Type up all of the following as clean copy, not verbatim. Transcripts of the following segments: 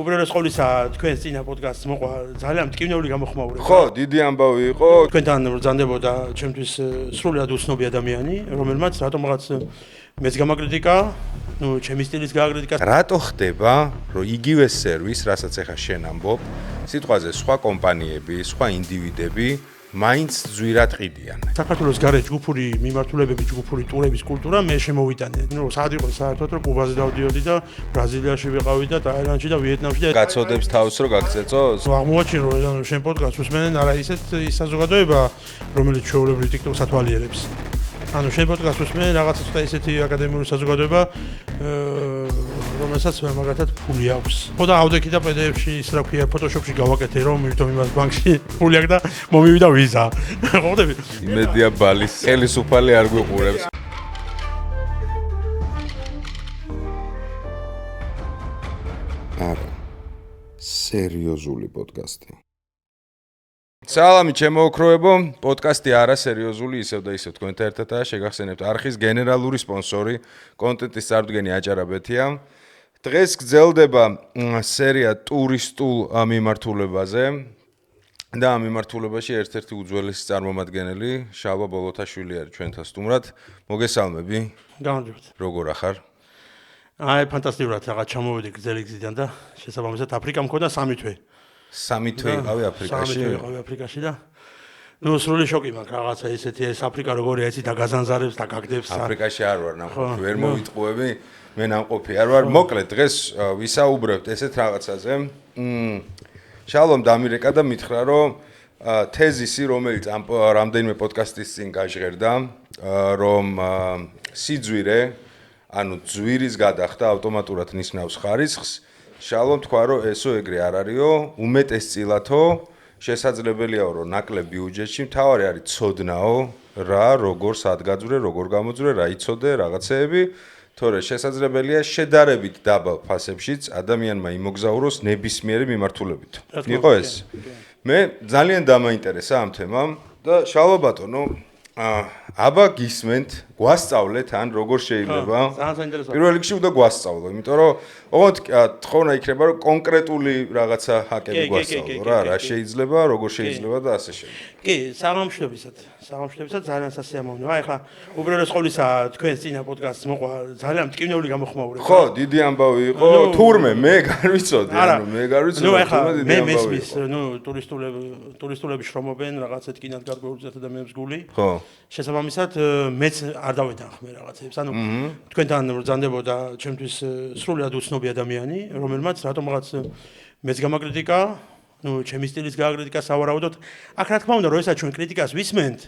უბრალოდ ყოვლისა თქვენს წინა პოდკასტს მოყვა ძალიან მტკივნეული გამოხმაურება. ხო, დიდი ამბავი იყო. თქვენთან ბრძანდებოდა ჩემთვის სრულიად უცნობი ადამიანი, რომელმაც რატომღაც მეც გამაკრიტიკა, ჩემი სტილის გააკრიტიკა. რატო ხდება, რომ იგივე სერვისს, რასაც ახლა შენ ამბობ, სიტყვაზე სხვა კომპანიები, სხვა ინდივიდები მაინც ძვირად ყიდიან. საქართველოს გარეთ ჯგუფური მიმართულებები, ჯგუფური ტურების კულტურა მე შემოვიტანე. სად იყო საერთოდ რომ კუბაზე დავდიოდი და ბრაზილიაში ვიყავი და ტაილანდში და ვიეტნამში და გაწოდებს თავს რომ გაგწეწოს? აღმოაჩინე რომ შენ პოდკასტს უსმენენ არა ისეთ საზოგადოება, რომელიც ჩვეულებრივ TikTok-ს ათვალიერებს. ანუ შენ პოდკასტს უსმენენ რაღაცა ცოტა ისეთი აკადემიური საზოგადოება, რომელსაც მაგათად ფული აქვს. ხო და ავდექი და PDF-ში ის რა ქვია Photoshop-ში გავაკეთე რომ მივიდო იმას ბანკში ფული აქვს და მომივიდა ვიზა. ხო ხდები? იმედია ბალის ხელისუფალი არ გვიყურებს. არა. სერიოზული პოდკასტი. სალამი ჩემო ოქროებო, პოდკასტი არასერიოზული ისევ და ისევ თქვენთან ერთადაა, შეგახსენებთ არხის გენერალური სპონსორი, კონტენტის წარდგენი აჭარაბეთია. დღეს გრძელდება სერია ტურისტულ მიმართულებაზე და ამ მიმართულებაში ერთ-ერთი უძველესი წარმომადგენელი შალვა ბოლოთაშვილი არის ჩვენთან სტუმრად. მოგესალმები. გამარჯობთ. როგორ ახარ? აი ფანტასტიკურად რაღაც ჩამოვედი გრძელი გზიდან და შესაბამისად აფრიკა მქონდა 3 თვე. 3 თვე იყავი აფრიკაში? 3 თვე იყავი აფრიკაში და სრული შოკი მაქვს რაღაცა ესეთი ეს აფრიკა როგორია იცი და გაზანზარებს და გაგდებს. აფრიკაში არ ვარ ნახოთ, ვერ მოვიტყუები, მე ნამყოფი არ ვარ. მოკლედ დღეს ვისაუბრებთ ესეთ რაღაცაზე. შალომ დამირეკა და მითხრა რომ თეზისი რომელიც ამ რამდენიმე პოდკასტის წინ გაჟღერდა, რომ სიძვირე, ანუ ძვირის გადახდა ავტომატურად ნიშნავს ხარისხს. შალომ თქვა რომ ესო ეგრე არ არისო, უმეტესწილათო შესაძლებელიაო რომ ნაკლებ ბიუჯეტში მთავარი არის ცოდნაო, რა, როგორ სადგაძვრე, როგორ გამოძვრე, რა იცოდე, რაღაცეები, თორე შესაძლებელია შედარებით დაბალ ფასებშიც ადამიანმა იმოგზაუროს ნებისმიერი მიმართულებით. იყო ეს? მე ძალიან დამაინტერესა ამ თემამ და შალვა ბატონო, აბა გისმენთ, გვასწავლეთ ან როგორ შეიძლება? ძალიან საინტერესოა. პირველ რიგში უნდა გვასწავლო, იმიტომ რომ ოღონდ თხოვნა იქნება რომ კონკრეტული რაღაცა ჰაკები გვასწავლო რა, რა შეიძლება, როგორ შეიძლება და ასე შემდეგ. კი, საღამოშობისად ძალიან სასიამოვნოა. აი ხა უბრალოდ ყოვლისა თქვენს წინა პოდკასტს მოყვა ძალიან მტკივნეული გამოხმაურება. ხო, დიდი ამბავი იყო. თურმე მე გარვიცოდი, ანუ მე გარვიცოდი. ნუ ახლა მე მესმის, ტურისტულები შრომობენ რაღაცა ტკინად გარკვეულზე ადამიანებს გული. ხო. შესაბამისად მეც არ დავეთანხმე რაღაცებს. ანუ თქვენთან ბრძანდებოდა ჩემთვის სრულიად უცნობი ადამიანი, რომელმაც რატომღაც მეც გამაკრიტიკა, ჩემი სტილის გააკრიტიკა სავარაუდოდ. აქ რა თქმა უნდა, როდესაც ჩვენ კრიტიკას ვისმენთ,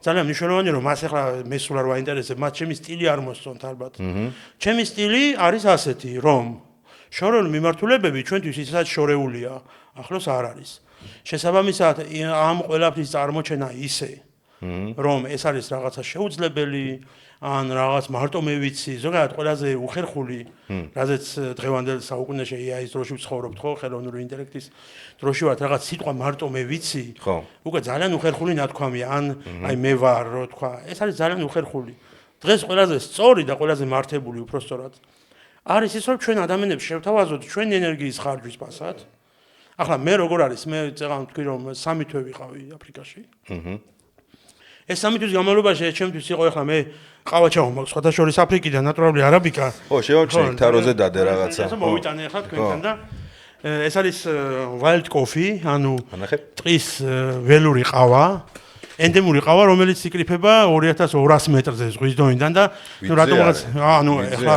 ძალიან მნიშვნელოვანია რომ მას ახლა მე სულ არ ვაინტერესებს, მათ ჩემი სტილი არ მოსწონთ ალბათ. ჩემი სტილი არის ასეთი, რომ შორეული მიმართულებები ჩვენთვის ისაც შორეულია, ახლოს არ არის. შესაბამისად ამ ყველაფრის წარმოჩენა ისე რომ ეს არის რაღაცა შეუძლებელი ან რაღაც მარტო მე ვიცი, ზოგადად ყველაზე უხერხული, რაზეც დღევანდელ საუკუნეში AI-ის დროში ვცხოვრობთ, ხო, ხელოვნური ინტელექტის დროში ვართ, რაღაც სიტყვა მარტო მე ვიცი. ხო. უკვე ძალიან უხერხული ნათქვამია, ან აი მე ვარ, რო თქვა. ეს არის ძალიან უხერხული. დღეს ყველაზე სწორი და ყველაზე მართებული უпростоრად არის ის, რომ ჩვენ ადამიანებს შევთავაზოთ ჩვენი ენერგიის ხარჯვის პასად. ახლა მე როგორ არის, მე წეღან ვთქვი რომ 3 თვე ვიყავი აფრიკაში. ეს 3 თვის განმავლობაში ჩემთვის იყო ახლა მე ყავა ჩავმოქვს სხვადასხვა აფრიკიდან ნატურალური არაბიკა. ხო, შევამჩნევ თაროზე დადე რაღაცა. ეს მოვიტანე ახლა თქვენთან და ეს არის wild coffee, ანუ ტყის ველური ყავა, ენდემური ყავა, რომელიც იკრიფება 2200 მეტრზე ზღვის დონიდან და რატომღაც ანუ ახლა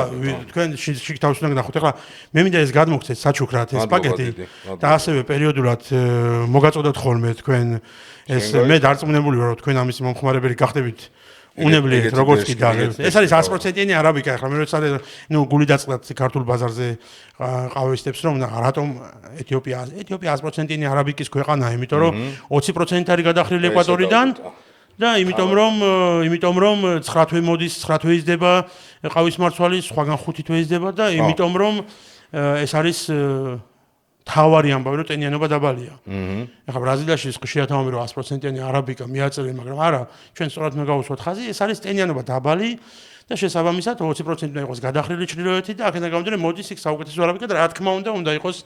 თქვენ შიგ თავს უნდა გნახოთ ახლა მე მინდა ეს გადმოგცეთ საჩუქრად ეს პაკეტი და ასევე პერიოდულად მოგაწოდოთ ხოლმე თქვენ ეს მე დარწმუნებული ვარ რომ თქვენ ამის მომხმარებელი გახდებით უნებლიეთ როგორც კი და ეს არის 100%-იანი არაბიკა ახლა მე როცა გული დაწყდათ ქართულ ბაზარზე ყავისდებს რომ რატომ ეთიოპია 100%-იანი არაბიკის ქვეყანაა იმიტომ რომ 20% არის გადახრილი ეკვატორიდან და იმიტომ რომ 9 თვე მოდის 9 თვე იზრდება ყავის მარცვალი სხვაგან 5 თვე იზრდება და იმიტომ რომ ეს არის თავარი ამბავი რომ ტენიანობა დაბალია. ეხლა ბრაზილიაში ხშირად ამბობენ რომ 100%-იანი არაბიკა მიაწევენ, მაგრამ არა, ჩვენ სწორად უნდა გავუსვათ ხაზი, ეს არის ტენიანობა დაბალი და შესაბამისად 20% უნდა იყოს გადახრილი ჩრდილოეთი და აქედან გამომდინარე მოდის იქ საუკეთესო არაბიკა და რა თქმა უნდა იყოს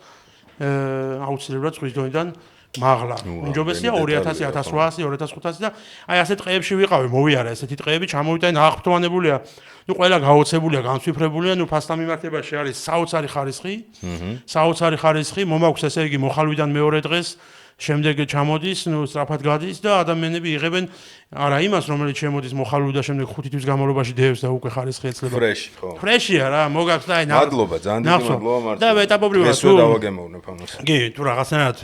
აუცილებლად ზღვის დონიდან მაღლა. უმჯობესია 2000, 1800, 2500 და აი ასეთ ტყეებში ვიყავი, მოვიარა ესეთი ტყეები, ჩამოვიდა აღფრთოვანებულია. ნუ ყველა გაოცებულია, განცვიფრებულია, ნუ ფასთან მიმართებაში არის საოცარი ხარისხი. საოცარი ხარისხი, მომაქვს ესე იგი მოხალვიდან მეორე დღეს, შემდეგ ჩამოდის, ნუ სწრაფად გადის და ადამიანები იღებენ არა იმას, რომელიც შემოდის მოხალვი და შემდეგ 5 თვის განმავლობაში დევს და უკვე ხარისხი ეცლება. ფრეში, ხო. ფრეშია რა, მოგაქვს და აი მადლობა, ძალიან დიდი მადლობა მართლა. და ეტაპობრივად ეს ვერ დავაგემოვნებ ამას. კი, თუ რაღაცნაირად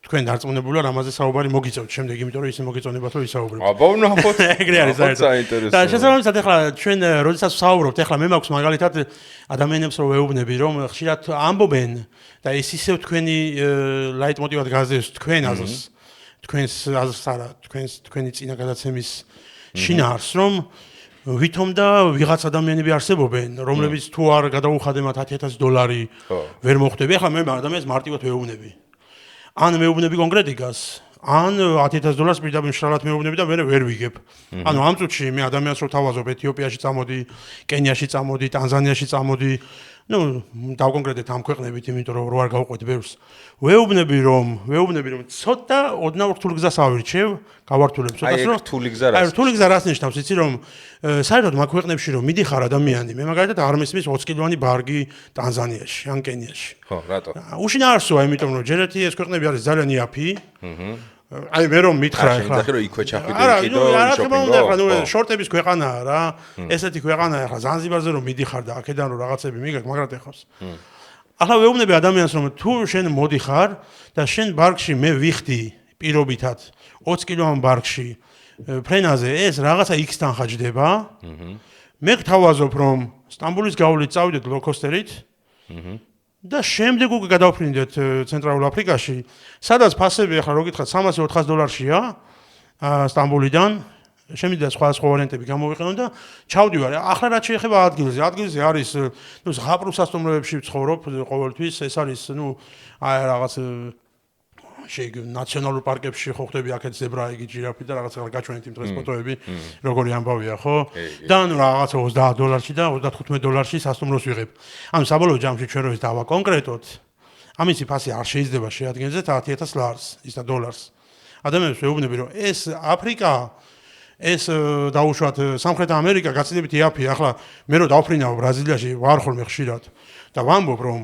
თქვენ დარწმუნებულა რამაზე საუბარი მოგიწევთ შემდეგ, იმიტომ რომ ისე მოგეწონებათ რომ ისაუბრებთ. აბა ვნახოთ. ეგრე არის საინტერესო. და შესაბამისად ახლა ჩვენ როდესაც ვსაუბრობთ, ახლა მე მაქვს მაგალითად ადამიანებს რომ ვეუბნები რომ ხშირად ამბობენ და ეს ისევ თქვენი ლაიტმოტივად გაზრდებს თქვენ აზრს, თქვენს აზრს არა, თქვენი წინა გადაცემის შინაარს, რომ ვითომ და ვიღაც ადამიანები არსებობენ, რომლებიც თუ არ გადაუხადემათ $10,000 ვერ მოხვდები. ახლა მე ადამიანს მარტივად ვეუბნები. ან მეუბნები კონკრეტიკას, ან $10,000 პირდაპირ მშრალად მეუბნები და მე ვერ ვიგებ. ანუ ამ წუთში მე ადამიანს რო თავაზობ ეთიოპიაში წამოდი, კენიაში წამოდი, ტანზანიაში წამოდი, ნუ დავკონკრეტეთ ამ ქვეყნებით, იმიტომ რომ რო არ გავყვეთ ბევრს. ვეუბნები რომ ცოტა ოდნავ რთული გზას ავირჩევ, გავართულებ ცოტას რომ რთული გზა რას? აი რთული გზა რას ნიშნავს, იცი რომ საერთოდ მაგ ქვეყნებში რომ მიდიხარ ადამიანი, მე მაგალითად არ მისმის 20 კილოვანი ბარგი ტანზანიაში, ან კენიაში. ხო, რატო? უშინაარსოა, იმიტომ რომ ჯერ ერთი ეს ქვეყნები არის ძალიან იაფი. აი მე რომ მითხრა ახლა რომ იქვე ჩახვიდე არა, იქიდო არა, შოპინგო. ახლა ნუ შორტების ქვეყანაა რა. ესეთი ქვეყანაა ახლა ზანზიბარზე რომ მიდიხარ და აქედან რომ რაღაცები მიგაკ, მაგრად ეხავს. ახლა ვეუბნები ადამიანს რომ თუ შენ მოდიხარ და შენ ბარგში მე ვიხდი პირობითად 20 კილოვან ბარგში ფრენაზე ეს რაღაცა X-თან ხაჯდება. მე გთავაზობ რომ სტამბოლის გავლით წავიდეთ ლოუკოსტერით. და შემდეგ უკვე გადავფრინდეთ ცენტრალურ აფრიკაში, სადაც ფასები ახლა რო გითხრათ $300-400-ია სტამბოლიდან, შემიძლია სხვა ვარიანტები გამოვიყენო და ჩავდივარ. ახლა რაც შეეხება ადგილზე არის ნუ ზღაპრულ სასტუმროებში ვცხოვრობ ყოველთვის, ეს არის ნუ აი რაღაც ნაციონალურ პარკებში ხო ხდები აქეთ ზებრა, იგი ჯირაფი და რაღაცა გაჩვენეთ იმ დღეს ფოტოები, როგორი ამბავია, ხო? და ნუ რაღაცა $30 და $35 სასტუმროს ვიღებ. ანუ საბოლოო ჯამში ჩვენ რო ეს დავაკონკრეტოთ, ამისი ფასი არ შეიძლება შეადგენდეს $10,000 ის და $. ადამიანებს ვეუბნები რომ ეს აფრიკა ეს დაუშვათ სამხრეთ ამერიკა გაცილებით იაფია. ახლა მე რო დავფრინავ ბრაზილიაში ვარ ხოლმე ხშირად და ვამბობ რომ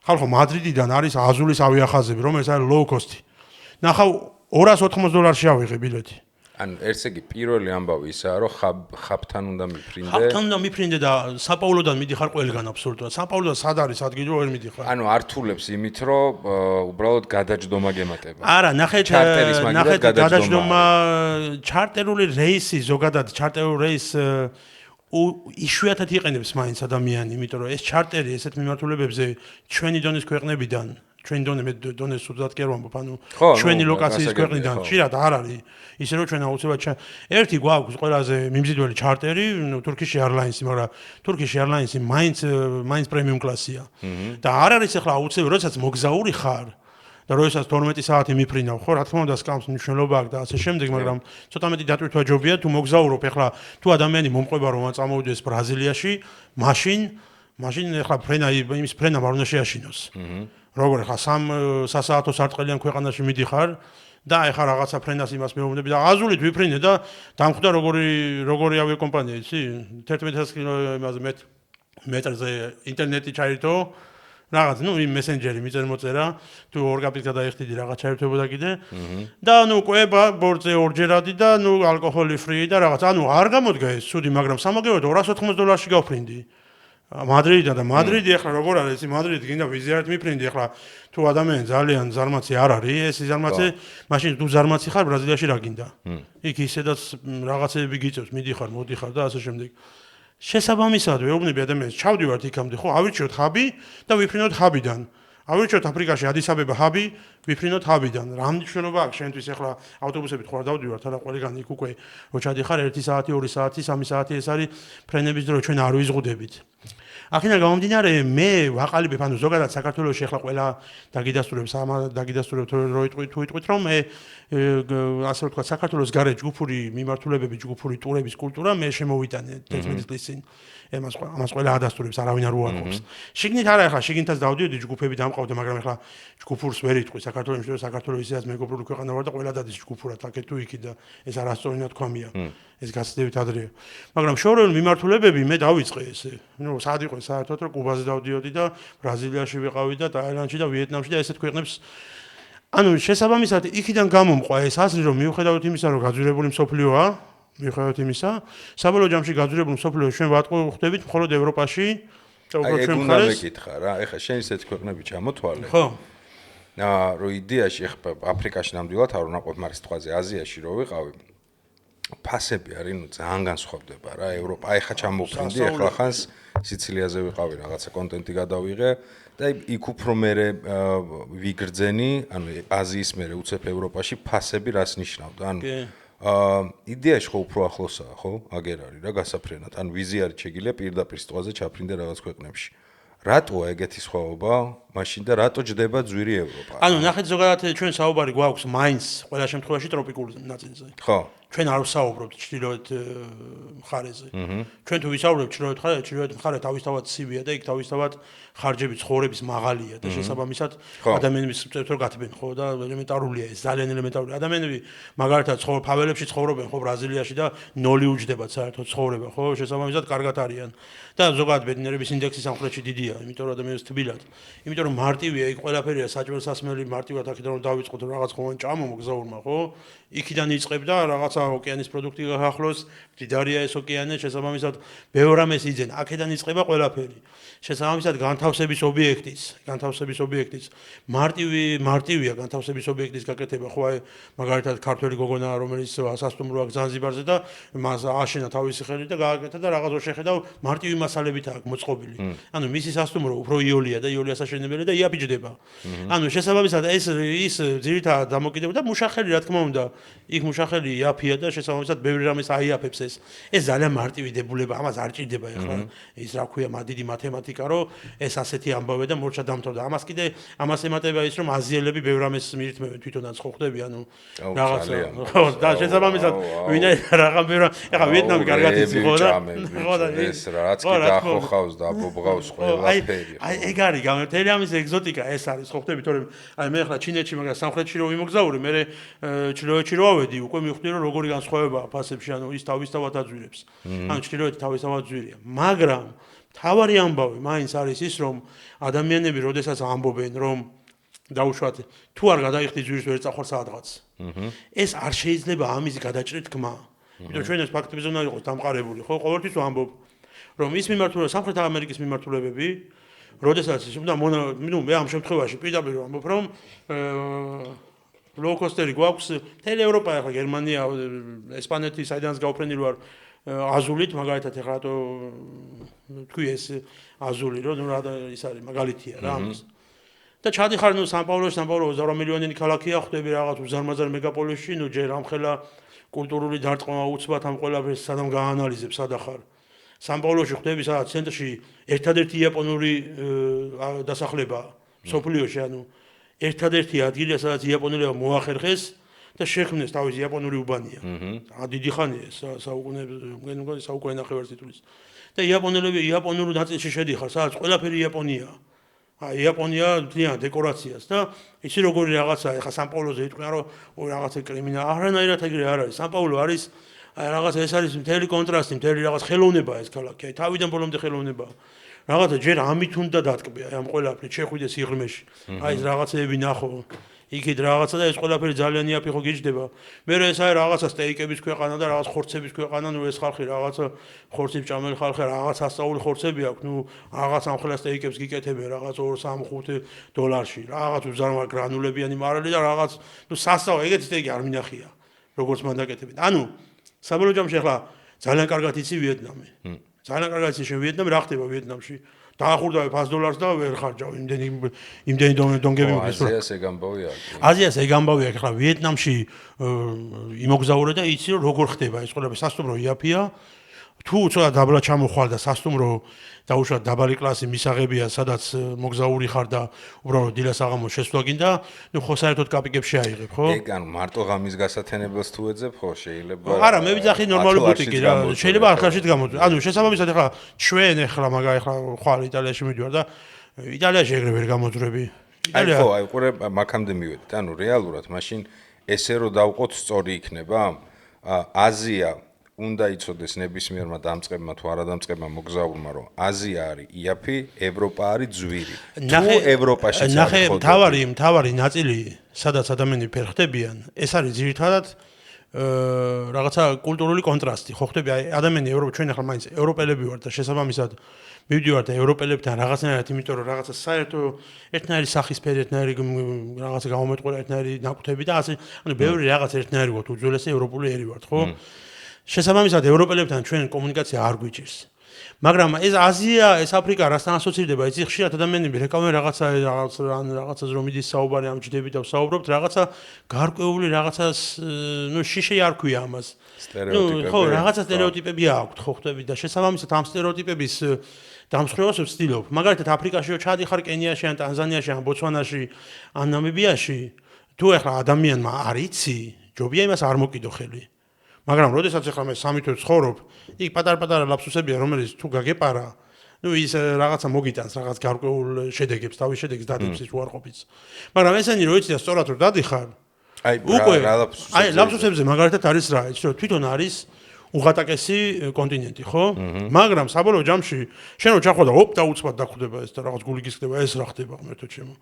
ხალხო მადრიდიდან არის აზულის ავიახაზები, რომელიც არის low cost. ნახავ $280 ავიღე ბილეთი. ან ესე იგი პირველი ამბავი ისაა რომ ხაბთან უნდა მიფრინდე. ხაბთან უნდა მიფრინდე და საპაულოდან მიდიხარ ყველგან აბსოლუტურად. საპაულოდან სად არის ადგილი რომ ვერ მიდიხარ. ანუ ართულებს იმით რომ უბრალოდ გადაჯდომა გემატება. არა, ნახეთ გადაჯდომა ჩარტერული რეისი ზოგადად ჩარტერულ რეის იშვიათად იყენებს მაინც ადამიანი, იმიტომ რომ ეს ჩარტერი ესეთ მიმართულებებზე ჩვენი დონის ქვეყნებიდან ჩვენი დონეს სულაც კი არ ვამბობ, ანუ ჩვენი ლოკაციის ქვეყნიდან ხშირად არ არის ისე რომ ჩვენ აუცილებლად ერთი გვაქვს ყველაზე მიმზიდველი ჩარტერი, Turkish Airlines, მაგრამ Turkish Airlines მაინც პრემიუმ კლასია. და არ არის ახლა აუცილებლად, როდესაც მოგზაური ხარ და როდესაც 12 საათი მიფრინავ, ხო, რა თქმა უნდა, სკამს მნიშვნელობა აქვს და ასე შემდეგ, მაგრამ ცოტა მეტი დატვირთვა ჯობია თუ მოგზაურობ, ახლა თუ ადამიანი მომყვება რომ წამოვიდეს ბრაზილიაში, მაშინ ახლა იმის ფრენა არ უნდა შეაშინოს. როგორ ახლა სასაათო სარტყელიან ქვეყანაში მიდიხარ და ახლა რაღაცა ფრენას იმას მეუბნები და აზულით ვიფრინე და დამხვდა როგორი ავიაკომპანია, იცი? 11,000 კილომეტრზე ინტერნეტი ჩაირთო, რაღაც, ნუ იმ მესენჯერი მიწერმოწერა, თუ ორ კაპით გადაიხდიდი რაღაც ჩაირთვებოდა კიდე. და ნუ კვება ბორცე ორჯერადი და ნუ ალკოჰოლი ფრი და რაღაც. ანუ არ გამოდგა ეს ცუდი, მაგრამ სამაგეროდ $280 გავფრინდი. მადრიდიდან და მადრიდი ახლა როგორ არის, მადრიდი გინდა ვიზიარით მიფრინდი, ახლა თუ ადამიანი ძალიან ზარმაცი არ არის, ეს ზარმაცი, მაშინ თუ ზარმაცი ხარ ბრაზილიაში რა გინდა? იქ ისედაც რაღაცები გიწევს, მიდიხარ, მოდიხარ და ასე შემდეგ. შესაბამისად ვეუბნები ადამიანს, ჩავდივართ იქამდე, ხო, ავირჩიოთ ჰაბი და ვიფრინოთ ჰაბიდან. ავირჩიოთ აფრიკაში ადის-აბება ჰაბი, ვიფრინოთ ჰაბიდან. რა მნიშვნელობა აქვს შენთვის ახლა ავტობუსებით ხوار დავდივართ, არა ყველგან იქ უკვე რო ჩადიხარ 1 საათი, 2 საათი, 3 საათი ეს არის ფრენების დრო, ჩვენ არ ვიზღუდებით. აქედან გამომდინარე მე ვაყალიბებ ანუ ზოგადად საქართველოში ახლა ყველა დაგიდასტურებს თუ იტყვით რომ მე ასე ვთქვათ საქართველოს გარე ჯგუფური მიმართულებები ჯგუფური ტურების კულტურა მე შემოვიტანე 11 წლის წინ ამას ყველა ადასტურებს არავინ არ უარყოფს შიგნით არა ახლა შიგნითაც დავდიოდი ჯგუფები დამყავდა მაგრამ ახლა ჯგუფურს ვერ იტყვი საქართველოს ისედაც მეგობრული ქვეყანა ვარ და ყველა დადის ჯგუფურად აქეთ თუ იქით და ეს არასწორი ნათქვამია ეს გაცდებით ადრეა მაგრამ შორეული მიმართულებები მე დავიწყე ესე ნუ სად იყო საერთოდ რომ კუბაზე დავდიოდი და ბრაზილიაში ვიყავი და ტაილანდში და ვიეტნამში და ესეთ ქვეყნებს ანუ შესაბამისად იქიდან გამომყვა ეს აზრი რომ მიუხედავად იმისა რომ გაძვირებული მსოფლიოა მიუხედავად იმისა საბოლოო ჯამში გაძვირებული მსოფლიო ჩვენ ვატყუხდებით მხოლოდ ევროპაში და უფრო ჩვენ მხარეს ეგ უნდა მეკითხა რა ეხლა შენ ისეთ ქვეყნები ჩამოთვალე ხო რო იდეაში ეხლა აფრიკაში ნამდვილად არ უნდა ყოფ მაგრამ სიტყვაზე აზიაში რო ვიყავი ფასები არის ნუ ძალიან განსხვავდება რა ევროპა ეხლა ჩამოვხინდი ეხლა ხანს სიცილიაზე ვიყავი რაღაცა კონტენტი გადავიღე და იქ უფრო მერე ვიგრძენი ანუ აზიის მერე უცებ ევროპაში ფასები რას ნიშნავდა ანუ იდეაში ხო უფრო ახლოსაა ხო აგერ არის რა გასაფრენად ანუ ვიზი არის შეგიძლია პირდაპირ სიტყვაზე ჩაფრინდე რაღაც ქვეყნებში რატოა ეგეთი სხვაობა მაშინ და რატო ჯდება ძვირი ევროპა ანუ ნახეთ ზოგადად ჩვენ საუბარი გვაქვს მაინც ყველა შემთხვევაში ტროპიკულ ნაწილზე ხო ჩვენ არ ვსაუბრობთ ჩრდილოეთ მხარეზე ჩვენ თუ ვისაუბრებთ ჩრდილოეთ მხარე თავისთავად ცივია და იქ თავისთავად ხარჯები ცხოვრების მაღალია და შესაბამისად ადამიანების წევრო გათბენ ხო და ელემენტარულია ეს ძალიან ელემენტარული ადამიანები მაგალითად ფაველებში ცხოვრობენ ხო ბრაზილიაში და ნოლი უჯდებათ საერთოდ ცხოვრება ხო შესაბამისად კარგად არიან და ზოგადად ბედნიერების ინდექსი სამხრეთში დიდია იმიტომ რომ ადამიანებს თბილად იმიტომ რომ მარტივია იქ ყველაფერია საჭმელ-სასმელი მარტივად აქედან რომ დავიწყოთ რაღაც ხომ ჭამო მოგზაურმა ხო იქიდან იწყებდა რაღაცა ოკეანის პროდუქტი ახლოს მდიდარია ეს ოკეანე შესაბამისად ბევრ რამეს იძენ აქედან იწყება ყველაფერი შესაბამისად განთავსების ობიექტის მარტივია განთავსების ობიექტის გაკეთება ხო აი მაგალითად ქართველი გოგონა რომელიც სასტუმრო აქვს ზანზიბარზე და მას აშენა თავისი ხელით და გააკეთა და რაღაცა შეხედავ მარტივი მასალებით აქვს მოწყობილი ანუ მისი სასტუმრო უფრო იოლია და იოლიას აშენებელი და იაფიჯდება ანუ შესაბამისად ეს ის ძირითადად დამოკიდებულება და მუშახელი რა თქმა უნდა იქ მუშახელი იაფია და შესაბამისად ბევრი რამეს აიაფებს ეს ძალიან მარტივი დებულება ამას არ ჭირდება ეხლა ის რა ქვია დიდი მათემატიკა რომ ეს ასეთი ამბავე და მორჩა დამთავრდა ამას კიდე ამას ემატება ის რომ აზიელები ბევრ რამეს მიირთმევენ თვითონაც ხო ხდები ანუ რაღაცა ხო და შესაბამისად ვინაიდან რაღა ბევრ ეხლა ვიეტნამი კარგად იცი ხო და ეს რაც კი დახოხავს და აბობღავს ყველაფერი აი ეგ არის გამერთელი ამის ეგზოტიკა ეს არის ხო ხდები თორემ აი მე ეხლა ჩინეთში მაგრამ სამხრეთში რო ვიმოგზაური მე ჩრდილოეთში რო ავედი უკვე მივხვდი რომ როგორი განსხვავებაა ფასებში ანუ ის თავისთავად აძვირებს ანუ ჩრდილოეთი თავისთავად ძვირია მაგრამ თავარი ამბავი მაინც არის ის რომ ადამიანები როდესაც ამბობენ რომ დაუშვათ თუ არ გადაიხდი ძვირს ვერ წახვალ სადღაც ეს არ შეიძლება ამის გადაჭრით თქმა იმიტომ ჩვენ ეს ფაქტებზე უნდა იყოს დამყარებული ხო ყოველთვის ვამბობ რომ ის მიმართულება სამხრეთ ამერიკის მიმართულებები როდესაც ის უნდა ნუ მე ამ შემთხვევაში პირდაპირ ვამბობ რომ ლოუკოსტერი გვაქვს მთელი ევროპა ახლა გერმანია ესპანეთი საიდანაც გავფრენილი ვარ აზულით მაგალითად ეხლა რატო თქვი ეს აზული რომ ნუ რა ის არის მაგალითია რა ამის და ჩადიხარ ნუ სან-პაულოში 28 მილიონიანი ქალაქია ხვდები რაღაც უზარმაზარ მეგაპოლისში ნუ ჯერ ამხელა კულტურული დარტყმა უცბად ამ ყველაფერს სადამ გაანალიზებ სადახარ სან-პაულოში ხვდები სადაც ცენტრში ერთადერთი იაპონური დასახლება მსოფლიოში ანუ ერთადერთი ადგილია სადაც იაპონელებმა მოახერხეს და შექმნეს თავისი იაპონური უბანია. დიდი ხანია საუკუნე ნახევარ წლის. და იაპონელები იაპონურ ნაწილში შედიხარ, სადაც ყველაფერი იაპონია. აი იაპონია ძალიან დეკორაციას და ისი როგორი რაღაცა ეხა სან-პაულოზე იტყვიან რომ რაღაცა კრიმინალი არანაირად ეგრე არ არის. სან-პაულო არის აი რაღაცა ეს არის მთელი კონტრასტი, მთელი რაღაც ხელოვნება ეს ქალაქი. აი თავიდან ბოლომდე ხელოვნება. რაღაცა ჯერ ამით უნდა დატკბია ამ ყველაფერი შეხვიდეს იღრმეში. აი ეს რაღაცეები ნახო. იქით რაღაცა და ეს ყველაფერი ძალიან იაფი ხო გიჯდება. მე ეს არის რაღაცა სტეიკების ქვეყანა და რაღაც ხორცების ქვეყანა, ნუ ეს ხალხი რაღაცა ხორცი ჭამელი ხალხი რაღაც ასწაული ხორცები აქვს, ნუ რაღაც ამხელა სტეიკებს გიკეთებენ რაღაც 2-3-5 დოლარში. რაღაც უზარმაზარ გრანულებიანი მარილი და რაღაც ნუ სასწაული ეგეთი სტეიკი არ მინახია. როგორც მან დაკეთებენ. ანუ საბოლოო ჯამში ახლა ძალიან კარგად იცი ვიეტნამი. ძალიან კარგად იცი შენ ვიეტნამი რა ხდება ვიეტნამში. დაახურდა $5 და ვერ ხარჯავ იმდენი დონგები მოგეს. აზიას ეგ ამბავია. აზიას ეგ ამბავია, ახლა ვიეტნამში იმოგზაურე და იცი რომ როგორ ხდება ეს ყველაფერი სასტუმრო იაფია. თუ ცოტა დაბლა ჩამოხვალ და სასტუმრო დაუშვათ დაბალი კლასი მისაღებია, სადაც მოგზაური ხარ და უბრალოდ დილას აღამოს შესვლა გინდა, ნუ ხო საერთოდ კაპიკებში აიღებ, ხო? ეგ ანუ მარტო ღამის გასათენებელს თუ ეძებ, ხო, შეიძლება. არა, მე ვიძახი ნორმალური ბუტიკი რა, შეიძლება არხაშიც გამოწვე. ანუ შესაბამისად ახლა ჩვენ ახლა ხვალ იტალიაში მიდივარ და იტალიაში ეგრე ვერ გამოძვრები. იტალია ხო, აი ყურე მაქამდე მივედით. ანუ რეალურად მაშინ ესე რომ დავყოთ სწორი იქნება? აზია უნდა იცოდეს ნებისმიერმა დამწყებმა თუ არადამწყებმა მოგზაურმა, რომ აზია არის იაფი, ევროპა არის ძვირი. თუ ევროპაშიც არის ხო? თავარი ნაწილი, სადაც ადამიანები ფერხდებიან, ეს არის ძირითადად რაღაცა კულტურული კონტრასტი. ხო ხდები, აი ადამიანი ჩვენ ახლა მაინც ევროპელები ვართ და შესაბამისად მივდივართ ევროპელებთან რაღაცნაირად, იმიტომ რომ რაღაცა საერთო ერთნაირი სახისფერი, ერთნაირი რაღაცა გამომეტყველა, ერთნაირი ნაკვთები და ასე, ანუ ბევრი რაღაც ერთნაირი ვართ, უძველესი ევროპული ერი ვართ, ხო? შესაბამისად ევროპელებთან ჩვენ კომუნიკაცია არ გვიჭირს. მაგრამ ეს აზია, ეს აფრიკა რასთან ასოცირდება, იცი ხშირად ადამიანები რეკავენ რაღაცას რომ მიდის საუბარი ამ ჯდებით და ვსაუბრობთ, რაღაცა გარკვეული რაღაცას, ნუ შიში არ ქვია ამას. სტერეოტიპები. ხო, რაღაცა სტერეოტიპები აქვთ, ხო ხდები და შესაბამისად ამ სტერეოტიპების დამსხვრევას ვცდილობ. მაგალითად აფრიკაში ჩადიხარ კენიაში ან ტანზანიაში ან ბოცვანაში ან ნამიბიაში, თუ ახლა ადამიანმა არ იცი, ჯობია იმას არ მოკიდო ხელი. მაგრამ როდესაც ახლა მე 3 თვე ცხოვრობ, იქ პატარ-პატარა ლაფსუსებია, რომელიც თუ გაგეპარა, ნუ ის რაღაცა მოგიტანს, რაღაც გარკვეულ შედეგებს, თავის შედეგს დადებს ის უარყოფით. მაგრამ ესენი რო იცი და სწორად რო დადიხარ, უკვე აი ლაფსუსებზე მაგალითად არის რა, იცი რომ თვითონ არის უღატაკესი კონტინენტი, ხო? მაგრამ საბოლოო ჯამში შენ რო ჩახვა და ოპ დაუცბად დახვდება ეს და რაღაც გულიგის ხდება, ეს რა ხდება ღმერთო ჩემო.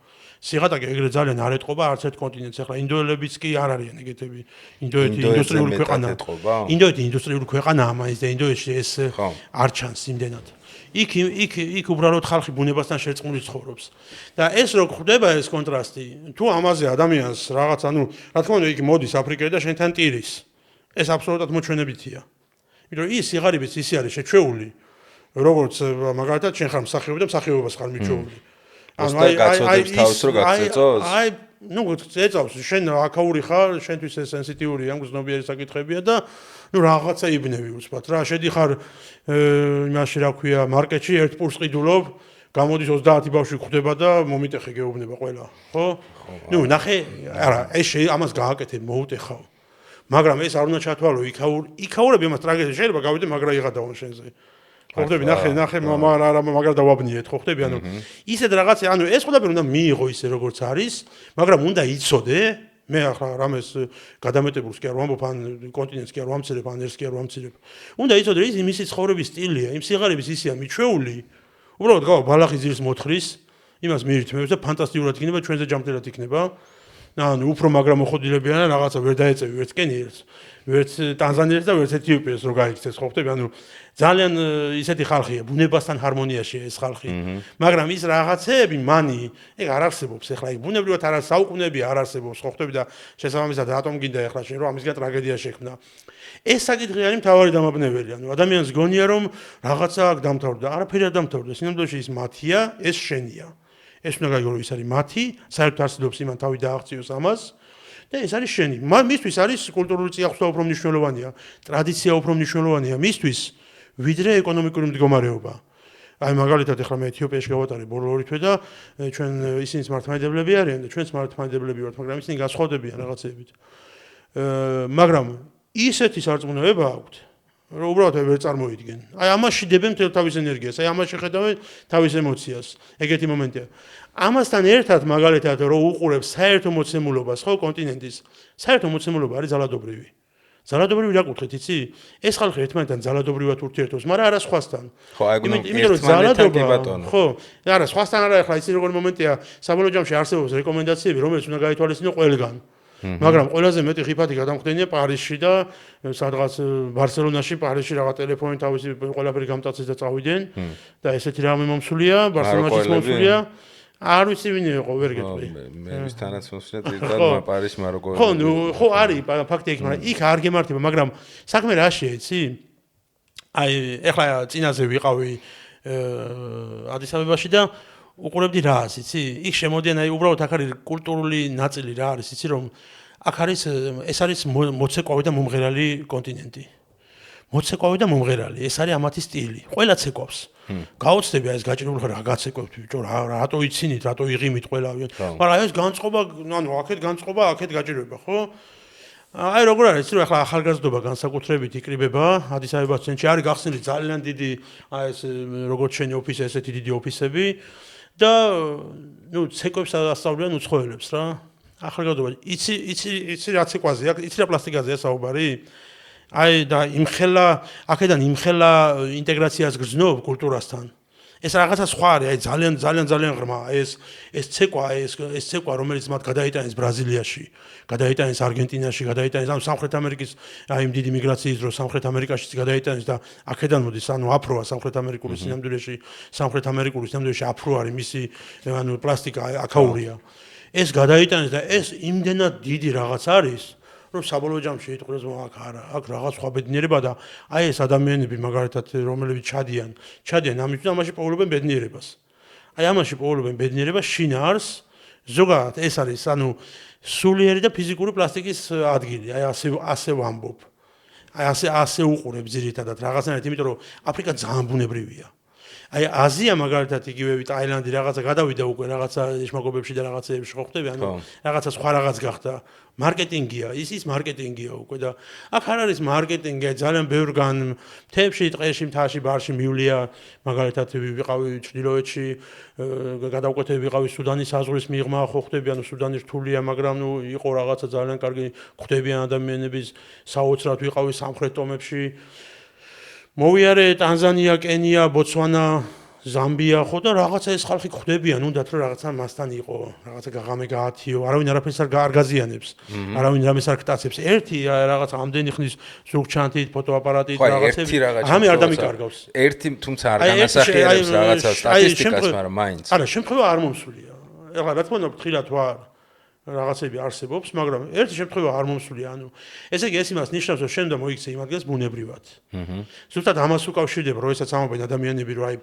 სიღატაკე ეგრე ძალიან არ ეტყობა არც ერთ კონტინენტს. ახლა ინდოელებიც კი არ არიან ეგეთები. ინდოეთი ინდუსტრიული ქვეყანაა. ინდოეთი ინდუსტრიული ქვეყანაა, მაინც და ინდოეთში ეს არ ჩანს იმდენად. იქ უბრალოდ ხალხი ბუნებასთან შერწყმული ცხოვრობს. და ეს რო ხდება ეს კონტრასტი, თუ ამაზე ადამიანს რაღაც, ანუ რა თქმა უნდა იქ მოდის აფრიკელი და შენთან ტირის. ეს აბსოლუტურად მოჩვენებითია. იმიტომ ის სიღარიბეც ისე არის შეჩვეული, როგორც მაგალითად შენ ხარ მსახიობი და მსახიობობას ხარ მიჩვეული. ანუ გაწოდებს თავს რომ გაგწეწოს? აი, ნუ წეწავს, შენ აკაური ხარ, შენთვის ეს სენსიტიური ამ გზნობიერი საკითხებია და ნუ რაღაცა იბნევი უცბად რა, შედიხარ იმაში რა ქვია, მარკეტში ერთ პურს ყიდულობ, გამოდის 30 ბავშვი ხვდება და მომიტეხე გეუბნება ყველა, ხო? ნუ ნახე, არა, ეს ამას გააკეთე, მოუტეხავ. მაგრამ ეს არ უნდა ჩათვალო, იქაურები ამას ტრაგედია შეიძლება გავიდე, მაგრა იღადაონ შენზე. ხო ხდები, ნახე, მაგრა დავაბნიეთ, ხო ხდები, ანუ ისეთ რაღაცა, ანუ ეს ყველაფერი უნდა მიიღო ისე როგორც არის, მაგრამ უნდა იცოდე, მე ახლა რამეს გადამეტებულს კი არ ვამბობ, ან კონტინენტს კი არ ვამცირებ, ან ერს კი არ ვამცირებ. უნდა იცოდე, ის იმისი ცხოვრების სტილია, იმ სიღარიბის ისეა მიჩვეული, უბრალოდ გავა ბალახი ძირს მოთხრის, იმას მიირთმევს და ფანტასტიკურად იქნება, ჩვენზე ჯამთელად იქნება. ანუ უფრო მაგრა მოხოდილებიან რაღაცა ვერ დაეწევი ვერც კენიელს, ვერც ტანზანიელს და ვერც ეთიოპიელს რო გაიქცეს, ხო ხდები, ანუ ძალიან ისეთი ხალხია, ბუნებასთან ჰარმონიაშია ეს ხალხი. მაგრამ ის რაღაცეები მანი, ეგ არ არსებობს ახლა, ეგ ბუნებრივად არ საუკუნეები არ არსებობს, ხო ხდები და შესაბამისად რატომ გინდა ახლა შენ რომ ამისგან ტრაგედია შექმნა. ეს საკითხი არის მთავარი დამაბნეველი, ანუ ადამიანს გონია რომ რაღაცა აქ დამთავრდა, არაფერი არ დამთავრდა, სინამდვილეში ის მათია, ეს შენია. ეს უნდა გაიგო, ის არის მათი, საერთოდ არსებობს იმან თავი დააღწიოს ამას და ეს არის შენი. მისთვის არის კულტურული წიაღწევა უფრო მნიშვნელოვანია, ტრადიცია უფრო მნიშვნელოვანია მისთვის, ვიდრე ეკონომიკური მდგომარეობა. აი მაგალითად ახლა მე ეთიოპიაში გავატარე ბოლო 2 თვე და ჩვენ ისინიც მართლმადიდებლები არიან და ჩვენც მართლმადიდებლები ვართ, მაგრამ ისინი განსხვავდებიან რაღაცეებით. მაგრამ ისეთი სარწმუნოება აქვთ, რომ უბრალოდ ვერ წარმოიდგენ. აი ამაში დებენ მთელ თავის ენერგიას, აი ამაში ხედავენ თავის ემოციას. ეგეთი მომენტია. ამასთან ერთად მაგალითად რომ უყურებს საერთო მოცემულობას, ხო, კონტინენტის, საერთო მოცემულობა არის ძალადობრივი. ძალადობრივი რა კუთხით, იცი? ეს ხალხი ერთმანეთთან ძალადობრივად ურთიერთობს, მაგრამ არა სხვასთან. ხო, აი ერთმანეთთან კი ბატონო. ხო, არა, სხვასთან არა, ახლა იცი როგორი მომენტია, საბოლოო ჯამში არსებობს რეკომენდაციები, რომელიც უნდა გაითვალისწინო ყველგან. მაგრამ ყველაზე მეტი ხიფათი გადამხდენია პარიზში და სადღაც ბარსელონაში, პარიზში რაღაც ტელეფონი თავისი ყველაფერი გამტაცეს და წავიდნენ და ესეთი რამე მომსულია, ბარსელონაშიც მომსულია. არ ვიცი ვინ იყო, ვერ გეტყვი. მე ვის თანაც მოსვლა თვითონ პარიზში მაროკო. ხო, არის ფაქტი იქ, მაგრამ იქ არ გემართება, მაგრამ საქმე რაშია, იცი? აი, ეხლა წინაზე ვიყავი ადის-აბებაში და უყურებდი რას, იცი? იქ შემოდიან, აი უბრალოდ აქ არის კულტურული ნაწილი რა არის, იცი რომ აქ არის ეს არის მოცეკვავი და მომღერალი კონტინენტი. მოცეკვავი და მომღერალი, ეს არის ამათი სტილი. ყველა ცეკვავს. გაოცდები ეს გაჭირული ხარ რა გაცეკვებთ, ბიჭო, რატო იცინით, რატო იღიმით ყველავე. მაგრამ ეს განწყობა, ანუ აქეთ განწყობა, აქეთ გაჭირვება, ხო? აი როგორ არის, რომ ახლა ახალგაზრდობა განსაკუთრებით იკრიბება ადისაბებას ცენტრში, არის გახსნილი ძალიან დიდი აი ეს როგორც შენი ოფისი, ესეთი დიდი ოფისები და ნუ ცეკვებს ასწავლიან უცხოელებს რა. ახალგაზრდობა, იცი რა ცეკვაზეა, იცი რა პლასტიკაზეა საუბარი? აი და აქედან იმხელა ინტეგრაციას გრძნობ კულტურასთან. ეს რაღაცა სხვა არის, აი ძალიან ღრმა. ეს ცეკვა, ეს ცეკვა, რომელიც მათ გადაიტანეს ბრაზილიაში, გადაიტანეს არგენტინაში, გადაიტანეს ანუ სამხრეთ ამერიკის აი იმ დიდი მიგრაციის დროს სამხრეთ ამერიკაშიც გადაიტანეს და აქედან მოდის, ანუ აფროა სამხრეთ ამერიკული სინამდვილეში აფრო არის მისი ანუ პლასტიკა აქაურია. ეს გადაიტანეს და ეს იმდენად დიდი რაღაც არის რომ საბოლოო ჯამში იტყვის რომ აქ რაღაც სხვა ბედნიერება და აი ეს ადამიანები მაგალითად რომლებიც ჩადიან ამაში პოულობენ ბედნიერებას. აი ამაში პოულობენ ბედნიერებას შინაარს ზოგადად ეს არის ანუ სულიერი და ფიზიკური პლასტიკის ადგილი. აი ასე ვამბობ. აი ასე უყურებ ძირითადად რაღაცნაირად, იმიტომ რომ აფრიკა ძალიან ბუნებრივია. აი აზია მაგალითად იგივე ტაილანდი რაღაცა გადავიდა უკვე რაღაცა ეშმაკობებში და რაღაცეებში ხო ხდები ანუ რაღაცა სხვა რაღაც გახდა მარკეტინგია ის მარკეტინგია უკვე და აქ არ არის მარკეტინგი ძალიან ბევრგან მთებში ტყეში მთაში ბარში მივლია მაგალითად ვიყავი ჩრდილოეთში გადავკვეთები ვიყავი სუდანის საზღვრის მიღმა ხო ხდები ანუ სუდანი რთულია მაგრამ ნუ იყო რაღაცა ძალიან კარგი ხდებიან ადამიანების საოცრად ვიყავი სამხრეთ ტომებში მოვიარე ტანზანია, კენია, ბოტსვანა, ზამბია ხო და რაღაცა ეს ხალხი ხდებიან, უნდათ რომ რაღაცა მასთან იყო, რაღაცა გაღამე გაათიო, არავინ არაფერს არ გაზიანებს, არავინ რამეს არ გტაცებს. ერთი რაღაცა ამდენი ხნის ზურგჩანთით, ფოტოაპარატით რაღაცები, ამე არ დამიკარგავს. ერთი თუმცა არ განასახიერებს რაღაცა სტატისტიკას, მაგრამ მაინც. არა, შემთხვევა არ მომსულია. ეხლა რა თქმა უნდა, ფრთხილად ვარ. რაღაცები არსებობს, მაგრამ ერთი შემთხვევა არ მომსულია, ანუ ესე იგი ეს იმას ნიშნავს, რომ შენ და მოიქცე იმ ადგილას ბუნებრივად. ზუსტად ამას უკავშირდება, როდესაც ამობენ ადამიანები, რომ აი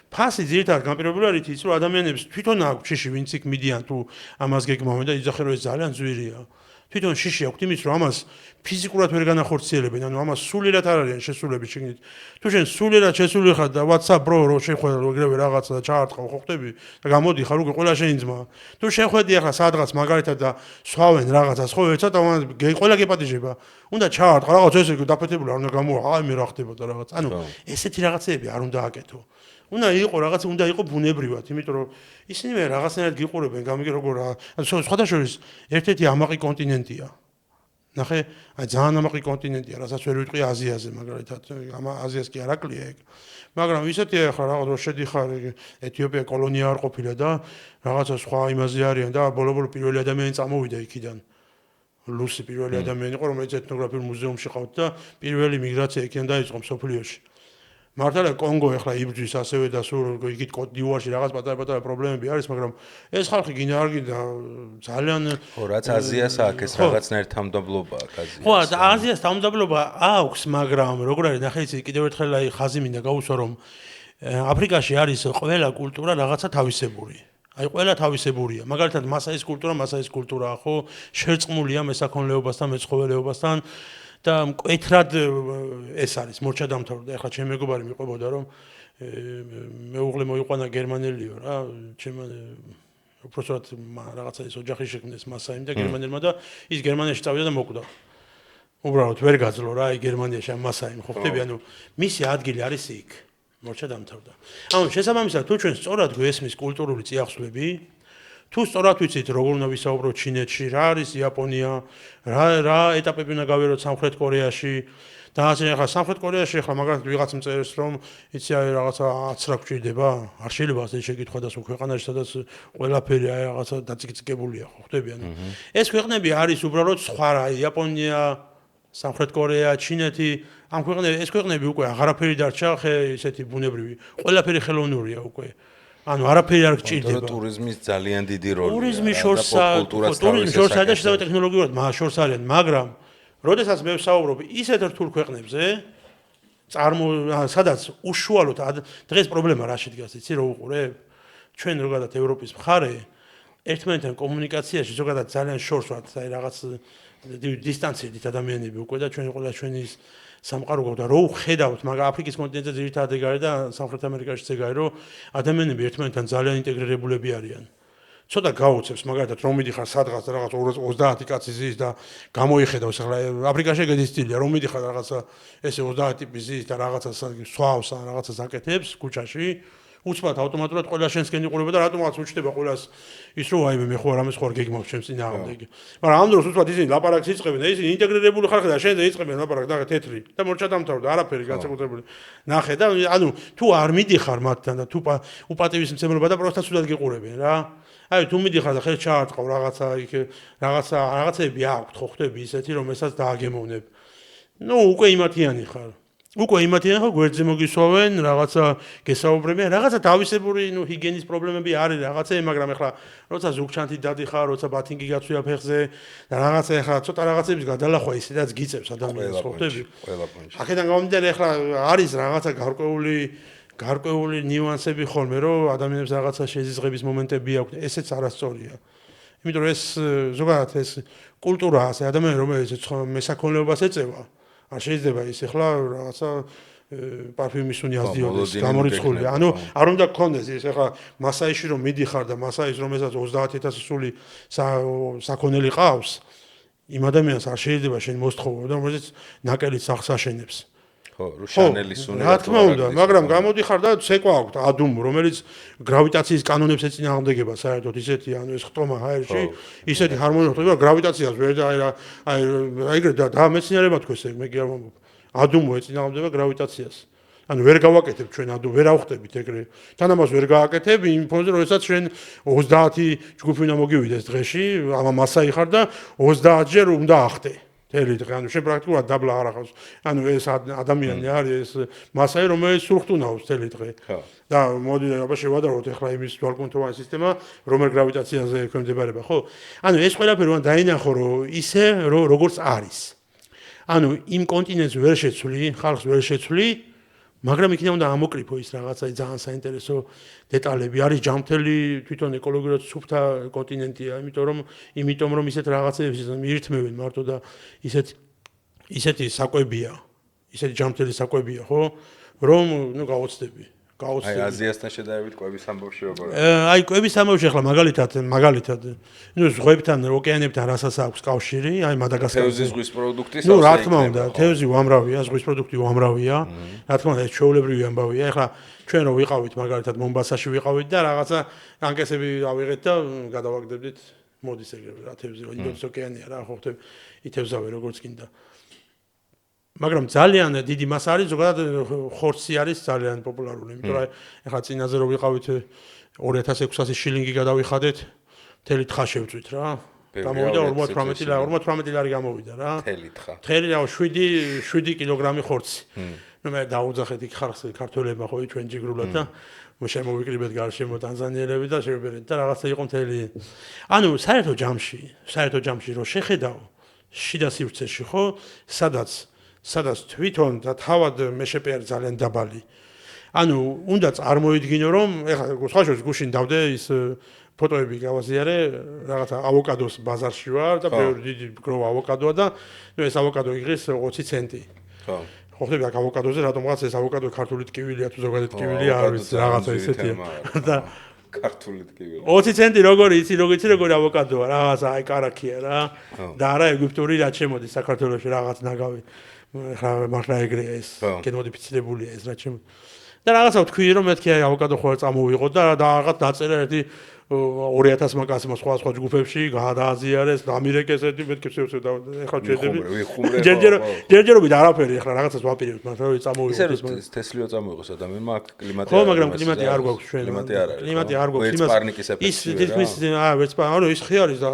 ფასი ძირითადად განპირობებული არის ის, რომ ადამიანებს თვითონ აქვს შიში, ვინც იქ მიდიან თუ ამას გეგმავენ და იძახენ, რომ ეს ძალიან ძვირია. თვითონ შიში აქვს იმის, რომ ამას ფიზიკურად ვერ განახორციელებენ, ანუ ამას სულიერად არ არიან შესულები შეგნით. თუ შენ სულიერად შესული ხარ და WhatsApp bro რო შეხვედრ ეგრევე რაღაცა და ჩაარტყავ ხო ხდები და გამოდი ხარ უკვე ყველა შენი ძმა. თუ შეხვედი ახლა სადღაც მაგალითად და სვავენ რაღაცას ხო ცოტა ყველა გეპატიჟება. უნდა ჩაარტყა რაღაც ესე დაფეთებული არ უნდა გამოვა, აი მე რა ხდებოდა რაღაც. ანუ ესეთი რაღაცეები არ უნდა აკეთო. უნდა იყო ბუნებრივად, იმიტომ რომ ისინი მე რაღაცნაირად გიყურებენ, გამიგე როგორ სხვადასხვა ერთ-ერთი ამაყი კონტინენტია. ნახე, აი ძალიან ამაყი კონტინენტია, რასაც ვერ ვიტყვი აზიაზე, მაგალითად, აზიას კი არ აკლია ეგ. მაგრამ ისეთია ახლა რაღაც რო შედიხარ ეთიოპია კოლონია არ ყოფილა და რაღაცა სხვა იმაზე არიან და ბოლო-ბოლო პირველი ადამიანი წამოვიდა იქიდან. ლუსი პირველი ადამიანი იყო, რომელიც ეთნოგრაფიულ მუზეუმში ყავდა და პირველი მიგრაცია იქიდან დაიწყო მსოფლიოში. მართალია კონგო ახლა იბრძვის ასევე და სულ იქით კოტ-დივუარში რაღაც პატარა პრობლემები არის, მაგრამ ეს ხალხი გინდა არ გინდა ძალიან ხო, რაც აზიას აქვს, ეს რაღაცნაირ თამამდაბლობა აქვს აზიას. ხო, აზიას თამამდაბლობა აქვს, მაგრამ როგორ არის, ნახე იცი კიდევ ერთხელ აი ხაზი მინდა გაუსვა, რომ აფრიკაში არის ყველა კულტურა რაღაცა თავისებური. აი ყველა თავისებურია. მაგალითად მასაის კულტურაა, ხო, შერწყმულია მესაქონლეობასთან, მეცხოველეობასთან. და მკვეთრად ეს არის მორჩადამთავრდა. ეხლა ჩემი მეგობარი მიყვებოდა რომ მეუღლე მოიყვანა გერმანელიო რა, ჩემ უბრალოდ რაღაცა ის ოჯახი შექმნეს მასაიმ და გერმანელმა და ის გერმანიაში წავიდა და მოკვდა. უბრალოდ ვერ გაძლო რა, აი გერმანიაში ამ მასაიმ ხო ხდები, ანუ მისი ადგილი არის იქ. მორჩადამთავრდა. ანუ შესაბამისად თუ ჩვენ სწორად გვესმის კულტურული წიაღსვლები თუ სწორად ვიცით როგორ უნდა ვისაუბროთ ჩინეთში, რა არის იაპონია, რა ეტაპები უნდა გავეროთ სამხრეთ კორეაში და ასე ახლა სამხრეთ კორეაში ახლა მაგალითად ვიღაც მწერს რომ იცი აი რაღაცა აცრა გვჭირდება, არ შეიძლება ასე შეკითხვა და სულ ქვეყანაში სადაც ყველაფერი აი რაღაცა დაწიკწიკებულია ხო ხდები ანუ ეს ქვეყნები არის უბრალოდ სხვა რა იაპონია, სამხრეთ კორეა, ჩინეთი ამ ეს ქვეყნები უკვე აღარაფერი დარჩა ხე ესეთი ბუნებრივი ყველაფერი ხელოვნურია უკვე ანუ არაფერი არ გჭირდება. ტურიზმის ძალიან დიდი როლია. ტურიზმის შორსა და შესაძლოა ტექნოლოგიურად მას შორს არიან, მაგრამ როდესაც მე ვსაუბრობ ისეთ რთულ ქვეყნებზე, სადაც უშუალოდ დღეს პრობლემა რაში დგას, იცი რა უყურებ? ჩვენ ზოგადად ევროპის მხარე ერთმანეთთან კომუნიკაციაში ზოგადად ძალიან შორს ვართ, აი რაღაც დისტანციით ადამიანები უკვე და ჩვენ ყველა ჩვენი სამყარო გვაქვს და რო ვხედავთ, მაგრამ აფრიკის კონტინენტზე ძირითადად ეგ არის და სამხრეთ ამერიკაშიც ეგ არის, რომ ადამიანები ერთმანეთთან ძალიან ინტეგრირებულები არიან. ცოტა გაუწევს, მაგალითად რომ მიდიხარ სადღაც რაღაც 30 კაცი ზის და გამოიხედავს, ახლა აფრიკაში ეგეთი სტილია, რომ მიდიხარ რაღაცა ესე 30 ტიპის ზის და რაღაცა სვავს ან რაღაცას აკეთებს ქუჩაში, უცბად ავტომატურად ყველა შენსკენ იყურება და რატომაც უჩნდება ყველას ის რომ აიმე მე ხო არ ამის ხო არ გეგმავს ჩემს წინააღმდეგ. მაგრამ ამ დროს უცბად ისინი ლაპარაკს იწყებენ და ისინი ინტეგრირებული ხალხი და შენზე იწყებენ ლაპარაკს და თეთრი და მორჩადამთავრდა არაფერი განსაკუთრებული. ნახე და ანუ თუ არ მიდიხარ მათთან და თუ უპატივისმცემლობა და პროსტა სულად გიყურებენ რა. აი თუ მიდიხარ და ხელს ჩაარტყავ რაღაცა იქ რაღაცები აქვთ ხო ხვდები ისეთი რომ ესაც დააგემოვნებ. ნუ უკვე იმათიანი ხარ. უკვე იმათიანი ხარ გვერდზე მოგისვავენ რაღაცა გესაუბრებიან რაღაცა თავისებური ნუ ჰიგიენის პრობლემები არის რაღაცა მაგრამ ეხლა როცა ზუგჩანთი დადიხარ როცა ბათინგი გაცვია ფეხზე და რაღაცა ეხლა ცოტა რაღაცების გადალახვა ისედაც გიწევს ადამიანს ხო ხვდები. აქედან გამომდინარე ეხლა არის რაღაცა გარკვეული ნიუანსები ხოლმე რომ ადამიანებს რაღაცა შეზიზღების მომენტები აქვს ესეც არასწორია. იმიტომ რომ ეს ზოგადად ეს კულტურაა ეს ადამიანი რომელიც მესაქონლეობას ეწევა არ შეიძლება ის ეხლა რაღაცა პარფიუმის უნი აზდიოდეს გამორიცხული. ანუ არ უნდა გქონდეს ის ეხლა მასაიში რომ მიდიხარ და მასაის რომელსაც 30000 სული საქონელი ყავს იმ ადამიანს არ შეიძლება შენ მოსთხოვო და რომელსაც ნაკელი სახს აშენებს. ხო, რუშანელის უნი. რა თქმა უნდა, მაგრამ გამოდიხარ და ცეკვა აქვს ადუმ, რომელიც გრავიტაციის კანონებს ეწინააღმდეგება საერთოდ ისეთი, ანუ ეს ხტომა ჰაერში, ისეთი ჰარმონია ხდება, გრავიტაციას ვერ და აი ეგრე და მეცნიერებმა თქვეს ეგ, მე კი არ მომბობ. ადუმო ეწინააღმდება გრავიტაციას. ანუ ვერ გავაკეთებ ჩვენ ადუ ვერ ავხდებით ეგრე. თან ამას ვერ გააკეთებ იმ ფონზე, როდესაც ჩვენ 30 ჯგუფი უნდა მოგივიდეს დღეში, ამა მასაი ხარ და 30 ჯერ უნდა ახდე. თელი დღე, ანუ შენ პრაქტიკულად დაბლა არ ახავს. ანუ ეს ადამიანი არის ეს მასაი, რომელიც სურხტუნავს თელი დღე. და მოდი აბა შევადაროთ ახლა იმის დვალკუნთოვანი სისტემა, რომელ გრავიტაციაზე ექვემდებარება, ხო? ანუ ეს ყველაფერი უნდა დაინახო, რომ ისე როგორც არის. ანუ იმ კონტინენტს ვერ შეცვლი, ხალხს ვერ შეცვლი, მაგრამ იქიდან უნდა ამოკრიფო ის რაღაცა ძალიან საინტერესო დეტალები. არის ჯამთელი თვითონ ეკოლოგიურად სუფთა კონტინენტია, იმიტომ რომ ისეთ რაღაცებს მიირთმევენ მარტო და ისეთი საკვებია, ისეთი ჯამთელი საკვებია, ხო? რომ ნუ გაოცდები. აი აზიასთან შედარებით კვების ამბავში როგორ აი კვების ამბავში ახლა მაგალითად ნუ ზღვებთან ოკეანებთან რასაც აქვს კავშირი აი მადაგასკარზე თევზის ზღვის პროდუქტი ნუ რა თქმა უნდა თევზი უამრავია ზღვის პროდუქტი უამრავია რა თქმა უნდა ეს ჩვეულებრივი ამბავია ახლა ჩვენ რო ვიყავით მაგალითად მომბასაში ვიყავით და რაღაცა ანკესები ავიღეთ და გადავაგდებდით მოდის ეგრევე რა თევზი რო ინდოეთის ოკეანეა რა ხო ხტები ითევზავე როგორც კიდე მაგრამ ძალიან დიდი მასა არის ზოგადად ხორცი არის ძალიან პოპულარული იმიტომ რომ ეხლა წინაზე რო ვიყავით 2600 შილინგი გადავიხადეთ მთელი თხა შევწვით რა გამოვიდა 48 ლარი გამოვიდა რა მთელი 7 კილოგრამი ხორცი ნუ მე დაუძახეთ იქ ხარხს ქართველებმა ხო ჩვენ ჯიგრულად და შემოვიკრიბეთ გარშემო ტანზანიელები და შევბერეთ და რაღაცა იყო მთელი ანუ საერთო ჯამში რო შეხედავ შიდა სივრცეში ხო სადაც თვითონ და თავად მეშეპე არის ძალიან დაბალი. ანუ უნდა წარმოიდგინო რომ ეხლა სხვაშორის გუშინ დავდე ის ფოტოები გავაზიარე რაღაცა ავოკადოს ბაზარში ვარ და ბევრი დიდი გროვა ავოკადოა და ნუ ეს ავოკადო იღეს 20 ცენტი. ხო. ხო ხდები აქ ავოკადოზე რატომღაც ეს ავოკადო ქართული ტკივილია თუ ზოგადად ტკივილია არ ვიცი რაღაცა ისეთია და ქართული ტკივილი 20 ცენტი როგორი ავოკადოა რაღაცა აი კარაქია რა და არა ეგვიპტური რაც შემოდის საქართველოში რაღაც ნაგავი ხა მართლა ეგრეა ეს გენმოდიფიცირებულია ეს რაც შემო და რაღაცა თქვი რომ მეთქი აი ავოკადო ხო წამოვიღო და რაღაც დაწერა ერთი 2000 მაკასმა სხვა ჯგუფებში გადააზიარეს დამირეკეს ერთი მეთქი შევსე და ეხლა ჩედები ჯერჯერობით არაფერი ეხლა რაღაცას ვაპირებთ მაგრამ რომ წამოვიღოს ის თესლიო წამოიღოს ადამიანმა აქ კლიმატი ხო მაგრამ კლიმატი არ გვაქვს ჩვენ კლიმატი არ გვაქვს ის თითქმის ვერცპარნიკი ის ხე არის და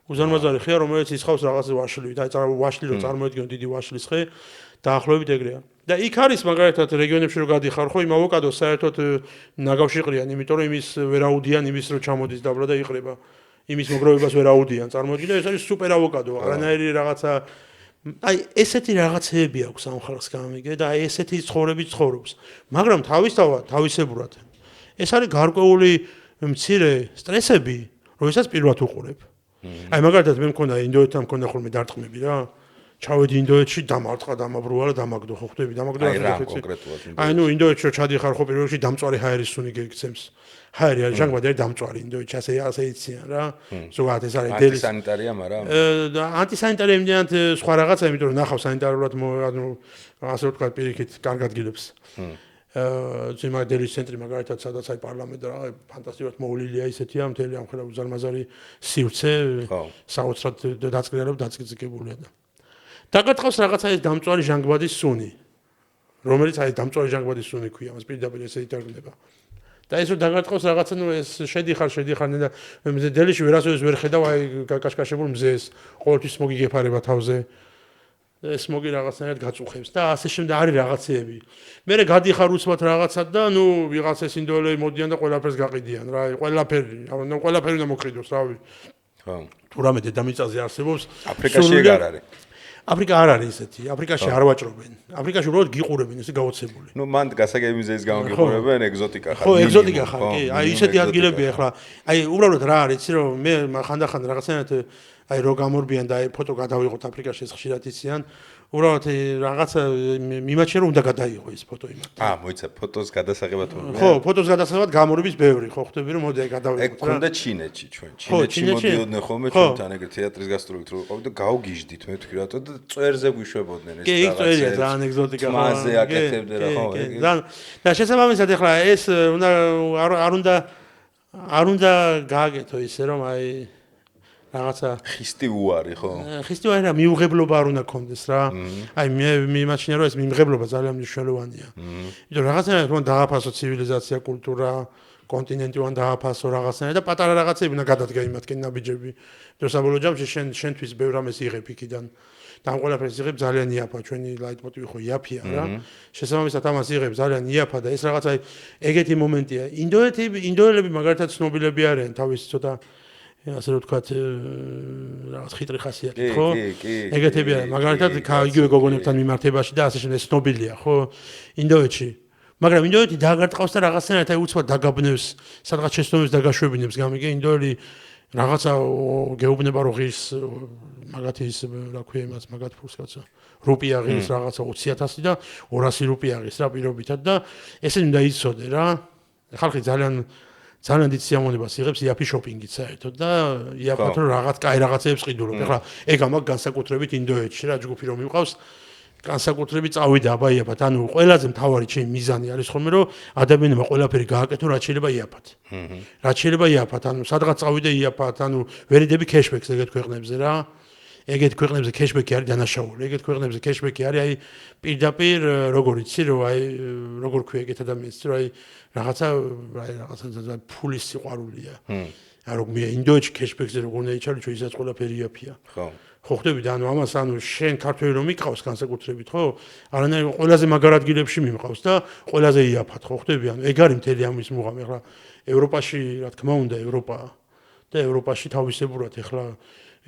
უზარმაზარი ხეა რომელიც ისხავს რაღაცა ვაშლივით აი ვაშლი რო წარმოედგინო დიდი ვაშლის ხე დაახლოებით ეგრეა და იქ არის მაგალითად რეგიონებში რო გადიხარ ხო იმ ავოკადოს საერთოდ ნაგავში ყრიან იმიტომ რომ იმის ვერაუდიან იმის რო ჩამოდის დაბლა და იყრება იმის მოგროვებას ვერაუდიან წარმოედგინე ეს არის სუპერ ავოკადო არანაირი რაღაცა აი ესეთი რაღაცეები აქვს ამ ხალხს გამიგე და აი ესეთი ცხოვრები ცხოვრობს მაგრამ თავისებურად ეს არის გარკვეული მცირე სტრესები, როდესაც პირველად უყურებ. აი მაგალითად მე მქონდა ინდოეთთან მქონდა ხოლმე დარტყმები რა. ჩავედი ინდოეთში, დამარტყა, დამაბრუვა და დამაგდო, ხო ხვდები, დამაგდო აი რა კონკრეტულად. აი ნუ ინდოეთში ჩადიხარ ხო პირველში დამწვარი ჰაერის სუნი გექცემს. ჰაერი არის ჟანგბადე დამწვარი ინდოეთში ასე იციან რა. ზოგადად ეს არის დელის ანტისანიტარია, მაგრამ ანტისანიტარია იმდენად სხვა რაღაცა, იმიტომ რომ ნახავს სანიტარულად ანუ ასე ვთქვათ პირიქით კარგად გილებს. ძიმა დელის ცენტრი მაგალითად სადაც აი პარლამენტი რა ფანტასტიკურად მოვლილია ისეთია მთელი ამ ხელა უზარმაზარი სივრცე საოცრად დაწკრიალებული და დაგატყავს რაღაცა ეს დამწვარი ჟანგბადის სუნი რომელიც აი დამწვარი ჟანგბადის სუნი ქვია მას პირდაპირ ესე ითარგმნება და ეს რომ დაგატყავს რაღაცა ნუ ეს შედიხარ და მე დელიში ვერასოდეს ვერ ხედავ აი კაშკაშებულ მზეს ყოველთვის მოგიგეფარება თავზე ეს მოგი რაღაცნაირად გაწუხებს და ასე შემდეგ არის რაღაცეები. მე გადიხარ უცბად რაღაცად და ნუ ვიღაც ეს ინდოელები მოდიან და ყველაფერს გაყიდიან რა, ყველაფერი უნდა მოკიდოს, რავი. ხო. თუ რამე დედამიწაზე არსებობს, აფრიკაში ეგ არ არის. აფრიკა არ არის ესეთი, აფრიკაში არ ვაჭრობენ. აფრიკაში უბრალოდ გიყურებენ ესე გაოცებული. ნუ მანდ გასაგებიზე ის გამოგიყურებენ ეგზოტიკა ხარ. ხო, ეგზოტიკა ხარ, კი. აი ისეთი ადგილებია ახლა. აი უბრალოდ რა არის, იცი რომ მე ხანდახან რაღაცნაირად აი რო გამორბიან და აი ფოტო გადავიღოთ აფრიკაში ეს ხშირად იციან უბრალოდ რაღაცა მიმაჩნია რომ უნდა გადაიღო ეს ფოტო იმათ მოიცა ფოტოს გადასაღებად ხო ფოტოს გადასაღებად გამორბის ბევრი ხო ხვდები რომ მოდი აი გადავიღოთ ეგ ქონდა ჩინეთში ჩვენ ჩინეთში მოდიოდნენ ხოლმე ჩვენთან ეგრე თეატრის გასტროლით რო ვიყავით და გავგიჟდით მე თქვი რატო და წვერზე გვიშვებოდნენ ეს რაღაცა კი წვერია ძალიან ეგზოტიკა ხო მასზე აკეთებდნენ რა ხო და შესაბამისად ახლა ეს არ უნდა გააკეთო ისე რომ აი რაღაცა ხისტი უარი ხო? ხისტი უარი რა მიუღებლობა არ უნდა კონდეს რა. აი მე მიმაჩნია რომ ეს მიუღებლობა ძალიან მნიშვნელოვანია. იმიტომ რაღაცნაირად უნდა დააფასო ცივილიზაცია, კულტურა, კონტინენტი უნდა დააფასო რაღაცნაირად და პატარა რაღაცები უნდა გადადგა იმათკენ ნაბიჯები. იმიტომ საბოლოო ჯამში შენთვის ბევრ რამეს იღებ იქიდან. და ამ ყველაფერს იღებ ძალიან იაფა, ჩვენი ლაიტმოტივი ხო იაფია რა. შესაბამისად ამას იღებ ძალიან იაფა და ეს რაღაცა ეგეთი მომენტია. ინდოელები მაგალითად ცნობილები არიან თავის ცოტა ასე რომ ვთქვათ რაღაც ხიტრი ხასიათით ხო? ეგეთები არის. მაგალითად იგივე გოგონებთან მიმართებაში და ასე შემდეგ ცნობილია ხო? ინდოეთში. მაგრამ ინდოეთი დაგარტყავს და რაღაცნაირად აი უცბად დაგაბნევს, სადღაც შეცდომებს და გაშვებინებს. გამიგე ინდოელი რაღაცა გეუბნება რომ ღირს მაგათი ის რა ქვია იმას მაგათ ფულს კაცო. რუპია ღირს რაღაცა 20,000 და 200 რუპია ღირს რა პირობითად და ესე უნდა იცოდე რა. ხალხი ძალიან დიდ სიამოვნებას იღებს იაფი შოპინგით საერთოდ და იაფად რომ რაღაც კაი რაღაცებს ყიდულობ. ეხლა ეგ ამაგ განსაკუთრებით ინდოეთში რა ჯგუფი რომ მიყავს განსაკუთრებით წავიდა აბა იაფად. ანუ ყველაზე მთავარი ჩემი მიზანი არის ხოლმე რომ ადამიანებმა ყველაფერი გააკეთო რაც შეიძლება იაფად. რაც შეიძლება იაფად. ანუ სადღაც წავიდე იაფად. ანუ ვერიდები кэშბექს ეგეთ ქვეყნებზე რა. ეგეთ ქვეყნებზე кэშბექი არის დანაშაული. ეგეთ ქვეყნებზე кэშბექი არის აი პირდაპირ როგორ იცი რომ აი როგორ ქვია ეგეთ ადამიანს რომ აი რაღაცა ფულის სიყვარულია. აი რომ მე ინდოეთში кэშბექზე როგორ უნდა იჩარო ჩვენ ისაც ყველაფერი იაფია. ხო. ხო ხვდები და ანუ ამას ანუ შენ ქართველი რომ მიყავს განსაკუთრებით ხო? არანაირ ყველაზე მაგარ ადგილებში მიმყავს და ყველაზე იაფად ხო ხვდები? ანუ ეგ არის მთელი ამის მუღამი. ახლა ევროპაში რა თქმა უნდა ევროპა და ევროპაში თავისებურად ახლა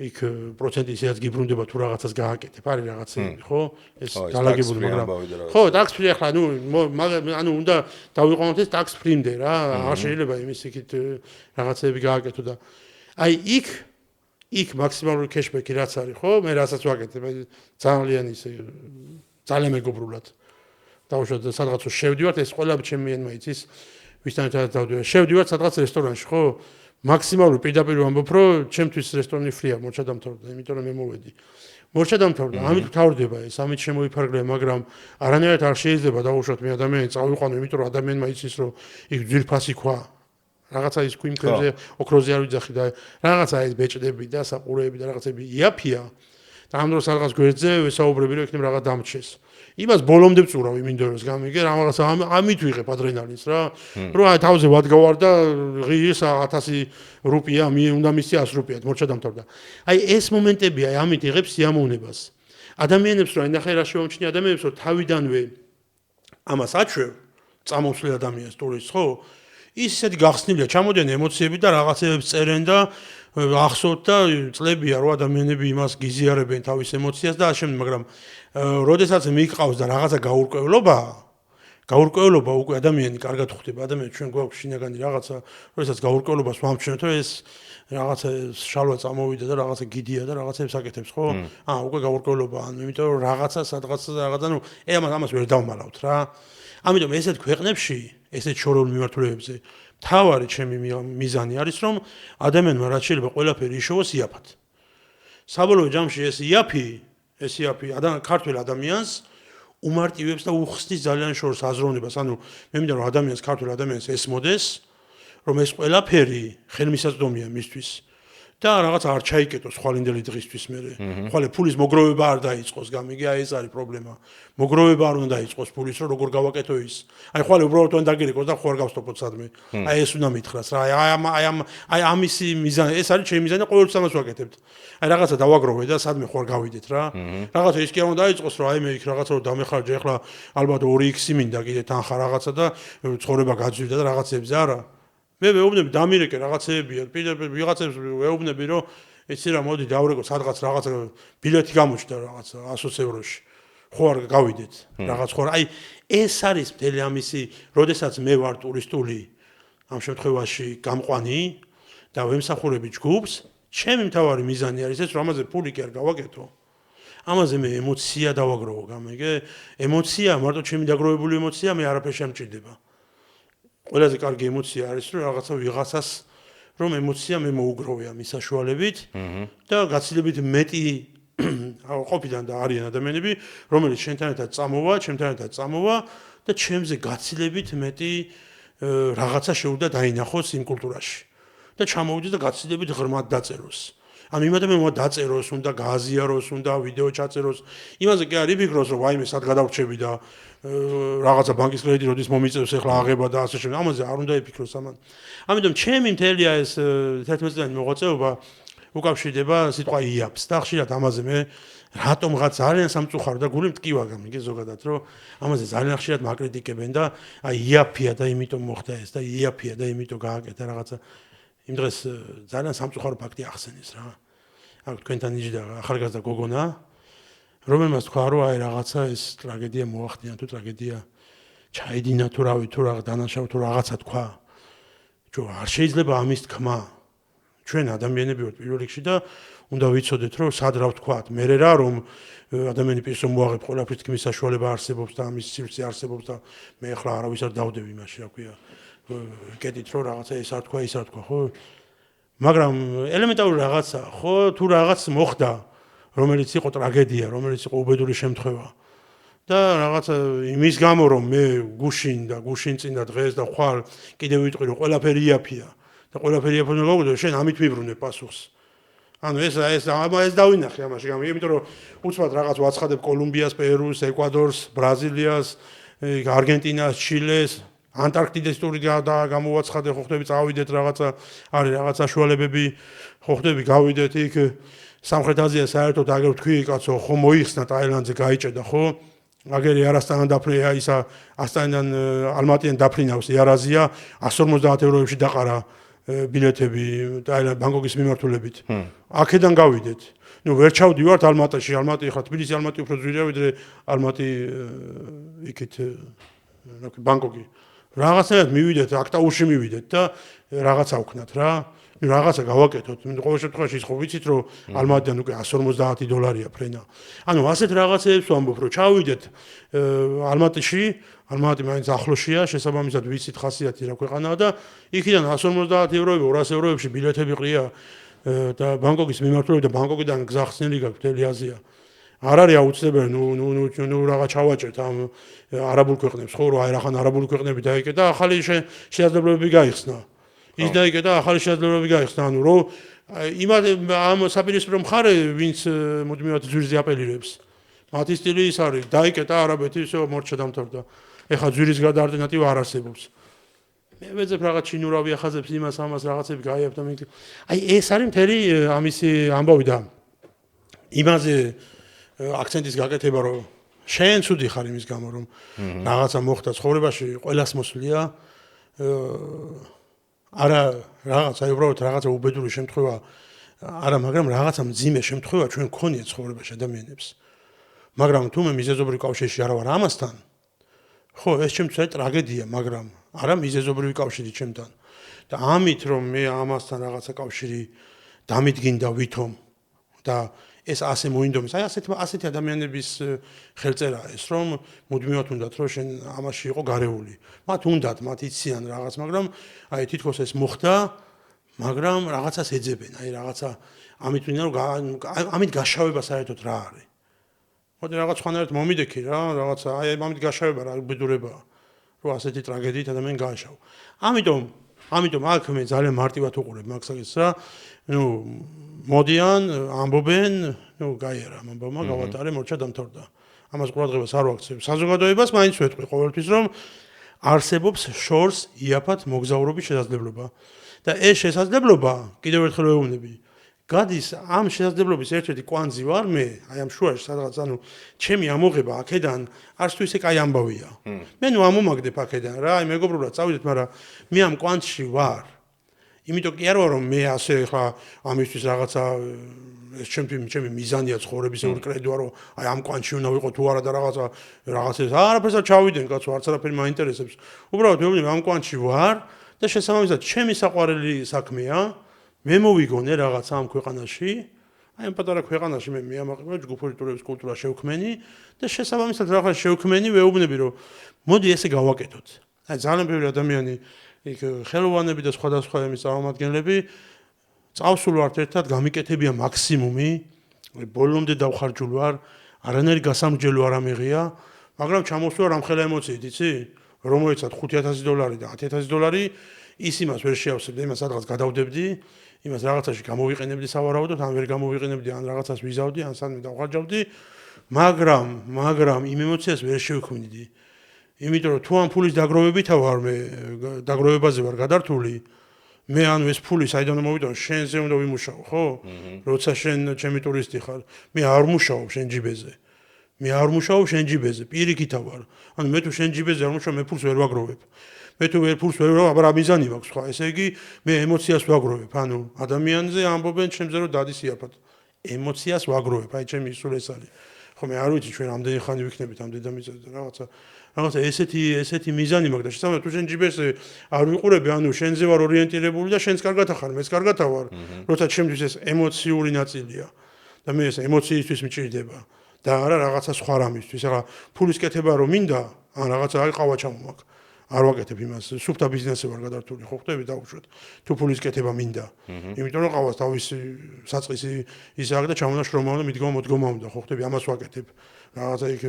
იქ პროცენტი ისედაც გიბრუნდება თუ რაღაცას გააკეთებ არის რაღაცები ხო ეს დალაგებული მაგრამ ხო tax free ახლა ანუ უნდა დავიყვანოთ ეს tax free-მდე რა არ შეიძლება იმის იქით რაღაცები გააკეთო და აი იქ მაქსიმალური cashback-ი რაც არის ხო მე რასაც ვაკეთებ ძალიან ისე ძალიან მეგობრულად დავუშვათ სადღაც შევდივართ ეს ყველა ჩემიანმა იცის ვისთან ერთად დავდივარ შევდივართ სადღაც რესტორანში ხო მაქსიმალური პირდაპირ ვამბობ რომ ჩემთვის რესტორანი ფრია მორჩადამთავრდა იმიტომ რომ მე მოვედი მორჩადამთავრდა ამით ვთავრდება ეს ამით შემოიფარგლებ მაგრამ არანაირად არ შეიძლება დავუშვათ მე ადამიანი წავიყვანო იმიტომ რომ ადამიანმა იცის რომ იქ ძვირფასი ქვა რაღაცა ის ქვიმქებზე ოქროზე არ ვიძახი და რაღაცა ეს ბეჭდები და საყურეები და რაღაცები იაფია და ამ დროს რაღაც გვერდზე ვესაუბრები რომ იქნებ რაღაც დამჩეს იმას ბოლომდე ვწურავ იმინდოროს გამიგე რაღაც ამით ვიღებ ადრენალინს რა რომ აი თავზე ვადგავარ და ღირს 1000 რუპია უნდა მისცი 100 რუპიად მორჩადამთავრდა აი ეს მომენტები აი ამით იღებს სიამოვნებას ადამიანებს რომ ნახე რა შემომჩნია ადამიანებს რომ თავიდანვე ამას აჩვევ წამოსვლელ ადამიანს ტურისტს ხო ის ისეთი გახსნილია ჩამოდიან ემოციები და რაღაცებებს წერენ და ახსოვთ და წლებია რომ ადამიანები იმას გიზიარებენ თავის ემოციას და ამ შემდეგ მაგრამ როდესაც მიყავს და რაღაცა გაურკვევლობა გაურკვევლობა უკვე ადამიანი კარგად ხვდება, ადამიანი ჩვენ გვაქვს შინაგანი რაღაცა, როდესაც გაურკვევლობას ვამჩნევთ, რომ ეს რაღაცა შალვა წამოვიდა და რაღაცა გიდია და რაღაცებს აკეთებს, ხო? უკვე გაურკვევლობა, იმიტომ რომ რაღაცა სადღაცა რაღაცა, ამას ვერ დავმალავთ რა. ამიტომ ესეთ ქვეყნებში, ესეთ შორეულ მიმართულებებზე მთავარი ჩემი მიზანი არის, რომ ადამიანმა რაც შეიძლება ყველაფერი იშოვოს იაფად. საბოლოო ჯამში ეს იაფი ქართველ ადამიანს უმარტივებს და უხსნის ძალიან შორს აზროვნებას. ანუ მე მინდა რომ ქართველ ადამიანს ესმოდეს, რომ ეს ყველაფერი ხელმისაწვდომია მისთვის და რაღაც არ ჩაიკეტოს ხვალინდელი დღისთვის მერე. ხვალე ფულის მოგროვება არ დაიწყოს, გამიგე, ეს არის პრობლემა. მოგროვება არ უნდა დაიწყოს ფულის, რომ როგორ გავაკეთო ის. ხვალე უბრალოდ უნდა დაგირეკოს და ხوار გავსტოპოთ სადმე. ეს უნდა მითხრას რა. ამისი მიზანი, ეს არის ჩემი მიზანი, ყოველთვის ამას ვაკეთებთ. რაღაცა დავაგროვე და სადმე ხوار გავიდეთ რა. რაღაცა ის კი არ უნდა დაიწყოს, რომ მე იქ რაღაცა რომ დამეხარჯე, ახლა ალბათ 2x მინდა კიდე თანხა რაღაცა და ცხოვრება გაძვირდა და რაღაცებზე არა. მე ვეუბნები დამირეკე რაღაცეებია, ვიღაცებს ვეუბნები რომ იცი რა მოდი დავრეკო სადღაც რაღაცა ბილეთი გამოჩნდა რაღაცა 100 ევროში. ხო არ გავიდეთ რაღაც ხო აი ეს არის მთელი ამისი, როდესაც მე ვარ ტურისტული ამ შემთხვევაში გამყვანი და ვემსახურები ჯგუფს, ჩემი მთავარი მიზანი არის ეს, რომ ამაზე ფული კი არ გავაკეთო. ამაზე მე ემოცია დავაგროვო, გამიგე? ემოცია, მარტო ჩემი დაგროვებული ემოცია მე არაფერს შემჭირდება. ყველაზე კარგი ემოცია არის, რომ რაღაცა ვიღაცას რომ ემოცია მე მოუგროვე ამის საშუალებით და გაცილებით მეტი ყოფიდან და არიან ადამიანები, რომელიც შენთან ერთად წამოვა, ჩემთან ერთად წამოვა და ჩემზე გაცილებით მეტი რაღაცა შეუდა დაინახოს იმ კულტურაში და ჩამოვიდეს და გაცილებით ღრმად დაწეროს. ანუ იმ ადამიანმა დაწეროს, უნდა გააზიაროს, უნდა ვიდეო ჩაწეროს. იმაზე კი არ იფიქროს, რომ ვაიმე სად გადავრჩები და რაღაცა ბანკის კრედიტი როდის მომიწევს ახლა აღება და ასე შემდეგ. ამაზე არ უნდა იფიქროს ამან. ამიტომ ჩემი მთელი ეს 11 წლიანი მოღვაწეობა უკავშირდება სიტყვა იაფს და ხშირად ამაზე მე რატომღაც ძალიან სამწუხარო და გული მტკივა გამიგე ზოგადად, რომ ამაზე ძალიან ხშირად მაკრიტიკებენ და აი იაფია და იმიტომ მოხდა ეს და იაფია და იმიტომ გააკეთა რაღაცა. იმ დღეს ძალიან სამწუხარო ფაქტი ახსენეს რა. აქ თქვენთან იჯდა ახალგაზრდა გოგონა, რომელმაც თქვა რომ აი რაღაცა ეს ტრაგედია მოახდინა თუ ტრაგედია ჩაიდინა თუ რავი თუ რაღაც დანაშაული თუ რაღაცა თქვა. არ შეიძლება ამის თქმა. ჩვენ ადამიანები ვართ პირველ რიგში და უნდა ვიცოდეთ რომ სად რა ვთქვათ. მე რა რომ ადამიანი პირს მოაღებ ყველაფრის თქმის საშუალება არსებობს და ამის სივრცე არსებობს და მე ახლა არავის არ დავდები იმაში რა ქვია. კეთით რომ რაღაცა ეს არ თქვა, ის არ თქვა, ხო? მაგრამ ელემენტარული რაღაცა, ხო, თუ რაღაც მოხდა, რომელიც იყო ტრაგედია, რომელიც იყო უბედური შემთხვევა. და რაღაცა იმის გამო რომ მე გუშინ წინდა დღეს და ხვალ კიდევ ვიტყვი რომ ყველაფერი იაფია და ყველაფერი იაფია უნდა გავუგდო, შენ ამით მიბრუნე პასუხს. ანუ ეს დავინახე ამაში, იმიტომ რომ უცბად რაღაც ვაცხადებ კოლუმბიას, პერუს, ეკვადორს, ბრაზილიას, არგენტინას, ჩილეს, ანტარქტიდეს ტური გამოვაცხადე, ხო ხდები წავიდეთ რაღაცა, არის რაღაც საშუალებები, ხო ხდები გავიდეთ იქ სამხრეთ აზია საერთოდ აგერ თქვი კაცო, ხო მოიხსნა ტაილანდზე გაიჭედა, ხო? აგერი არასტანან დაფრინდა ისა ასტანიდან ალმატიდან დაფრინავს იარაზია 150 ევროებში დაყარა ბილეთები ბანგკოკის მიმართულებით. აქედან გავიდეთ. ნუ ვერ ჩავდივართ ალმატაში, ალმატი ხა თბილისი ალმატი უფრო ძვირია ვიდრე ალმატი იქით ბანგკოკი. რაღაცნაირად მივიდეთ, აქტაურში მივიდეთ და რაღაცა ვქნათ რა. რაღაცა გავაკეთოთ. ყოველ შემთხვევაში ის ხო ვიცით რომ ალმატიდან უკვე $150 ფრენა. ანუ ასეთ რაღაცებს ვამბობ რომ ჩავიდეთ ალმატიში, ალმატი მაინც ახლოშია, შესაბამისად ვიცით ხასიათი რა ქვეყანაა და იქიდან 150 ევროები, 200 ევროებში ბილეთები ყრია და ბანგკოკის მიმართულებით და ბანგკოკიდან გზა ხსნილი გაქვს მთელი აზია. არ არის აუცილებელი ნუ რაღაც ჩავაჭერთ ამ არაბულ ქვეყნებს, ხო, რომ აი რახან არაბული ქვეყნები დაიკეტა, ახალი შესაძლებლობები გაიხსნა. ის დაიკეტა ახალი შესაძლებლობები გაიხსნა, ანუ რომ ამ საპირისპირო მხარე, ვინც მუდმივად ძვირზე აპელირებს. მათი სტილი ის არის, დაიკეტა არაბეთი, ისე მორჩა დამთავრდა. ეხლა ძვირის გარდა ალტერნატივა არ არსებობს. მე ვეძებ რაღაც ჩინურავი ახაზებს იმას ამას რაღაცები გაიარებ და აი ეს არის მთელი ამისი ამბავი და იმაზე აქცენტის გაკეთება, რომ შენ ცუდი ხარ იმის გამო, რომ რაღაცა მოხდა ცხოვრებაში, ყველას მოსვლია არა რაღაცა უბრალოდ რაღაცა უბედური შემთხვევა არა, მაგრამ რაღაცა მძიმე შემთხვევა ჩვენ გქონია ცხოვრებაში ადამიანებს. მაგრამ თუ მე მიზეზობრივ კავშირში არ ვარ ამასთან, ხო, ეს ჩემთვის ტრაგედია, მაგრამ არა მიზეზობრივი კავშირი ჩემთან. და ამით რომ მე ამასთან რაღაცა კავშირი დამიდგინდა ვითომ და ეს ასე მოინდომეს. აი ასეთი ადამიანების ხელწერაა ეს, რომ მუდმივად უნდათ რომ შენ ამაში იყო გარეული. მათ უნდათ, მათ იციან რაღაც, მაგრამ აი თითქოს ეს მოხდა, მაგრამ რაღაცას ეძებენ, აი რაღაცა ამით ვინდა რომ ამით გაშავება საერთოდ რა არის. მოდი რაღაც ხანერთ მომიდექი რა, რაღაცა აი ამით გაშავება რა უბედურებაა, რომ ასეთი ტრაგედიით ადამიანი გააშავა. ამიტომ აქ მე ძალიან მარტივად უყურებ მაგას რა, მოდიან, ამბობენ, გაიარა ამ ამბავმა, გავატარე, მორჩა დამთავრდა. ამას ყურადღებას არ ვაქცევ. საზოგადოებას მაინც ვეთქვი ყოველთვის, რომ არსებობს შორს იაფად მოგზაურობის შესაძლებლობა. და ეს შესაძლებლობა, კიდევ ერთხელ ვეუბნები, გადის ამ შესაძლებლობის ერთ-ერთი კვანძი ვარ მე, აი ამ შუაში სადღაც, ჩემი ამოღება აქედან არც თუ ისე კაი ამბავია. მე ამომაგდებ აქედან რა, აი მეგობრულად წავიდეთ, მაგრამ მე ამ კვანძში ვარ. იმიტომ კი არ ვარ რომ მე ასე ხა ამისთვის რაღაცა ეს ჩემი მიზანია ცხოვრებისეული კრედოა რომ აი ამ კვანძში უნდა ვიყო თუ არა და რაღაცას არაფერს არ ჩავიდენ კაცო არც არაფერი მაინტერესებს. უბრალოდ მე ამ კვანძში ვარ და შესაბამისად ჩემი საყვარელი საქმეა მე მოვიგონე რაღაც ამ ქვეყანაში, აი ამ პატარა ქვეყანაში მე მიამაყენე ჯგუფური ტურების კულტურა შევქმენი და შესაბამისად რაღაც შევქმენი ვეუბნები რომ მოდი ესე გავაკეთოთ. აი ძალიან ბევრი ადამიანი იქ ხელოვანები და სხვადასხვა იმის წარმომადგენლები წავსულ ვართ ერთად გამიკეთებია მაქსიმუმი, ბოლომდე დავხარჯულ ვარ, არანაირი გასამრჯელო არ ამიღია, მაგრამ ჩამოსვლა რამხელა ემოციით, იცი? რომელიცაც $5,000 და $10,000 ის იმას ვერ შეავსებდი, იმას სადღაც გადავდებდი, იმას რაღაცაში გამოვიყენებდი სავარაუდოდ, ან ვერ გამოვიყენებდი, ან რაღაცას ვიზავდი, ან სადმე დავხარჯავდი, მაგრამ იმ ემოციას ვერ შევქმნიდი. იმიტომ რომ თუ ამ ფულის დაგროვებითა ვარ მე, დაგროვებაზე ვარ გადართული, მე ეს ფული საიდან მოვიდონ, შენზე უნდა ვიმუშაო, ხო? როცა შენ ჩემი ტურისტი ხარ, მე არ მუშაობ შენ ჯიბეზე. მე არ მუშაობ შენ ჯიბეზე, პირიქითა ვარ. ანუ მე თუ შენ ჯიბეზე არ მუშაობ, მე ფულს ვერ ვაგროვებ. მე თუ ფულს ვერ ვაგროვებ, აბა რა მიზანი მაქვს სხვა? ესე იგი, მე ემოციას ვაგროვებ. ანუ ადამიანზე ამბობენ ჩემზე რომ დადის იაფად. ემოციას ვაგროვებ, აი ჩემი სულ ეს არის. ხო მე არ ვიცი ჩვენ ამდენი ხანი ვიქნებით ამ დედამიწაზე და რაღაცა ესეთი მიზანი მაქვს და შესაბამისად თუ შენ ჯიბეზე არ ვიყურები, ანუ შენზე ვარ ორიენტირებული და შენს კარგად ახარ, მეც კარგად ვარ. როცა ჩემთვის ეს ემოციური ნაწილია და მე ეს ემოციისთვის მჭირდება და არა რაღაცა სხვა რამისთვის. ახლა ფულის კეთება რომ მინდა, ან რაღაცა აი ყავა ჩამომაქვს. არ ვაკეთებ იმას, სუფთა ბიზნესზე ვარ გადართული, ხო ხტები დაუშვათ. თუ ფულის კეთება მინდა. იმიტომ რომ ყავას თავისი საწყისი ისე აქვს და ჩამონა შრომა და მოდგომა უნდა, ხო ხტები, ამას ვაკეთებ. რაღაცა იქ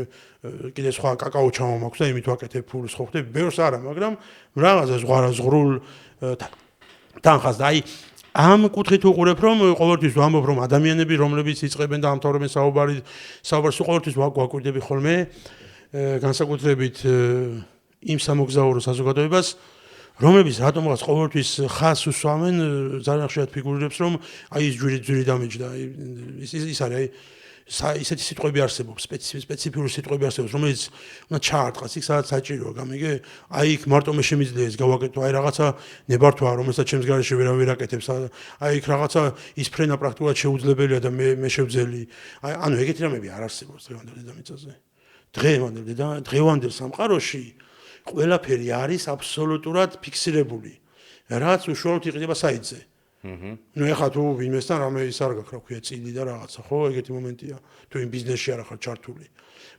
კიდე სხვა კაკაო ჩამომაქვს და იმით ვაკეთებ ფულს, ხო ხტები, ბევრს არა, მაგრამ რაღაცა ზღვრულ თანხას და აი ამ კუთხით უყურებ რომ ყოველთვის ვამბობ რომ ადამიანები რომლებიც იწყებენ და ამთავრებენ საუბარს ყოველთვის ვაკვირდები ხოლმე განსაკუთრებით იმ სამოგზაურო საზოგადოებას რომლებიც რატომღაც ყოველთვის ხას უსვამენ ძალიან ხშირად ფიგურირებს რომ აი ის ჯვირი დამეჯდა ის არის აი ისეთი სიტყვები არსებობს სპეციფიკური სიტყვები არსებობს რომელიც უნდა ჩაარტყას იქ სადაც საჭიროა გამიგე აი იქ მარტო მე შემიძლია ეს გავაკეთო აი რაღაცა ნებართვაა რომელსაც ჩემს გარეშე ვერავინ აკეთებს აი იქ რაღაცა ის ფრენა პრაქტიკულად შეუძლებელია და მე შევძელი აი ანუ ეგეთი რამები არ არსებობს დღევანდელ დედამიწაზე დღევანდელ სამყაროში ყველაფერი არის აბსოლუტურად ფიქსირებული რაც უშუალოდ იყიდება საიტზე ну ეხლა თუ ვინმესთან რამე ის არ გაქვს რა ქვია წილი და რაღაცა ხო ეგეთი მომენტია თუ იმ ბიზნესში არ ხარ ჩართული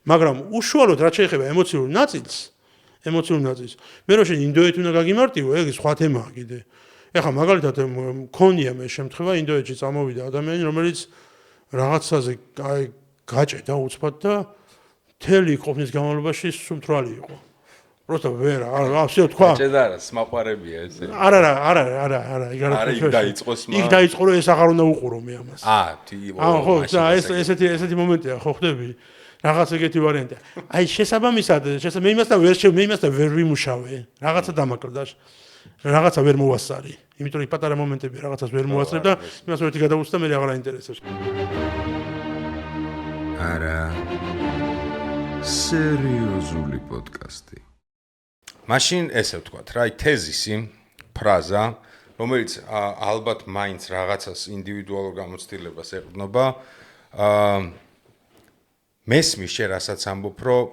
მაგრამ უშუალოდ რაც შეეხება ემოციურ ნაწილს მე რო შენ ინდოეთ უნდა გაგიმარტივო ეგ სხვა თემაა კიდე ეხლა მაგალითად მქონია მე შემთხვევა ინდოეთში წამოვიდა ადამიანი რომელიც რაღაცაზე აი გაჭედა უცბად და მთელი ყოფნის განმავლობაში სუმთვრალი იყო просто ვერა ასე თქვა გაჭედა რა სმაყვარებია ესე არა იქ დაიწყო რომ ეს აღარ უნდა უყურო მე ამას ხო ესეთი მომენტია ხო ხდები რაღაც ეგეთი ვარიანტია აი შესაბამისად მე იმასთან ვერ ვიმუშავე რაღაცა დამაკრდა რაღაცა ვერ მოვასწარი იმიტომ რომ პატარა მომენტები რაღაცას ვერ მოვასწრებ და იმას ვერთი გადავუცდა მე აღარ აინტერესებს არა სერიოზული პოდკასტი მაშინ ესე ვთქვათ რა, თეზისი, ფრაზა, რომელიც ალბათ მაინც რაღაცას ინდივიდუალურ გამოცდილებას ეყრდნობა, მესმის შე რასაც ამბობ, რომ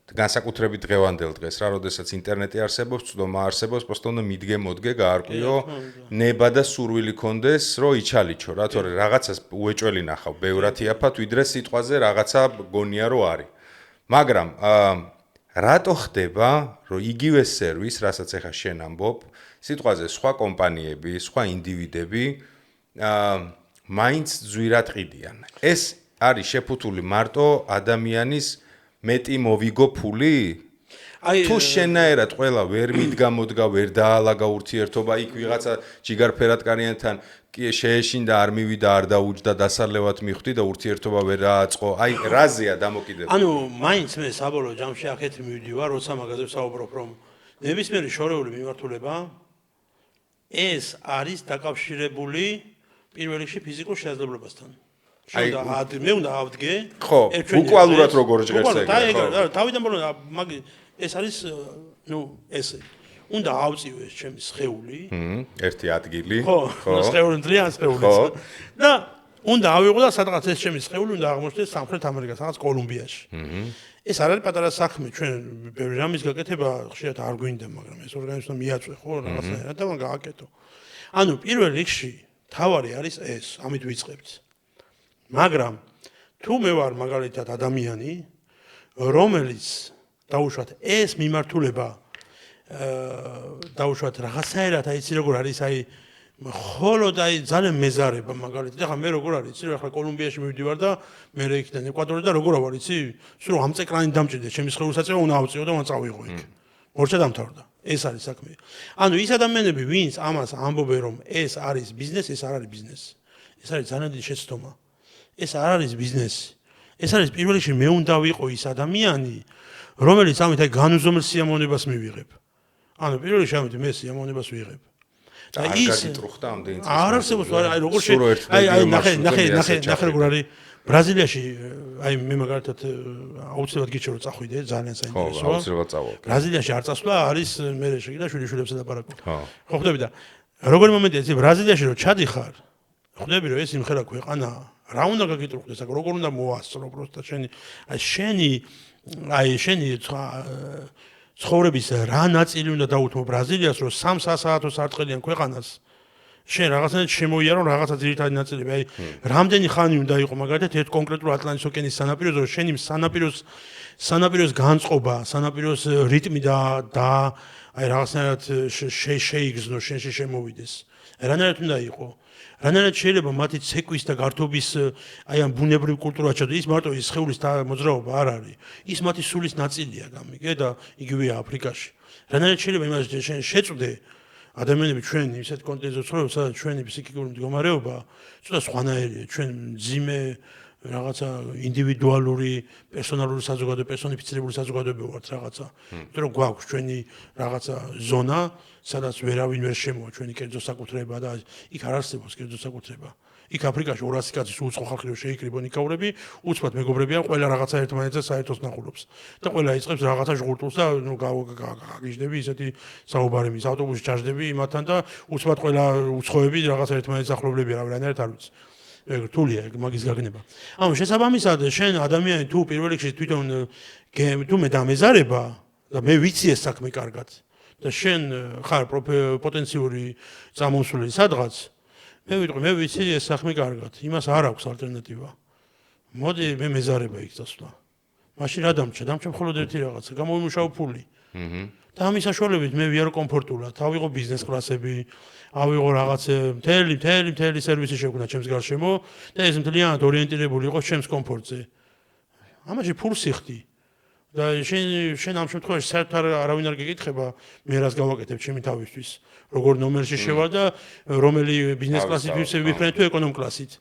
განსაკუთრებით დღევანდელ დღეს რა, როდესაც ინტერნეტი არსებობს, წვდომა არსებობს, просто უნდა მიდგე მოდგე, გაარკვიო, ნება და სურვილი კონდეს, რომ იჩალიჩო რა, თორე რაღაცას უეჭველი ნახავ, ბევრად იაფად, ვიდრე სიტყვაზე რაღაცა გონია რომ არის. მაგრამ რატო ხდება, რომ იგივე სერვისს, რასაც ახლა შენ ამბობ, სიტყვაზე სხვა კომპანიები, სხვა ინდივიდები მაინც ძვირად ყიდიან. ეს არის შეფუთული მარტო ადამიანის მეტი მოვიგო ფული? თუ შენაერად ყველა ვერ მიდგამოდგა, ვერ დაალაგა ურთიერთობა, იქ ვიღაცა ჯიგარფერატკარიანთან შეეშინდა, არ მივიდა, არ დაუჯდა, დასალევად მიხვდი და ურთიერთობა ვერ დააწყო. აი, რაზეა დამოკიდებული? ანუ მაინც მე საბოლოო ჯამში აქეთ მივდივარ, როცა მაგაზე ვსაუბრობ, რომ ნებისმიერი შორეული მიმართულება ეს არის დაკავშირებული პირველ რიგში ფიზიკურ შესაძლებლობასთან. მე უნდა ავდგე. ხო, ბუკვალურად როგორ ჟღერს ეგ. თავიდან ბოლომდე მაგ ეს არის ესე. უნდა ავწივეს ჩემი სხეული. ერთი ადგილი. ხო, სხეული ძალიან სხეული. და უნდა ავიღო და სადღაც ეს ჩემი სხეული უნდა აღმოჩნდეს სამხრეთ ამერიკას, რაღაც კოლუმბიაში. ეს არ არის პატარა საქმე, ჩვენ ბევრი რამის გაკეთება ხშირად არ გვინდა, მაგრამ ეს ორგანიზმმა მიაწვე ხო რაღაცნაირად და მან გააკეთო. ანუ პირველ რიგში თავარი არის ეს, ამით ვიწყებთ. მაგრამ თუ მე ვარ მაგალითად ადამიანი, რომელიც დაუშვათ ეს მიმართულება დაუშვათ რაღაცნაირად აი იცი როგორ არის აი ხოლოდ აი ძალიან მეზარება მაგალითად ახლა მე როგორ არის იცი ახლა კოლუმბიაში მივდივარ და მე იქიდან ეკვადორში და როგორ ვარ იცი სულ ამ წეკრანი დამჭირდა ჩემი სხეულსაწევა უნდა ავწიო და უნდა წავიღო იქ მორჩა დამთავრდა ეს არის საქმე ანუ ის ადამიანები ვინც ამას ამბობენ რომ ეს არის ბიზნესი ეს არ არის ბიზნესი ეს არის ძალიან დიდი შეცდომა ეს არ არის ბიზნესი ეს არის პირველ რიგში მე უნდა ვიყო ის ადამიანი რომელიც ამით აი განუზომელ სიამოვნებას მივიღებ ანუ პირველ რიგში ამით მე სიამოვნებას ვიღებ და ის არ არსებობს აი როგორ აი ნახე როგორ არის ბრაზილიაში აი მე მაგალითად აუცილებლად გიჩვენე რომ წახვიდე ძალიან საინტერესოა ხო აუცილებლად წავალ ბრაზილიაში არ წასვლა არის მე შეგიდა შვილიშვილებსა და პარაკო ხო ხვდები და როგორი მომენტია ეს ბრაზილიაში რომ ჩადიხარ ხვდები რომ ეს იმხელა ქვეყანა რა უნდა გაგიტრუხდეს აქ როგორ უნდა მოასწრო პროსტა შენი ცხოვრების რა ნაწილი უნდა დაუთმო ბრაზილიას რომ 3 საათო სარტყელიან ქვეყანას შენ რაღაცნაირად შემოიარო რაღაცა ძირითადი ნაწილები აი რამდენი ხანი უნდა იყო მაგალითად ერთ კონკრეტულ ატლანტის ოკეანის სანაპიროზე რომ შენი სანაპიროს განწყობა სანაპიროს რიტმი და აი რაღაცნაირად შეიგრძნო შენში შემოვიდეს რანაირად უნდა იყო რანაირად შეიძლება მათი ცეკვის და გართობის აი ამ ბუნებრივ კულტურას ჩადო ის მარტო ის სხეულის მოძრაობა არ არის ის მათი სულის ნაწილია გამიგე და იგივეა აფრიკაში რანაირად შეიძლება იმას შეწვდე ადამიანები ჩვენ ისეთ კონტინენტზე ცხოვრობთ სადაც ჩვენი ფსიქიკური მდგომარეობა ცოტა სხვანაირია ჩვენ მძიმე რაღაცა ინდივიდუალური პერსონალური საზოგადოება პერსონიფიცირებული საზოგადოება ვართ რაღაცა იმიტომ რომ გვაქვს ჩვენი რაღაცა ზონა სადაც ვერავინ ვერ შემოვა ჩვენი კერძო საკუთრება და იქ არ არსებობს კერძო საკუთრება იქ აფრიკაში 200 კაცის უცხო ხალხი რო შეიკრიბონ იქაურები უცბად მეგობრებია ყველა რაღაცა ერთმანეთზე საერთოს ნახულობს და ყველა იწყებს რაღაცა ჟღურტულს და ნუ გაგიჟდები ისეთი საუბარი მის ავტობუსში ჩაждები იმათთან და უცბად ყველა უცხოები რაღაცა ერთმანეთს ახლობლებია რანაირად არ ვიცი რთულია მაგის გაგნება. ანუ შესაბამისად შენ ადამიანი თუ პირველ რიგში თვითონ თუ მე დამეზარება და მე ვიცი ეს საქმე კარგად და შენ ხარ პოტენციური წამოსული სადღაც მე ვიტყვი მე ვიცი ეს საქმე კარგად იმას არ აქვს ალტერნატივა. მოდი მე მეზარება იქ წასვლა. მაშინ რა დამჭა? დამჭა მხოლოდ ერთი რაღაცა გამომიმუშაო ფული. და ამის საშუალებით მე ვიარო კომფორტულად, ავიღო ბიზნეს კლასები, ავიღო რაღაც მთელი სერვისი შეგვნა ჩემს გარშემო და ეს მთლიანად ორიენტირებული იყო ჩემს კომფორტზე. ამაში ფულს იხდი. და შენ ამ შემთხვევაში საერთოდ არავინ არ გეკითხება, მე რას გავაკეთებ ჩემი თავისთვის, როგორ ნომერში შევა და რომელი ბიზნეს კლასით ვიფრენ თუ ეკონომ კლასით.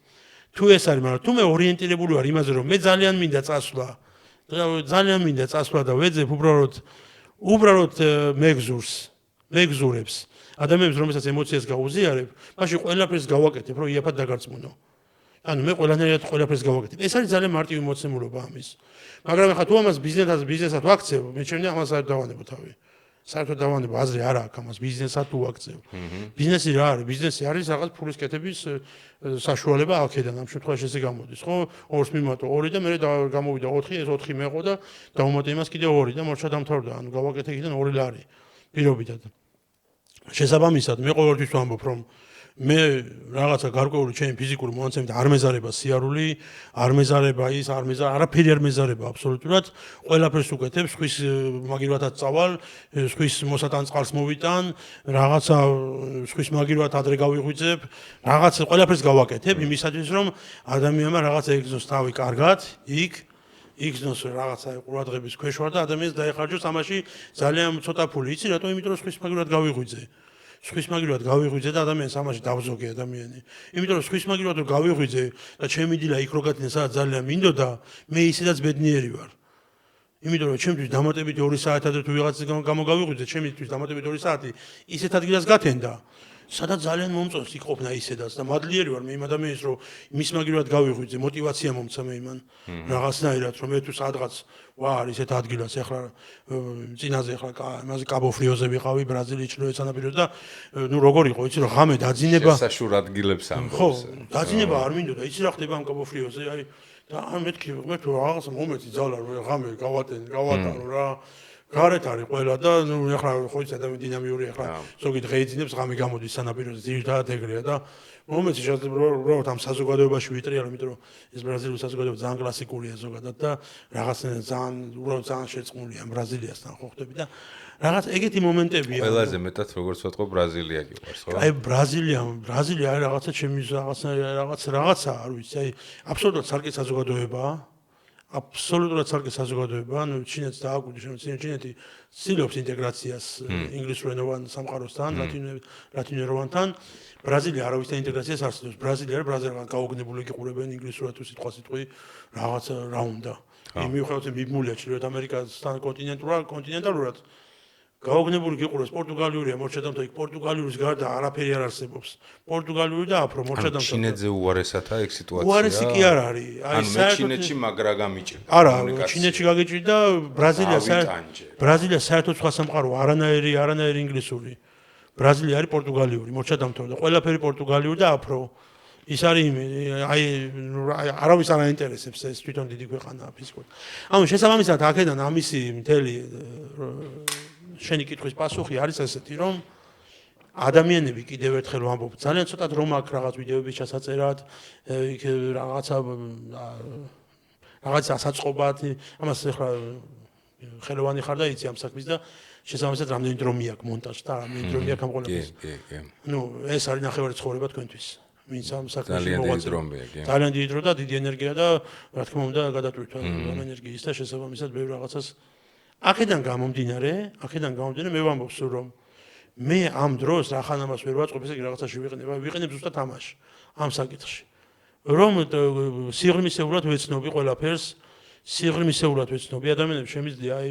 თუ ეს არის, მაგრამ თუ მე ორიენტირებული ვარ იმაზე, რომ მე ძალიან მინდა წასვლა და ვეძებ უბრალოდ მეგზურებს ადამიანებს რომელსაც ემოციას გაუზიარებ, მაშინ ყველაფერს გავაკეთებ, რომ იაფად დაგარწმუნო. ანუ მე ყველანაირად ყველაფერს გავაკეთებ. ეს არის ძალიან მარტივი მოცემულობა ამის. მაგრამ ახლა თუ ამას ბიზნესად ვაქცევ, მე ჩემი ამას არ დავანებო თავი. საერთოდ დავანება აზრი არ აქვს ამას ბიზნესად თუ აქცევ. ბიზნესი რა არის? ბიზნესი არის რაღაც ფულის კეთების საშუალება აქედან ამ შემთხვევაში ესე გამოდის, ხო? 2-ს მიმატო 2 და მე გამოვიდა 4, ეს 4 მეყო და დავუმატე იმას კიდე 2 და მორჩა დამთავრდა. ანუ გავაკეთე იქიდან 2 ლარი პირობითად. შესაბამისად მე ყოველთვის ვამბობ რომ მე რაღაცა გარკვეული ჩემი ფიზიკური მონაცემით არ მეზარება სიარული, არ მეზარება ის, არაფერი არ მეზარება აბსოლუტურად. ყველაფერს უკეთებ, სხვის მაგირვათაც წავალ, სხვის მოსატან წყალს მოვიტან, რაღაცა სხვის მაგირვათ ადრე გავიღვიძებ, რაღაც ყველაფერს გავაკეთებ იმისათვის რომ ადამიანმა რაღაცა ეგზნოს თავი კარგად, იგზნოს რაღაცა ყურადღების ქვეშ ვარ და ადამიანს დაეხარჯოს ამაში ძალიან ცოტა ფული. იცი რატო? იმიტომ რომ სხვის მაგირვათ გავიღვიძე. სხვის მაგირვად გავიღვიძე და ადამიანს ამაში დავზოგე ადამიანი. იმიტომ რომ სხვის მაგირვად რომ გავიღვიძე და ჩემი დილა იქ რო გათნე სადაც ძალიან მინდოდა, მე ისედაც ბედნიერი ვარ. იმიტომ რომ ჩემთვის დამატებით 2 საათად თუ ვიღაცის გამო გავიღვიძე, ჩემთვის დამატებით 2 საათი ისეთ ადგილას გათენდა, სადაც ძალიან მომწონს იყოფნა ისედაც და მადლიერი ვარ მე იმ ადამიანის რომ მის მაგირვად გავიღვიძე, мотиваცია მომცა მე იმან. რაღაცნაირად რომ მე თუ სადღაც ვარ ისეთ ადგილას ახლა წინაზე ახლა იმაზე კაბოფრიოზე ვიყავი ბრაზილიის ჩრდილოეთ სანაპიროზე და ნუ როგორ იყო იცი რომ ღამე დაძინება შესაშურ ადგილებს ამბობს. ხო, დაძინება არ მინდოდა, იცი რა ხდება ამ კაბოფრიოზე, აი და მეთქი რაღაცა მომენტი ძალა რომ ღამე გავატარო რა. გარეთ არის ყველა და ნუ ახლა ხო იცი ადამიანი დინამიური ახლა ზოგი დღე იძინებს ღამე გამოდის სანაპიროზე ძირითადად ეგრეა და მომენტში შეიძლება უბრალოდ ამ საზოგადოებაში ვიტრიალო, იმიტომ რომ ეს ბრაზილიური საზოგადოება ძალიან კლასიკურია ზოგადად და რაღაცნაირად ძალიან შეწყმულია ამ ბრაზილიასთან ხო ხდები და რაღაც ეგეთი მომენტებია. ყველაზე მეტად როგორც ვთქვა ბრაზილია გიყვარს, ხო? აი ბრაზილია არის რაღაცა ჩემი რაღაცა არ ვიცი, აი აბსოლუტურად ცალკე საზოგადოებაა. აბსოლუტურად ცალკე საზოგადოება, ანუ ჩინეთს დააკვირდი, ჩინეთი ცდილობს ინტეგრაციას ინგლისურენოვან სამყაროსთან, ლათინურენოვანთან. ბრაზილია არავისთან ინტეგრაციას არ ცდილობს. ბრაზილიელები გაოგნებული იყურებენ ინგლისურად თუ სიტყვასიტყვი რაღაც რა უნდა. მიუხედავად მიბმულია ჩრდილოეთ ამერიკასთან კონტინენტალურად გაოგნებული გიყურებს პორტუგალიურია მორჩადამთა იქ პორტუგალიის გარდა არაფერი არ არსებობს. პორტუგალიური და აფრო მორჩადამთა. ჩინეთზე უარესათა ეგ სიტუაცია. უარესი კი არ არის. აი საერთოდ ჩინეთში მაგრა გამიჭირდა. არა, ჩინეთში გაგიჭირდა ბრაზილია საერთოდ სხვა სამყარო, არანაირი ინგლისური. ბრაზილია არის პორტუგალიური, მორჩადამთა და ყველაფერი პორტუგალიური და აფრო. ის არის აი არავის არ აინტერესებს ეს თვითონ დიდი ქვეყანაა ფიზიკურად. ანუ შესაბამისად აქედან ამისი მთელი შენი კითხვის პასუხი არის ესეთი, რომ ადამიანები კიდევ ერთხელ ვამბობ, ძალიან ცოტა დრო მაქვს რაღაც ვიდეოების ჩასაწერად, იქ რაღაც ასაწყობად, ამას ახლა ხელოვანი ხარ და იცი ამ საქმის და შესაბამისად რამდენი დრო მიაქვს მონტაჟს და რამდენი დრო მიაქვს ამ ყველაფერს. ნუ ეს არის ნახევარი ცხოვრება თქვენთვის. ვინც ამ საქმეში მოღვაწეობს. ძალიან დიდი დრო და დიდი ენერგია და რა თქმა უნდა გადატვირთვა ამ ენერგიის და შესაბამისად ბევრ რაღაცას აქედან გამომდინარე მე ვამბობ სულ რომ მე ამ დროს ახან ამას ვერ ვაწყობ ესე რაღაცაში ვიყენებ ზუსტად ამაში ამ საკითხში რომ სიღრმისეულად ვეცნობი ყველაფერს ადამიანებს შემიძლია აი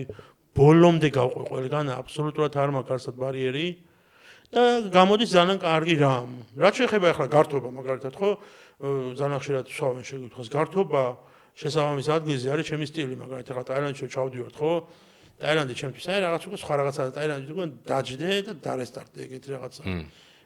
ბოლომდე გავყვე ყველგან აბსოლუტურად არ მაქვს არსად ბარიერი და გამოდის ძალიან კარგი რამ რაც შეეხება ახლა გართობა მაგალითად ხო ძალიან ხშირად ვსვავენ შეგვითხვას გართობა შესაბამის ადგილზე არის ჩემი სტილი მაგალითად ახლა ტაილანდში ჩავდივართ ხო ტაილანდი ჩემთვის აი რაღაც უკვე სხვა რაღაცა ტაილანდი უკვე დაჯდე და დარესტარტე ეგეთი რაღაცა.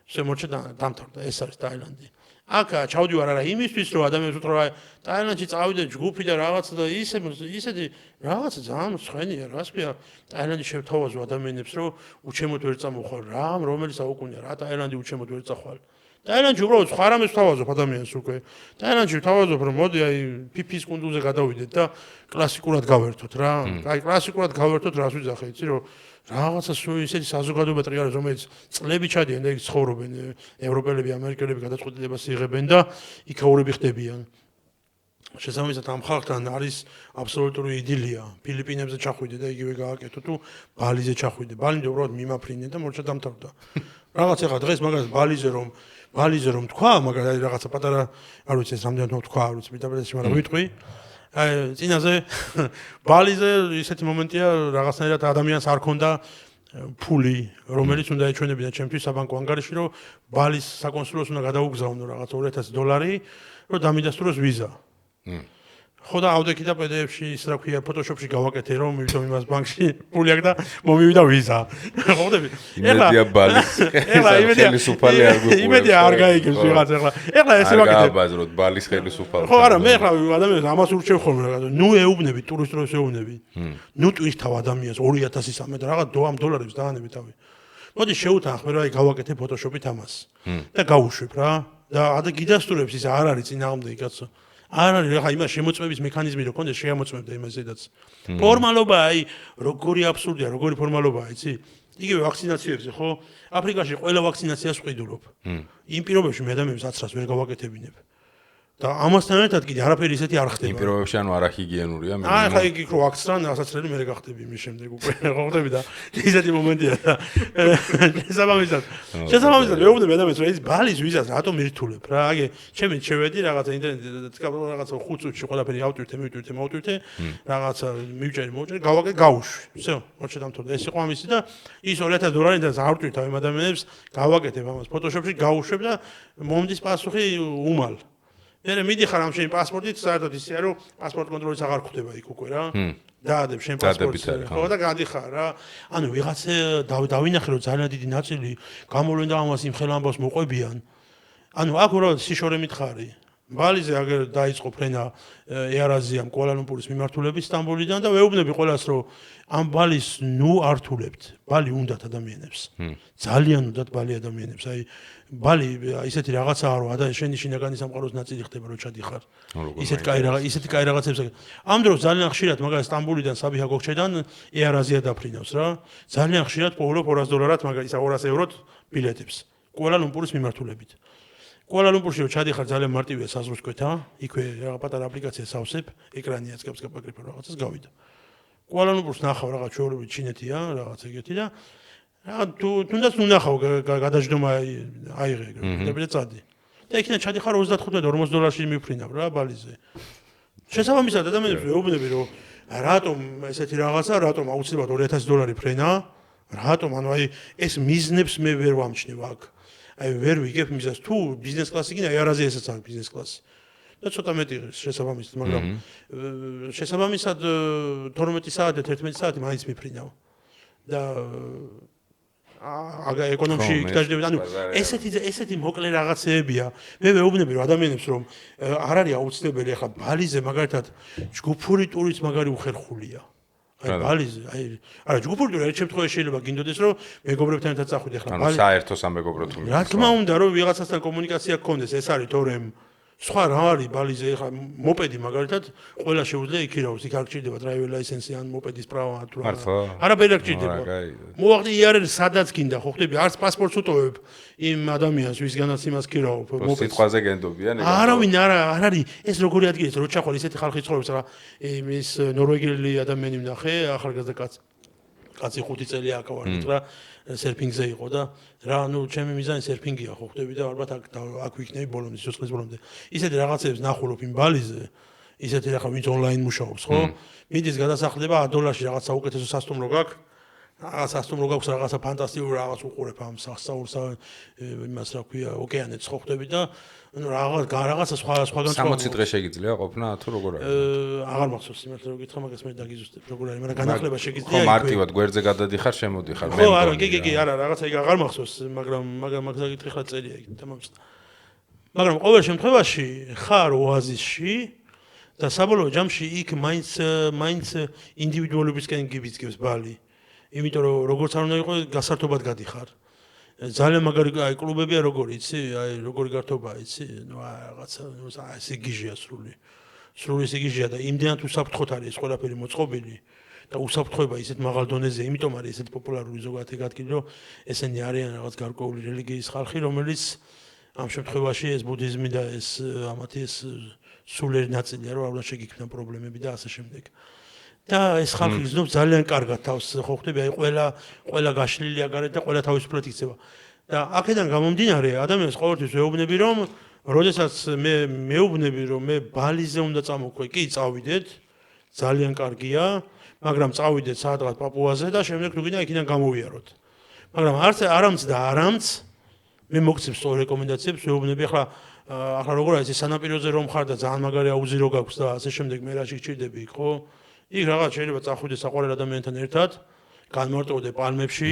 შემორჩა დამთავრდა ეს არის ტაილანდი. აქ ჩავდივარ არა იმისთვის რომ ადამიანს უთხრა ტაილანდში წავიდე ჯგუფი და რაღაცა და ისეთი რაღაცა ძალიან მსხვენია რას ქვია ტაილანდი შევთავაზო ადამიანებს რომ უჩემოდ ვერ წამოხვალ რა რომელი საუკუნეა რა ტაილანდი უჩემოდ ვერ წახვალ. ტაილანდში უბრალოდ სხვა რამეს ვთავაზობ ადამიანს უკვე. ტაილანდში ვთავაზობ რომ მოდი აი ფიფის კუნძულზე გადავიდეთ და კლასიკურად გავერთოთ რა. აი კლასიკურად გავერთოთ რას ვიძახე იცი რომ რაღაცა ისეთი საზოგადოება ტრიალებს რომელიც წლები ჩადიან და იქ ცხოვრობენ ევროპელები, ამერიკელები გადაწყვეტილებას იღებენ და იქაურები ხდებიან. შესაბამისად ამ ხალხთან არის აბსოლუტური იდილია. ფილიპინებზე ჩახვიდე და იგივე გააკეთო თუ ბალიზე ჩახვიდე. ბალიმდე უბრალოდ მიმაფრინე და მორჩა დამთავრდა. რაღაც ახლა დღეს მაგალითად ბალიზე რომ თქვა, მაგალითად რაღაცა პატარა არ ვიცი ეს რამდენად თქვა, არ ვიცი მეტაბედაში, მაგრამ ვიტყვი. აი წინაზე ბალიზე ისეთი მომენტია რაღაცნაირად ადამიანს არ ქონდა ფული, რომელიც უნდა ეჩვენებინა ჩემთვის საბანკო ანგარიში, რომ ბალის საკონსულოს უნდა გადაუგზავნო რაღაც $2000, რომ დამიდასტუროს ვიზა. ხო და ავდექი და PDF-ში ის რა ქვია Photoshop-ში გავაკეთე რომ იმიტომ იმას ბანკში ფული აქვს და მომივიდა ვიზა. ხვდები? იმედია ბალის. ხელისუფალი არ გვიყურებს. იმედია არ გაიგებს ვიღაც ახლა. ახლა ესე ვაკეთებ. არ გააბაზროთ ბალის ხელისუფალს. ხო არა მე ახლა ადამიანებს ამას ურჩევ ხოლმე რა. ნუ ეუბნები ტურისტებს ეუბნები. ნუ ტვირთავ ადამიანს 2013 და რაღაც ამ დოლარებს დაანები თავი. მოდი შევუთანხმე რა გავაკეთე Photoshop-ით ამას. და გავუშვებ რა. და გიდასტურებს ის არ არის წინააღმდეგი კაცო. არ არის რა იმას შემოწმების მექანიზმი რო კონდეს შეამოწმებდა იმასედაც. ფორმალობა აი როგორი აბსურდია, როგორი ფორმალობაა, იცი? იგივე ვაქცინაციებზე ხო? აფრიკაში ყველა ვაქცინაციას ვყიდულობ. იმ პირობებში მე ადამიანებს აცრას ვერ გავაკეთებინებ. და ამასთან ერთად კიდე არაფერი ისეთი არ ხდება. იმ პირობებში ანუ არახიგიენურია მე. ხა იგი რო აქცრან ასაცრელი მე გახდები იმის შემდეგ უკვე ხო ხდები და ისეთი მომენტია და შესაბამისად მეუბნები ადამიანებს რომ ის ბალის ვიზას რატომ ირთულებ რა აგი ჩემი შევედი რაღაცა ინტერნეტზე რაღაცა 5 წუთში ყველაფერი ავტვირთე რაღაცა მივჭერი გავაკეთე გავუშვი всё მოჩე დამთავრდა ეს იყო ამისი და ის $2000 და ავტვირთავ იმ ადამიანებს გავაკეთებ ამას Photoshop-ში გავუშვებ და მომდის პასუხი უმალ მე მიდიხარ ამ შენი პასპორტით, საერთოდ ისეა რომ პასპორტ კონტროლის აღარ ხდება იქ უკვე რა. დაადებ შენ პასპორტს. ხო და გადიხარ რა. ანუ ვიღაცა დავინახე რომ ძალიან დიდი ნაწილი გამოვლენ და ამას იმ ხელამბავს მოყვებიან. ანუ აქ უბრალოდ სიშორე მითხარი. ბალიზე აგერ დაიწყო ფრენა ეარაზიამ კუალა-ლუმპურის მიმართულებით სტამბოლიდან და ვეუბნები ყველას რომ ამ ბალის ნუ ართულებთ. ბალი უნდათ ადამიანებს. ძალიან უნდათ ბალი ადამიანებს. აი ბალი ისეთი რაღაცაა რომ და შენი შინაგანი სამყაროს ნაწილი ხდება რომ ჩადიხარ. ისეთი კაი რაღაცებს. ამ დროს ძალიან ხშირად მაგალითად სტამბოლიდან საბიჰა გოქჩედან ეარაზია დაფრინავს რა. ძალიან ხშირად პოულობ $200 მაგალითად 200 ევროთ ბილეთებს. კუალა-ლუმპურის მიმართულებით. კუალა-ლუმპურში რომ ჩადიხარ ძალიან მარტივია საზღვრისკვეთა, იქვე რაღაც პატარა აპლიკაცია სავსებ, ეკრანია წკებს გაპაკრიფა რაღაცას გავიდა. კუალა-ლუმპურს ნახავ რაღაც ჩვეულებრივ ჩინეთია, რაღაც ეგეთი და რა თუნდაც ნუ ნახავ გადაждომა აიღე და წადი. და იქიდან ჩადიხარ $35-40 მიფრინავ რა ბალიზე. შესაბამისად ადამიანებს ვეუბნები რომ რატომ ესეთი რაღაცა, რატომ აუცილებლად $2000 ფრენა, რატომ ანუ აი ეს მიზნებს მე ვერ ვამჩნევ აქ. აი ვერ ვიგებ მიზას თუ ბიზნეს კლასი კიდე აერაზიასაც აქვს ბიზნეს კლასი. და ცოტა მეტი შესაბამისად, მაგრამ შესაბამისად 12 საათი და 11 საათი მაინც მიფრინავ. და აგა ეკონომში იქ ანუ ესეთი მოკლე რაღაცეებია. მე ვეუბნები რომ ადამიანებს რომ არ არის აუცილებელი ახლა ბალიზე მაგალითად ჯგუფური ტურიც მაგარი უხერხულია. აი ბალიზე აი არა ჯგუფური ტური ერთ შემთხვევაში შეიძლება გინდოდეს რომ მეგობრებთან ერთად წახვიდე ახლა ბალი. ანუ საერთო სამეგობრო ტური. რა თქმა უნდა რომ ვიღაცასთან კომუნიკაცია გქონდეს ეს არის თორემ სხვა რა არის ბალიზე ახლა მოპედი მაგალითად ყველა შეუძლია იქირავოს იქ არ გჭირდება driver license ან მოპედის პრავა თუ რა არაფერი არ გჭირდება მოვახდი იარეს სადაც გინდა ხო ხდები არც პასპორტს უტოვებ იმ ადამიანს ვისგანაც იმას ქირავობ მოპედს სიტყვაზე გენდობიან არავინ არ არის ეს როგორი ადგილია რო ჩახვალ ისეთი ხალხი ცხოვრობს რა იმის ნორვეგიელი ადამიანი ვნახე ახალგაზრდა კაცი 5 წელი აკავარდით რა სერფინგზე იყო და რა ნუ ჩემი მიზანი სერფინგია ხო ხდები და ალბათ აქ ვიქნები ბოლომდე სიცოცხლის ბოლომდე ისეთი რაღაცებს ნახულობ იმ ბალიზე ისეთი ახლა ვინც ონლაინ მუშაობს ხო მიდის გადასახლება $10 რაღაც საუკეთესო სასტუმრო გაქვს რაღაც სასტუმრო გაქვს რაღაცა ფანტასტიკური რაღაც უყურებ ამ სასწაულს იმას რა ქვია ოკეანეთს ხო ხდები და ну რაღაცა სხვაგან 60 დღე შეგიძლია ყოფნა თუ როგორ არის აღარ მახსოვს სიმართლე რომ გითხრა მაგას მე დაგიზუსტებ როგორ არის მაგრამ განახლება შეგიძლია ხო მარტივად გვერდზე გადადიხარ შემოდიხარ მე ხო არა კი არა რაღაცა იქ აღარ მახსოვს მაგრამ მაგას გითხრა ხა წერია იქ თამამს მაგრამ ყოველ შემთხვევაში ხარ ოაზისში და საბოლოო ჯამში იქ მაინც ინდივიდუალებისკენ გიბიძგებს ბალი იმიტომ რომ როგორც არ უნდა იყოს გასართობად გადიხარ ძალიან მაგარი აი კლუბებია როგორი იცი აი როგორი გართობაა იცი ნუ რაღაცა ესე გიჟია სრული ესე გიჟია და იმდენად უსაფრთხოდ არის ეს ყველაფერი მოწყობილი და უსაფრთხოება ისეთ მაღალ დონეზე იმიტომ არის ესეთ პოპულარული ზოგადად ეგ ადგილი რომ ესენი არიან რაღაც გარკვეული რელიგიის ხალხი რომელიც ამ შემთხვევაში ეს ბუდიზმი და ეს ამათი ეს სულიერი ნაწილია რომ არ უნდა შეგიქმნა პრობლემები და ასე შემდეგ და ეს ხალხი გზნობს ძალიან კარგად თავს ხო ხდები აი ყველა გაშლილია გარეთ და ყველა თავისუფლად იქცევა და აქედან გამომდინარე ადამიანს ყოველთვის ვეუბნები რომ როდესაც მე მეუბნები რომ მე ბალიზე უნდა წამოქვე კი წავიდეთ ძალიან კარგია მაგრამ წავიდეთ სადღაც პაპუაზე და შემდეგ თუ გინდა იქიდან გამოვიაროთ მაგრამ არამც მე მოგცემ სწორ რეკომენდაციებს ვეუბნები ახლა ახლა როგორ არის ეს სანაპიროზე რომ ხარ და ძალიან მაგარი აუზი რო გაქვს და ასე შემდეგ მე რაში გჭირდები ხო? იქ რაღაც შეიძლება წახვიდე საყვარელ ადამიანთან ერთად, განმარტოვდე პალმებში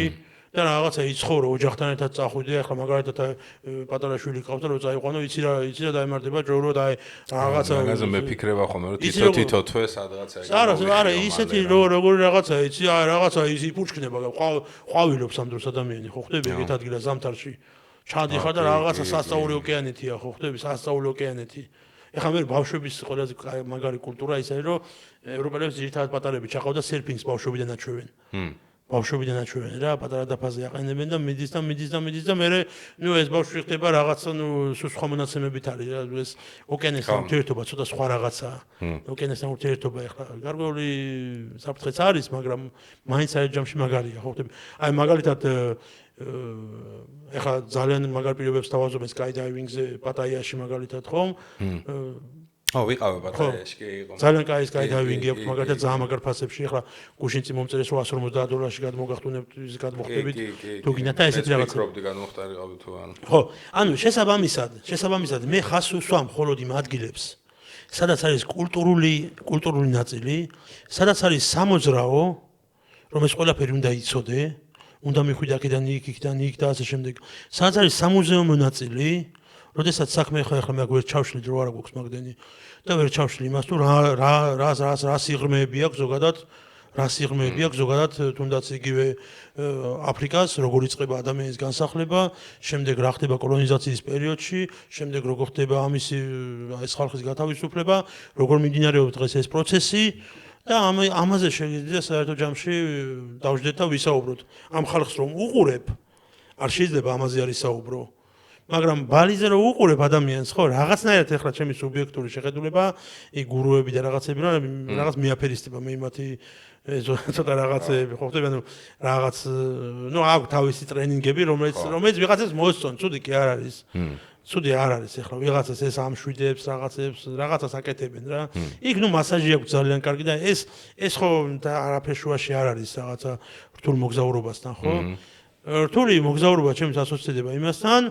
და რაღაცა იცხოვრო ოჯახთან ერთად წახვიდე, ახლა მაგალითად პატარა შვილი ყავს და რო წაიყვანო, იცი რა დაემართება ჯორო და რაღაცა მაგაზე მე ფიქრება ხოლმე რომ თითო თვე სადღაცა არა ისეთი როგორი რაღაცა იცი რაღაცა ის იფურჩქნება ყვავილობს ამ დროს ადამიანი ხო ხდები ეგეთ ადგილას ზამთარში ჩადიხარ და რაღაცა სასწაული ოკეანეთია ხო ხდები სასწაული ოკეანეთი ეხლა მე ბავშვების ყველაზე მაგარი კულტურა ის არის რომ ევროპელებს ძირითადად პატარები ჩაყავდა სერფინგს ბავშვობიდან აჩვევენ ბავშვობიდან აჩვევენ რა პატარა დაფაზე აყენებენ და მიდის და მე ნუ ეს ბავშვი ხდება რაღაცა ნუ სხვა მონაცემებით არის რა ეს ოკეანესთან ურთიერთობა ცოტა სხვა რაღაცაა ოკეანესთან ურთიერთობა ეხლა გარკვეული საფრთხეც არის მაგრამ მაინც არის ჯამში მაგარია ხო ხდები აი მაგალითად ეხლა ძალიან მაგარ პირობებს თავაზობენ skydiving-ზე პატაიაში მაგალითად ხომ ვიყავი პატაიაში კი იყო ძალიან კაი skydiving-ი აქვს მაგალითად ძალიან მაგარ ფასებში ეხლა გუშინ წინ მომწერეს $150 გადმოგახტუნებთ ის გადმოხდებით თუ გინდა და ესეთი რაღაცა ფიქრობდი განმოხტარიყავი თუ ანუ ხო ანუ შესაბამისად მე ხას უსვამ მხოლოდ იმ ადგილებს სადაც არის კულტურული ნაწილი სადაც არის სამოძრაო რომ ეს ყველაფერი უნდა იცოდე უნდა მიხვიდე აქედან იქ და ასე შემდეგ. სადაც არის სამუზეუმო ნაწილი, როდესაც საქმე ახლა მე ვერ ჩავშლი დრო არ გვაქვს მაგდენი და ვერ ჩავშლი იმას თუ რა სიღრმეები აქვს ზოგადად თუნდაც იგივე აფრიკას როგორ იწყება ადამიანის განსახლება, შემდეგ რა ხდება კოლონიზაციის პერიოდში, შემდეგ როგორ ხდება ამისი ეს ხალხის გათავისუფლება, როგორ მიმდინარეობს დღეს ეს პროცესი და ამაზე შეიძლება საერთო ჯამში დავждეთ და ვისაუბროთ. ამ ხალხს რომ უყურებ, არ შეიძლება ამაზე არის საუბრო. მაგრამ ბალიზე რომ უყურებ ადამიანს, ხო, რაღაცნაირად ეხლა ჩემი სუბიექტური შეხედულება, იქ გურუები და რაღაცები რაღაც მიაფერისტება მე იმათი ცოტა რაღაცები, ხო ხდება, რაღაც აქვს თავისი ტრენინგები, რომელიც ვიღაცას მოსწონ, ცუდი კი არ არის. ცუდი არ არის ეხლა ვიღაცას ეს ამშვიდებს რაღაცას აკეთებენ რა. იქ მასაჟი აქვს ძალიან კარგი და ეს ხო არაფერ შუაში არ არის რაღაცა რთულ მოგზაურობასთან ხო? რთული მოგზაურობა ჩემს ასოცირდება იმასთან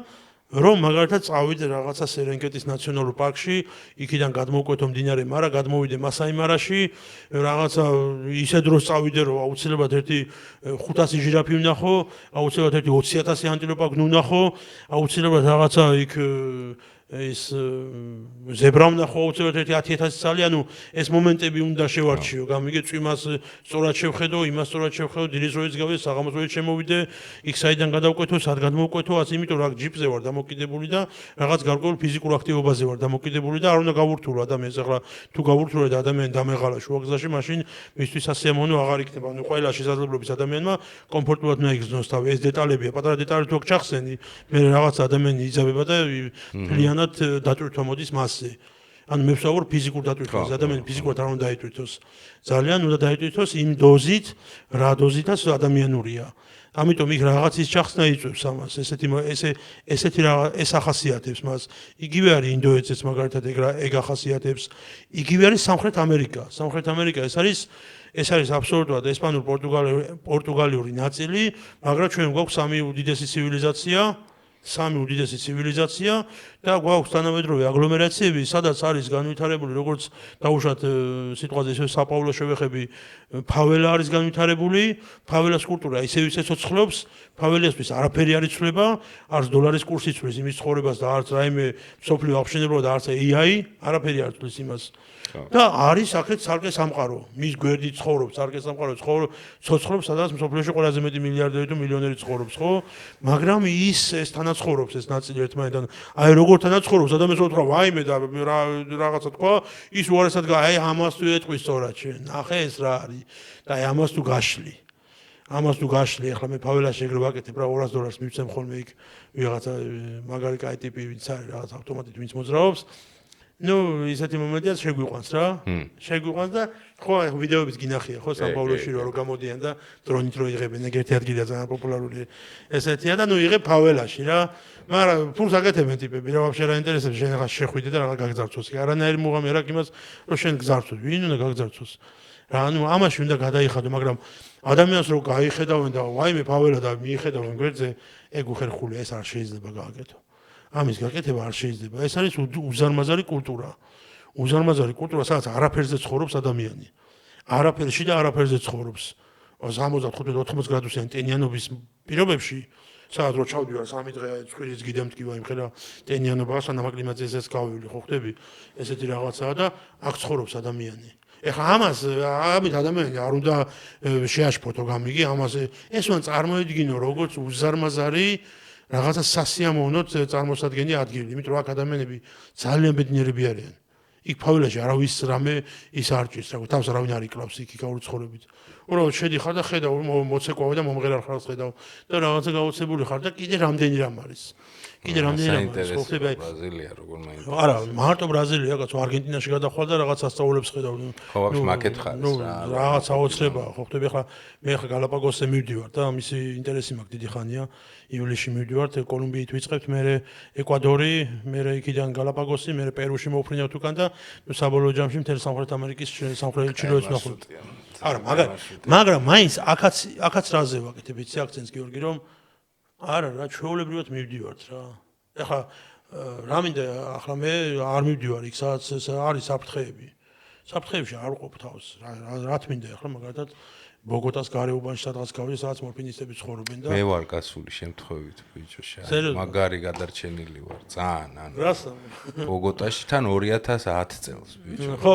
რომ მაგალითად წავიდე რაღაცა სერენგეტის ნაციონალურ პარკში, იქიდან გადმოვკვეთო მდინარე მარა, გადმოვიდე მასაი მარაში, რაღაცა ისე დროს წავიდე რომ აუცილებლად ერთი 500 ჟირაფი ვნახო, აუცილებლად ერთი 20,000 ანტილოპა ვნახო, აუცილებლად რაღაცა იქ ის ზებრა ვნახო, აუცილებლად ერთი 10,000 წალი, ანუ ეს მომენტები უნდა შევარჩიო, გამიგე წვიმას სწორად შევხედო, იმას სწორად შევხედო, დილის დროიც გავიდე, საღამოს დროიც შემოვიდე, იქ საიდან გადავკვეთო, სად გადმოვკვეთო, ასე იმიტომ რა ჯიპზე ვარ დამოკიდებული და რაღაც გარკვეულ ფიზიკურ აქტივობაზე ვარ დამოკიდებული და არ უნდა გავურთულო ადამიანს, ახლა თუ გავურთულო და ადამიანი დამეღალა შუაგზაში, მაშინ მისთვის ასიამოვნო აღარ იქნება, ანუ ყველა შესაძლებლობის ადამიანმა კომფორტულად უნდა იგრძნოს თავი, ეს დეტალებია, პატარა დეტალი თუ ჩახსენი, მე რაღაც ადამიანი იძაბება და ფლიანად დატვირთვა მოდის მასზე. ანუ მე ვსაუბრობ ფიზიკურ დატვირთვაზე, ადამიანი ფიზიკურად არ უნდა დაიტვირთოს. ძალიან უნდა დაიტვირთოს იმ დოზით, რა დოზითაც ადამიანურია. ამიტომ იქ რაღაცის ჩახსნა იწვევს ამას, ესეთი ეს ახასიათებს მას. იგივე არის ინდოეთზეც მაგალითად ეგ ახასიათებს. იგივე არის სამხრეთ ამერიკა. სამხრეთ ამერიკა ეს არის აბსოლუტურად ესპანურ პორტუგალიური ნაწილი, მაგრამ ჩვენ გვაქვს სამი უდიდესი ცივილიზაცია და გვაქვს თანამედროვე აგლომერაციები, სადაც არის განვითარებული, როგორც დაუშვათ სიტყვაზე ისე საპაულო შევეხები, ფაველა არის განვითარებული, ფაველას კულტურა ისევ ცოცხლობს, ფაველასთვის არაფერი არ იცვლება, არც დოლარის კურსი იცვლის იმის ცხოვრებას და არც რაიმე მსოფლიო აღშენებლობა და არც AI, არაფერი არ იცვლის იმას. და არის აქეთ ცალკე სამყარო, მის გვერდით ცხოვრობს, ცალკე სამყარო ცოცხლობს, სადაც მსოფლიოში ყველაზე მეტი მილიარდერი თუ მილიონერი ცხოვრობს, ხო? მაგრამ ეს თანაცხოვრობს ეს ნაწილი ერთმანეთთან. აი როგორ თანაცხოვრობს, ადამიანს უთხრა, ვაიმე და რაღაცა თქვა, ის უარესად აი ამას თუ ეტყვის სწორად შენ. ნახე ეს რა არის და აი ამას თუ გაშლი. ახლა მე ფაველაში ეგრე ვაკეთებ რა $200 მივცემ ხოლმე იქ ვიღაცა მაგარი კაი ტიპი ვინც არის რაღაც ავტომატით ვინც მოძრაობს. ისეთი მომენტია შეგვიყვანს რა. შეგვიყვანს და ხო აი ვიდეოებიც გინახია ხო სან-პაულოში რომ გამოდიან და დრონით რო იღებენ ეგ ერთი ადგილია ძალიან პოპულარული ესეთია და იღებ ფაველაში რა. მაგრამ ფულს აკეთებენ ტიპები რა ვაფშე რა ინტერესებს შენ ახლა შეხვიდე და რაღაც გაგზარცოს. არანაირი მუღამი არ აქვს იმას რომ შენ გზარცოს. ვინ უნდა გაგზარცოს? რა ანუ ამაში უნდა გადაიხადო, მაგრამ ადამიანს რო გაიხედავენ და ვაიმე ფაველა და მიიხედავენ გვერდზე, ეგ უხერხულია, ეს არ შეიძლება გააკეთო. ამის გაკეთება არ შეიძლება. ეს არის უზარმაზარი კულტურა. უზარმაზარი კულტურა, სადაც არაფერზე ცხოვრობს ადამიანი. არაფერში და არაფერზე ცხოვრობს. 75-80 გრადუსიან ტენიანობის პირობებში, სადაც რო ჩავდივარ 3 დღე ცხვირის გიდამტკივა იმხელა ტენიანობა, სანამ აკლიმატიზაციას გავივli, ხო ხდები? ესეთი რაღაცაა და აქ ცხოვრობს ადამიანი. ეხლა ამას ამით ადამიანი არ უნდა შეაშფოთო გამიგი, ამას ეს უნდა წარმოედგინო როგორც უზარმაზარი რაღაცა სასიამოვნოდ წარმოსადგენელი ადგილი, იმიტომ რომ აქ ადამიანები ძალიან ბედნიერები არიან. იქ ფავილაში არავის რამე ის არ ჭირს, რა თავს არავინ არ იკლავს იქ იქაური ცხოვრებით. უბრალოდ შედიხარ და ხედავ მოცეკვავი და მომღერალ ხარს ხედავ და რაღაცა გაოცებული ხარ და კიდე რამდენი რამ არის. კიდე რამდენი რამ არის. ხო ხდება ბრაზილია როგორ მაინტერესებს. არა, მარტო ბრაზილია, კაცო, არგენტინაში გადახვალ და რაღაც ასწავლებს ხედავ. ხო, ვაფშე მაკეთ ხარ რა. რაღაც აოცრება, ხო ხდება ხა მე ხა გალაპაგოსზე მივდივარ და მისი ინტერესი მაქვს დიდი ხანია. ივლისში მივდივართ, კოლუმბიით ვიწყებთ, მე ეკვადორი, მე იქიდან გალაპაგოსი, მე პერუში მოვფრინავთ უკან და საბოლოო ჯამში მთელი სამხრეთ ამერიკის სამხრეთ ჩრდილოეთს ნახავთ. არა, მაგრამ მაინც აქაც რაზე ვაკეთებ იცი აქცენტს გიორგი რომ არა რა ჩვეულებრივად მივდივართ რა. ეხლა რა მინდა ახლა მე არ მივდივარ იქ სადაც არის საფრთხეები. საფრთხეებში არ ვყოფ თავს. რა თმინდა ახლა მაგალითად ბოგოტას გარეუბანში სადღაც გავიდე, სადაც მორფინისტები ცხოვრობენ და მე ვარ გასული შემთხვევით ბიჭო, მაგარი გადარჩენილი ვარ, ძალიან, ანუ. რასა? ბოგოტაში თან 2010 წელს ბიჭო. ხო,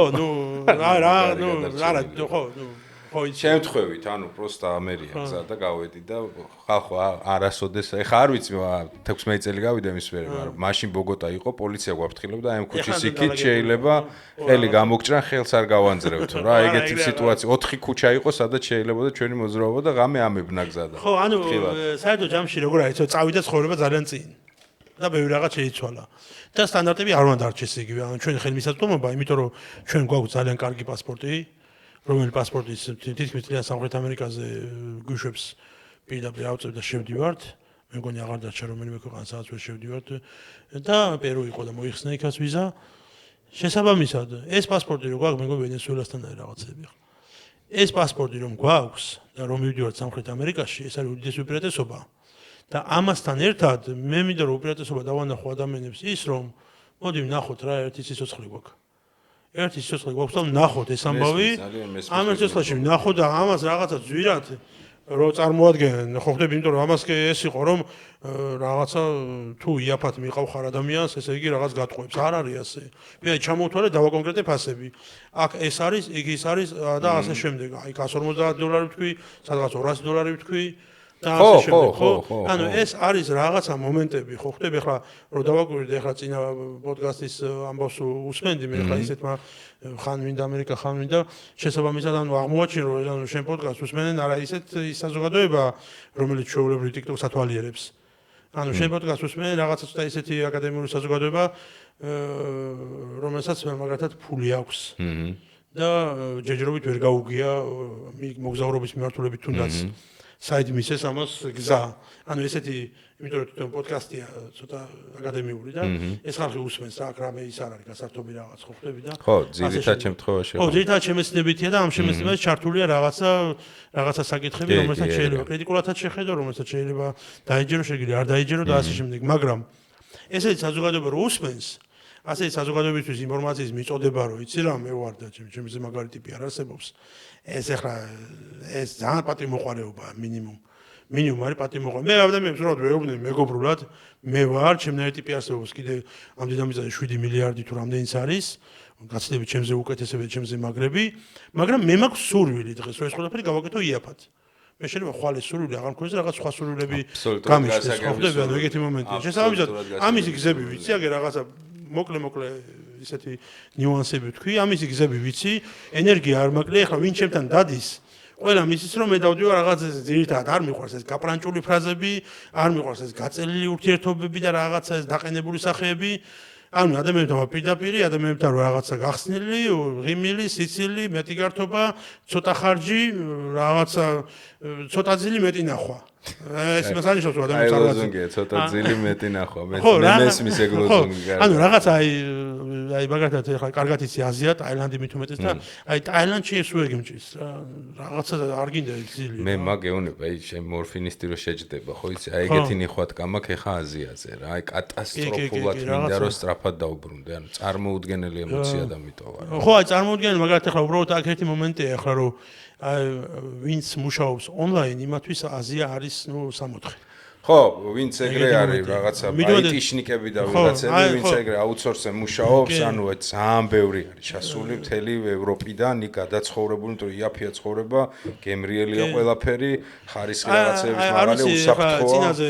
რა, არა, ხო, ხო, შემთხვევით, ანუ პროსტა ამერია გზა და გავედი და ხალხო არასოდეს, ეხა არ ვიცი 16 წელი გავიდა მის მერე, მაგრამ მაშინ ბოგოტა იყო, პოლიცია გვაფრთხილებდა, ამ ქუჩის იქით შეიძლება ხელი გამოგჭრან, ხელს არ გავანძრევთ რა, ეგეთი სიტუაცია, 4 ქუჩა იყო, სადაც შეიძლება და ჩვენი მოძრაობა და ღამე ამებნა გზა და. ხო, ანუ საერთო ჯამში როგორ არის, წავიდა ცხოვრება ძალიან წინ. და ბევრი რაღაც შეიცვალა. და სტანდარტები არ უნდა დარჩეს იგივე, ანუ ჩვენი ხელმისაწვდომობა, იმიტომ რომ ჩვენ გვაქვს ძალიან კარგი პასპორტი, რომელი პასპორტის თითქმის წლიან სამხრეთ ამერიკაზე გვიშვებს პირდაპირ ავწევ და შევდივართ. მე მგონი აღარ დარჩა რომელიმე ქვეყანა სადაც ვერ შევდივართ და პერუ იყო და მოიხსნა იქაც ვიზა. შესაბამისად, ეს პასპორტი რო გვაქვს, მე მგონი ვენესუელასთან არის რაღაცები ხო. ეს პასპორტი რომ გვაქვს და რომ მივდივართ სამხრეთ ამერიკაში, ეს არის უდიდესი უპირატესობა. და ამასთან ერთად მე მინდა რომ უპირატესობა დავანახო ადამიანებს ის რომ მოდი ვნახოთ რა ერთი სიცოცხლე გვაქვს. ერთი სიცოცხლე გვაქვს და ვნახოთ ეს ამბავი. ამ სიცოცხლეში ვნახოთ და ამას რაღაცა ძვირად რო წარმოადგენენ, ხო ხდები, იმიტომ რომ ამას ეს იყო რომ რაღაცა თუ იაფად მიყავ ადამიანს, ესე იგი რაღაც გატყვევს. არ არის ასე. მე ჩამოვთვალე დავაკონკრეტებ ასები. აქ ეს არის, იქ ის არის და ასე შემდეგ. აი $150 ვთქვი, სადღაც $200 ვთქვი. და ასე შემდეგ, ხო? ანუ ეს არის რაღაცა მომენტები, ხო ხდები ახლა რომ დავაკვირდე ახლა წინა პოდკასტის ამბავს უსმენდი მე ახლა ისეთმა ხან მინდა ამერიკა ხან მინდა შესაბამისად ანუ აღმოაჩინე რომ ანუ შენ პოდკასტს უსმენენ არა ისეთ საზოგადოება რომელიც ჩვეულებრივ TikTok-ს ათვალიერებს. ანუ შენ პოდკასტს უსმენენ რაღაცა ცოტა ისეთი აკადემიური საზოგადოება რომელსაც მაგალითად ფული აქვს. და ჯერჯერობით ვერ გაუგია მოგზაურობის მიმართულებით თუნდაც. საით მისეს ამას გზა. ანუ ესეთი, იმიტომ რომ თვითონ პოდკასტია ცოტა აკადემიური და ეს ხალხი უსმენს რა, რამე ის არ არის გასართობი რაღაც ხო ხდები და ხო, ძირითად შემთხვევაში. ხო, ძირითად შემეცნებითია და ამ შემეცნებაში ჩართულია რაღაცა საკითხები, რომელსაც შეიძლება კრიტიკულადაც შეხედო, რომელსაც შეიძლება დაეჯერო, შეიძლება არ დაეჯერო და ასე შემდეგ. მაგრამ ესეთი საზოგადოება რო უსმენს ასეთი საზოგადოებისთვის ინფორმაციის მიწოდება რომ იცი რა მე ვარ და ჩემი მაგარი ტიპი არ არსებობს. ეს ახლა ეს ძალიან პატიმოყარეობაა მინიმუმ არის პატიმოყარე. მე ადამიანებს რა ვეუბნები მეგობრულად, მე ვარ, ჩემნაირი ტიპი არსებობს კიდე ამ დინამიზმზე 7 მილიარდი თუ რამდენიც არის, გაცილებით ჩემზე უკეთესები, ჩემზე მაგრები, მაგრამ მე მაქვს სურვილი დღეს, რომ ეს ყველაფერი გავაკეთო იაფად. მე შეიძლება ხვალე სურვილი აღარ მქონდეს რაღაც სხვა სურვილები გამიშლეს, ხო ხდება, ანუ ეგეთი მომენტია. შესაბამისად, ამისი გზები ვიცი, აგერ რაღაცა მოკლე ისეთი ნიუანსები ვთქვი, ამისი გზები ვიცი, ენერგია არ მაკლია, ახლა ვინ ჩემთან დადის, ყველა მისის რომ მე დავდივარ რაღაც ძირითადად არ მიყვარს ეს გაპრანჭული ფრაზები, არ მიყვარს ეს გაწელილი ურთიერთობები და რაღაცა ეს დაყენებული სახეები, ანუ ადამიანებთან პირდაპირი, ადამიანებთან რაღაცა გახსნილი, ღიმილი, სიცილი, მეტი გართობა, ცოტა ხარჯი, რაღაცა ცოტა ძილი მეტი ნახვა. ეს მასანიშნავს რომ ადამიანს არ ლოზუნგია ცოტა ძილი მეტი ნახვა მე მესმის ეგ ლოზუნგი გარდა ანუ რაღაც აი მაგათაც ახლა კარგად იცი აზია ტაილანდი მით უმეტეს და აი ტაილანდში ეს ვერ გიმჭის რაღაცა არ გინდა ძილი მე მაგეუნება აი შენ მორფინისტი რო შეჯდება ხო იცი აი ეგეთი ნიხვატკა მაქვს ეხა აზიაზე რა აი კატასტროფულად მინდა რომ სწრაფად დაუბრუნდე ანუ წარმოუდგენელი ემოცია და მიტოვა რა ხო აი წარმოუდგენელი მაგალითად ახლა უბრალოდ აქ ერთი მომენტია ახლა რომ აი ვინც მუშაობს ონლაინ იმათვის აზია არის ნუ 64 ხო ვინც ეგრე არის რაღაცა აიტიშნიკები და ვიღაცები ვინც ეგრე აუთსორსზე მუშაობს ანუ ძალიან ბევრი არის ჩასული მთელი ევროპიდან იქ გადაცხოვრებული თუ იაფია ცხოვრება გემრიელია ყველაფერი ხარისხი რაღაცების მაღალი უსაფრთხოა წინაზე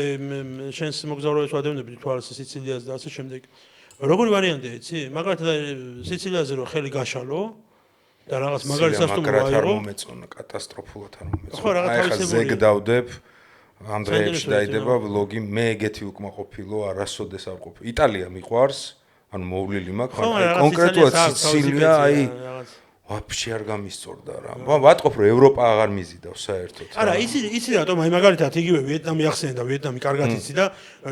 შენს მოგზაურობას ვადევნები თვალს სიცილიას და ასე შემდეგ როგორი ვარიანტია იცი მაგალითად სიცილიაზე რო ხელი გაშალო და რაღაც მაგარი სასტუმრო აიღო არ მომეწონა კატასტროფულად არ მომეწონა აი ხა ზეგდავდებ ანდრეებში დაიდება ვლოგი მე ეგეთი უკმაყოფილო არასოდეს არ ყოფილი იტალია მიყვარს ანუ მოვლილი მაქვს კონკრეტულად სიცილია აი ვაფშე არ გამისწორდა რა ვატყობ რომ ევროპა აღარ მიზიდავს საერთოდ არა იცი რატომ აი მაგალითად იგივე ვიეტნამი ახსენე და ვიეტნამი კარგად იცი და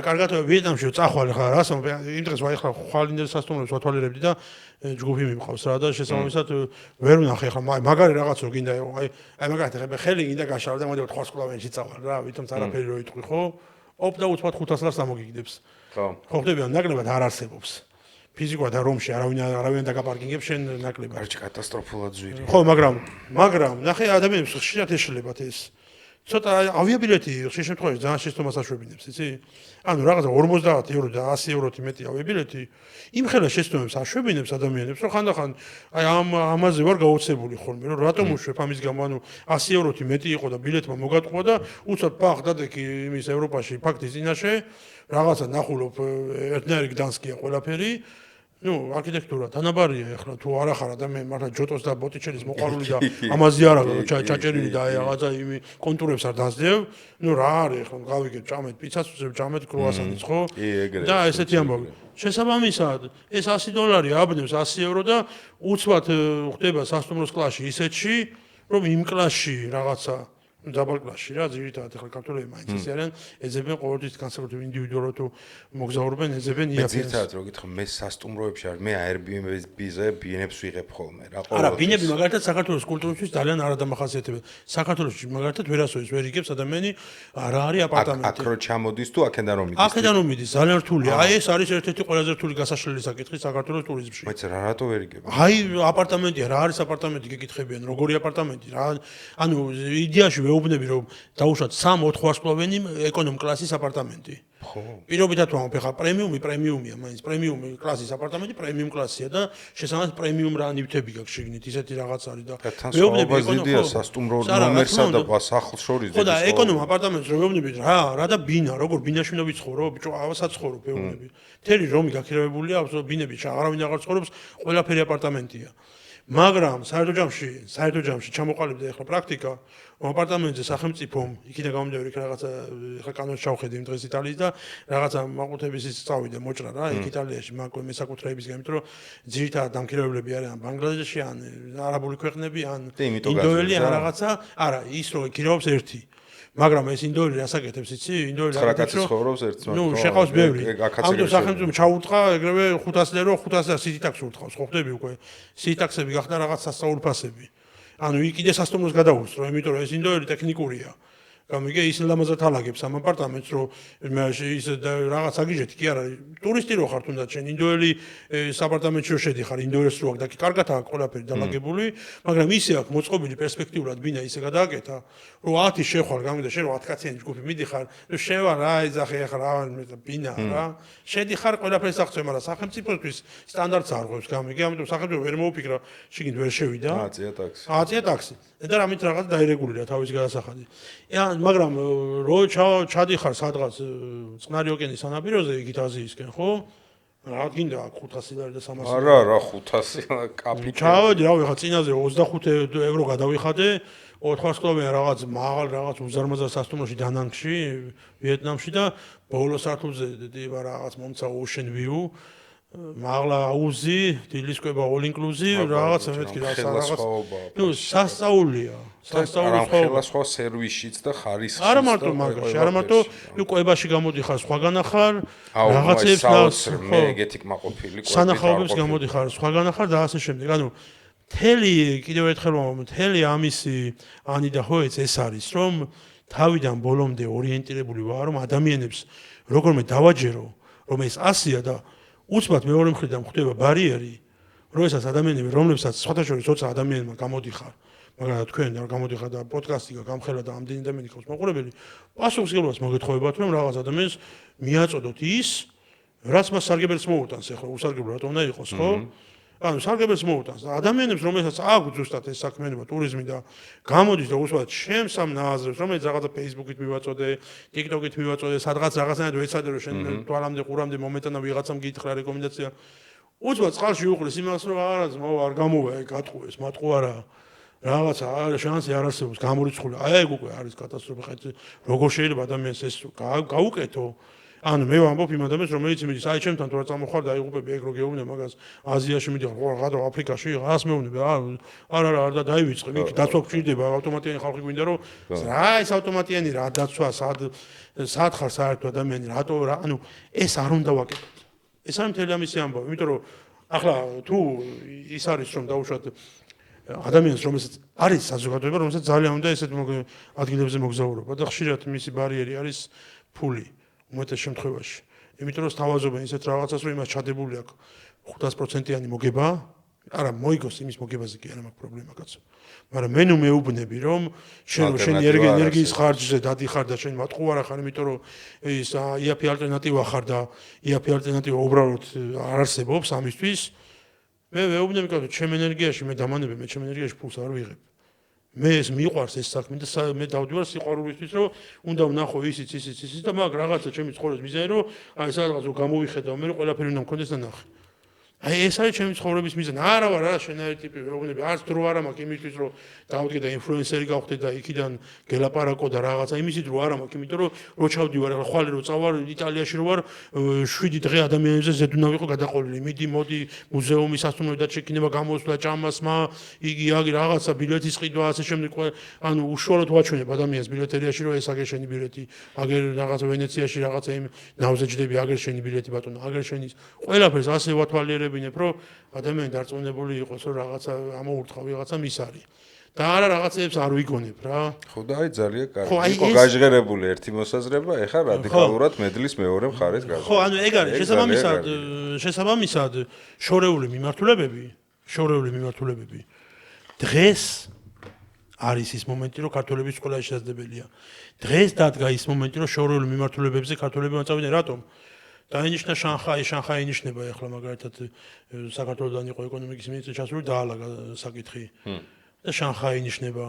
კარგად ვიეტნამში წახვალ ხა რას იმ დღეს ვაიხლა ხვალინდელ სასტუმროებს ვათვალიერებდი და ჯგუფი მიმყავს რა და შესაბამისად ვერ ვნახე ხა მაგარი რაღაც რო გინდა აი მაგალითად ხელი გინდა გაშალა და მოდი ხვასკვლავენში წავალ რა ვითომც არაფერი რო იტყვი ხო ოპ და უცბად 500 ლარს ამოგიგდებს ხო ხდება ნაკლებად არ არსებობს ფიზიკურად რომში არავინ დაგაპარკინგებს შენ ნაკლებად არჩი კატასტროფულად ზვირი ხო მაგრამ ნახე ადამიანებს ხშირად ეშლებათ ეს ცოტა ავიაბილეთი ხშირ შემთხვევაში ძალიან შეცდომას აშვებინებს იცი ანუ რაღაცა 50 ევრო და 100 ევროთი მეტი ავიაბილეთი იმხელა შეცდომებს აშვებინებს ადამიანებს რომ ხანდახან აი ამაზე ვარ გაოცებული ხოლმე რომ რატომ უშვებ ამის გამო ანუ 100 ევროთი მეტი იყო და ბილეთმა მოგატყუა და უცებ ფახ დადექი იმის ევროპაში ფაქტის წინაშე რაღაცა ნახულობ ერთნაირი გდანსკია ყველაფერი ნუ არქიტექტურა თანაბარია ახლა თუ არ ახარ ადამიანი მართლა ჯოტოს და ბოტიჩელის მოყვარული და ამაზე არა ჩაჭერილი და რაღაცა იმი კონტურებს არ დაძდევ ნუ რა არის ახლა გავიგებ ჭამეთ პიცას ვზებ ჭამეთ კრუასანიც ხო და ესეთი ამბავი შესაბამისად ეს $100 აბნევს 100 ევრო და უცბად ხდება სასტუმროს კლასში ისეთში რომ იმ კლასში რაღაცა დაბალ კლასში რა ძირითადად ახლა ქართველები მაინც ისე არიან ეძებენ ყოველთვის განსაკუთრებით ინდივიდუალურად თუ მოგზაურობენ ეძებენ იაფეს მე ძირითადად რო გითხრა მე სასტუმროებში არ მე Airbnb-ზე ბინებს ვიღებ ხოლმე რა ყოველთვის არა ბინები მაგალითად საქართველოს კულტურისთვის ძალიან არადამახასიათებელია საქართველოში მაგალითად ვერასოდეს ვერ იგებს ადამიანი არა არის აპარტამენტი აქ რო ჩამოდის თუ აქედან რომ მიდის აქედან რომ მიდის ძალიან რთულია აი ეს არის ერთ-ერთი ყველაზე რთული გასაშლელი საკითხი საქართველოს ტურიზმში მეც რა რატო ვერ იგებ აი აპარტამენტია რა არის აპარტამენტი გეკითხებიან როგორი აპარტამენტი რა ანუ იდეაში ვეუბნები რომ დაუშვათ 3-4 ვარსკვლავიანი ეკონომ კლასის აპარტამენტი. ხო. პირობითად ვამბობ, ხა პრემიუმია, მაინც პრემიუმი კლასის აპარტამენტი, პრემიუმ კლასია და შესაბამისად პრემიუმ რა ნივთები გაქვს შეგნით, ისეთი რაღაც არის და ვეუბნები ეკონომ სასტუმრო ნომერსა და სახლს შორის ხო და ეკონომ აპარტამენტს რო ვეუბნები რა და ბინა, როგორ ბინაში უნდა ვიცხოვრო, ბიჭო, ავასაც ცხოვრობ ვეუბნები. მთელი რომი გაქირავებულია, ბინები არავინ აღარ ცხოვრობს, ყველაფერი აპარტამენტია. მაგრამ საერთო ჯამში ჩამოყალიბდა ახლა პრაქტიკა აპარტამენტზე სახელმწიფომ იქიდან გამომდინარე რაღაცა ახლა კანონს ჩავხედე იმ დღეს იტალიის და რაღაცა მაყურთების ის წავიდა მოჭრა რა იქ იტალიაში მესაკუთრეების გამით რომ ძირითადად დამქირავებლები არიან ბანგლადეში ან არაბული ქვეყნები ან ინდოელი ან რაღაცა არა ის რო ქირავობს ერთი მაგრამ ეს ინდოელი რასაკეთებს იცი ინდოელი რაკაცი ცხოვრობს ერთს ნუ შეყავს ბევრი ამიტომ სახელმწიფომ ჩაუწყა ეგრევე 500 ევრო 500 სიტაქსი ურთხავს ხო ხდები უკვე სიტაქსები გახდა რაღაც სასწაულფასები ანუ იქ კიდე სასტუმროს გადაუსწრო იმიტომ რომ ეს ინდოელი ტექნიკურია გამიგე ის ლამაზად ალაგებს ამ აპარტამენტს რომ ის რაღაც აგიჟეთ კი არა ტურისტი რო ხარ თუნდაც შენ ინდოელი აპარტამენტში რო შედიხარ ინდოელს რო აქ და კი კარგად აქვს ყველაფერი დალაგებული მაგრამ ისე აქვს მოწყობილი პერსპექტიულად ბინა ისე გადააკეთა რომ 10 შეხვალ გამიგე შენ 10 კაციანი ჯგუფი მიდიხარ ნუ შევა რა ეძახე ახლა რა ბინა რა შედიხარ ყველაფერს აღწევ მაგრამ სახელმწიფოსთვის სტანდარტს არღვევს გამიგე ამიტომ სახელმწიფო ვერ მოუფიქრა შიგნით ვერ შევიდა 10 ტაქსი და რამით რაღაც დაირეგულირა თავის გადასახადი მაგრამ რო ჩადიხარ სადღაც წყნარი ოკეანის სანაპიროზე იქით აზიისკენ ხო რა გინდა $500 და $300 არა 500 კაპიტალი ჩავედი რავი ხა წინაზე 25 ევრო გადავიხადე 4 ვარსკვლავიან რაღაც მაღალ რაღაც უზარმაზარ სასტუმროში დანანგში ვიეტნამში და ბოლო სართულზე რაღაც მომცა Ocean View მაღლა აუზი, დილის კვება all inclusive, რაღაცა მეთქი რაღაც. ნუ სასწაულია. სასწაული სხვა სერვისშიც და ხარისხშიც. არა მარტო მაგაში, არა მარტო ნუ კვებაში გამოდიხარ სხვაგან ახარ, რაღაცებს მე ეგეთი კმაყოფილი კვები. სანახაობებს გამოდიხარ სხვაგან ახარ და ასე შემდეგ. ანუ მთელი კიდევ ერთხელ ვამბობ, მთელი ამისი ანი და ჰოეც ეს არის, რომ თავიდან ბოლომდე ორიენტირებული ვარ, რომ ადამიანებს როგორმე დავაჯერო, რომ ეს ასია და უცბად მეორე მხრიდან ხდება ბარიერი, როდესაც ადამიანები, რომლებსაც სხვათა შორის როცა ადამიანებმა გამოდიხარ, მაგრამ თქვენ და გამოდიხარ და პოდკასტი გამხელა და ამდენი ადამიანი ხავს მაყურებელი, პასუხისმგებლობას მოგეთხოვებათ, რომ რაღაც ადამიანს მიაწოდოთ ის, რაც მას სარგებელს მოუტანს, ახლა უსარგებლო რატომ უნდა იყოს, ხო? ანუ სარგებელს მოუტანს და ადამიანებს, რომელსაც აქვს ზუსტად ეს საქმიანობა, ტურიზმი და გამოდის და უსვათ შემს ამ ნააზრებს, რომელიც რაღაცა Facebook-ით მივაწოდე, TikTok-ით მივაწოდე, სადღაც რაღაცნაირად ვეცადე, რომ შენ თვალამდე, ყურამდე მომეტანა ვიღაცამ გითხრა რეკომენდაცია. უცბად წყალში უყრის იმას, რომ არა ძმაო, არ გამოვა, ეგ გატყუეს, მატყუ არა. რაღაცა შანსი არ არსებობს, გამორიცხული. აი ეგ უკვე არის კატასტროფა. როგორ შეიძლება ადამიანს ეს გაუკეთო? ანუ მე ვამბობ იმ ადამიანს, რომელიც იმის აი ჩემთან თუ რა წამოხარ და აიღუპები ეგ რო გეუბნე მაგას აზიაში მიდიხარ, რა აფრიკაში რას მეუბნები? არა და დაივიწყე, იქ დაცვა გჭირდება, ავტომატიანი ხალხი გვინდა რომ რა ეს ავტომატიანი რა დაცვა, სად ხარ საერთო ადამიანი, რატო რა, ანუ ეს არ უნდა ვაკეთოთ. ეს არის მთელი ამისი ამბავი, იმიტომ რომ ახლა თუ ის არის რომ დაუშვათ ადამიანს რომელსაც არის საზოგადოება, რომელსაც ძალიან უნდა ესეთ ადგილებზე მოგზაურობა და ხშირად მისი ბარიერი არის ფული. უმეტეს შემთხვევაში. იმიტომ რომ სთავაზობენ ისეთ რაღაცას, რომ იმას ჩადებული აქვს 500%-იანი მოგება, არა მოიგოს იმის მოგებაზე კი არა მაქვს პრობლემა კაცო. მაგრამ მე ნუ მეუბნები, რომ შენ ენერგიის ხარჯზე დადიხარ და შენ მატყუ არა ხარ, იმიტომ რომ ის იაფი ალტერნატივა ხარ და იაფი ალტერნატივა უბრალოდ არ არსებობს ამისთვის. მე მეუბნები კაცო, ჩემ ენერგიაში მე დამანები, მე ჩემ ენერგიაში ფულს არ ვიღებ. მე ეს მიყვარს ეს საქმე და მე დავდივარ სიყვარულისთვის, რომ უნდა ვნახო ისიც და მაგ რაღაცა ჩემი ცხოვრების მიზანი, რომ აი სადღაც რომ გამოვიხედავ, მე რომ ყველაფერი უნდა მქონდეს და ნახე. აი ეს არის ჩემი ცხოვრების მიზანი. არა ვარ რა შენაირი ტიპი, ვეუბნები, არც დრო არ მაქვს იმისთვის, რომ დავდგე და ინფლუენსერი გავხდე და იქიდან გელაპარაკო და რაღაცა, იმისი დრო არ მაქვს, იმიტომ რომ რო ჩავდივარ, ახლა ხვალე რო წავარ იტალიაში რო ვარ, 7 დღე ადამიანებზე ზედუნა ვიყო გადაყოლილი. მიდი, მოდი, მუზეუმის ასწავლებლად შექინება გამოსვლა, ჭამასმა, იგი რაღაცა ბილეთის ყიდვა, ასე შემდეგ, ანუ უშუალოდ ვაჩვენებ ადამიანს ბილეთერიაში, რომ ეს აგერ შენი ბილეთი, აგერ რაღაცა ვენეციაში რაღაცა იმ ნავზე ჯდები, აგერ შენი ბილეთი ბატონო, აგერ შენის ყველაფერს ასე ვათვალიერებ რომ ადამიანი დარწმუნებული იყოს, რომ რაღაცა ამოურთხა ვიღაცა მის არის. და არა რაღაცებს არ ვიგონებ რა. ხო და აი ძალიან კარგი. იყო გაჟღერებული ერთი მოსაზრება, ეხლა რადიკალურად მედლის მეორე მხარეს გაჟღერებული. ხო, ანუ ეგ არის შესაბამისად შორეული მიმართულებები. დღეს არის ის მომენტი, რომ ქართველების ყველა შესაძლებელია. დღეს დადგა ის მომენტი, რომ შორეული მიმართულებებზე ქართველები მოწავიდნენ, რატომ? დაინიშნა შანხაი ინიშნება ახლა მაგალითად საქართველოსთან იყო ეკონომიკის მინისტრი ჩასული დაალაგა საკითხი და შანხაი ინიშნება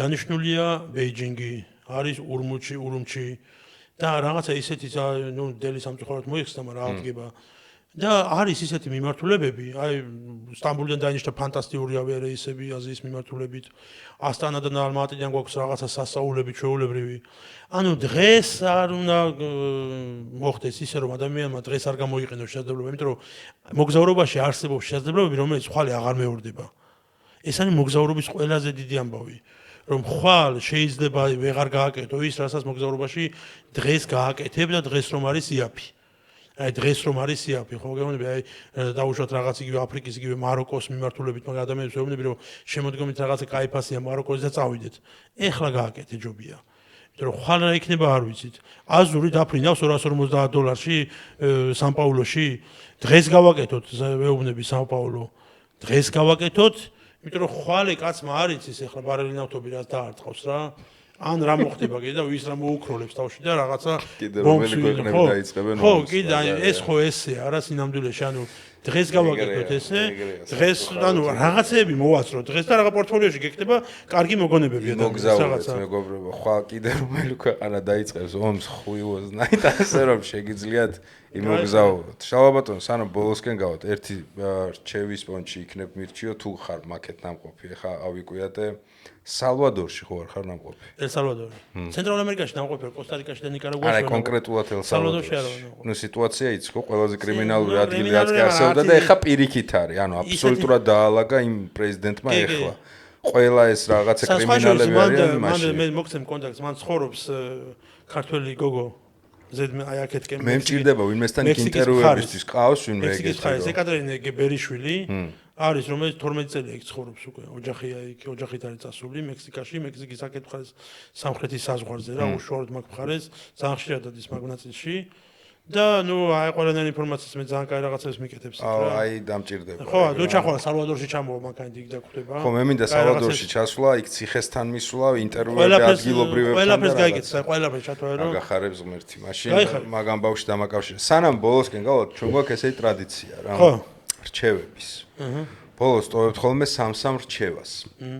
დანიშნულია ბეიჯინგი არის ურუმჩი და რაღაცა ისეთი ნუ დელი სამწუხაროდ მოიხსნა მაგრამ აღდგება და არის ისეთი მიმართულებები აი სტამბოლიდან დაინიშნა ფანტასტიკური ავიარეისები აზიის მიმართულებით ასტანადან ალმატიდან გვაქვს რაღაცა სასწაულები ჩვეულებრივი ანუ დღეს არ უნდა მოხდეს ისე რომ ადამიანმა დღეს არ გამოიყენოს შესაძლებლობა იმიტომ რომ მოგზაურობაში არსებობს შესაძლებლობები რომელიც ხვალე აღარ მეორდება ეს არის მოგზაურობის ყველაზე დიდი ამბავი რომ ხვალ შეიძლება ვეღარ გააკეთო ის რასაც მოგზაურობაში დღეს გააკეთებ და დღეს რომ არის იაფი აი დღეს რომ არის იაფი ხო გეუბნები აი დაუშვათ რაღაც იგივე აფრიკის იგივე მაროკოს მიმართულებით მაგრამ ადამიანებს ვეუბნები რომ შემოდგომით რაღაცა кайფასია მაროკოზე და წავიდეთ ეხლა გააკეთე ჯობია იმიტომ რომ ხვალ რა იქნება არ ვიცით აზური დაფრინავს $250 სან-პაულოში დღეს გავაკეთოთ ვეუბნები სან-პაულო დღეს გავაკეთოთ იმიტომ რომ ხვალე კაცმა არ იცის ეხლა ბარელი ნავთობი რაც დაარტყავს რა ან რა მოხდება კიდე ვის რა მოუქროლებს თავში და რაღაცა კიდე რომელი ქვეყნები დაიწყებენ ხო კიდე ეს ხო ესე არა სინამდვილეში ანუ დღეს გავაკეთოთ ესე დღეს ანუ რაღაცეები მოვაცროთ დღეს და რაღაც პორტფოლიოში გეკეთება კარგი მოგონებები რაღაცა მეგობრებო ხვალ კიდე რომელი ქვეყანა დაიწყებს ომს ხუიოს ნაით ასე რომ შეგიძლიათ იმოგზაუროთ. შალაბატონ, სანამ ბოლოსკენ გავთ, ერთი რჩევის პონჩი იქნებ მირჩიო თუ ხარ მაკეთ ნამყოფი. ეხა ავიკვიატე სალვადორში ხო ხარ ნამყოფი? ელ-სალვადორი. ცენტრალურ ამერიკაში ნამყოფი, კოსტა-რიკაში და ნიკარაგუაში. არა, კონკრეტულად ელ-სალვადორში. არა. ნუ სიტუაცია იცი ხო, ყველაზე კრიმინალური ადგილი რაც კი არსებობდა და ეხა პირიქით არის. ანუ აბსოლუტურად დაალაგა იმ პრეზიდენტმა ეხლა. ყველა ეს რაღაცა კრიმინალები არიან მაშინ. მე მოგცემ კონტაქტს, მან ცხოვრობს ქართველი გოგო ზედმე აი აქეთკენ მე მჭირდება ვინმესთან ინტერვიუებისთვის ყავს ვინმე ეგეთი. მექსიკის ხარის ეკატერინე ბერიშვილი არის, რომელიც 12 წელია იქ ცხოვრობს უკვე. ოჯახია იქ, ოჯახით არის წასული მექსიკაში, მექსიკის აქეთ მხარეს სამხრეთის საზღვარზე რა, უშუალოდ მაგ მხარეს, ძალიან ხშირად ის მაგ ნაწილში. და ნუ აი ყველანაირ ინფორმაციას მე ძალიან კაი რაღაცებს მიკეთებს იქ რა. აი დამჭირდება. ხო, ნუ ჩახვალ სალვადორში ჩამოვა მანქანით იქ დაგვხვდება. ხო, მე მინდა სალვადორში ჩასვლა, იქ ციხესთან მისვლა, ინტერვიუები ადგილობრივებთან. ყველაფერს გაიგეცა, ყველაფერს ჩათვალე რომ აგახარებს ღმერთი. მაშინ მაგამ ბავშვი დამაკავშირე. სანამ ბოლოსკენ გავალთ, ჩვენ გვაქვს ესეთი ტრადიცია რა. ხო. რჩევების. ბოლოს ტოვებთ ხოლმე სამ რჩევას.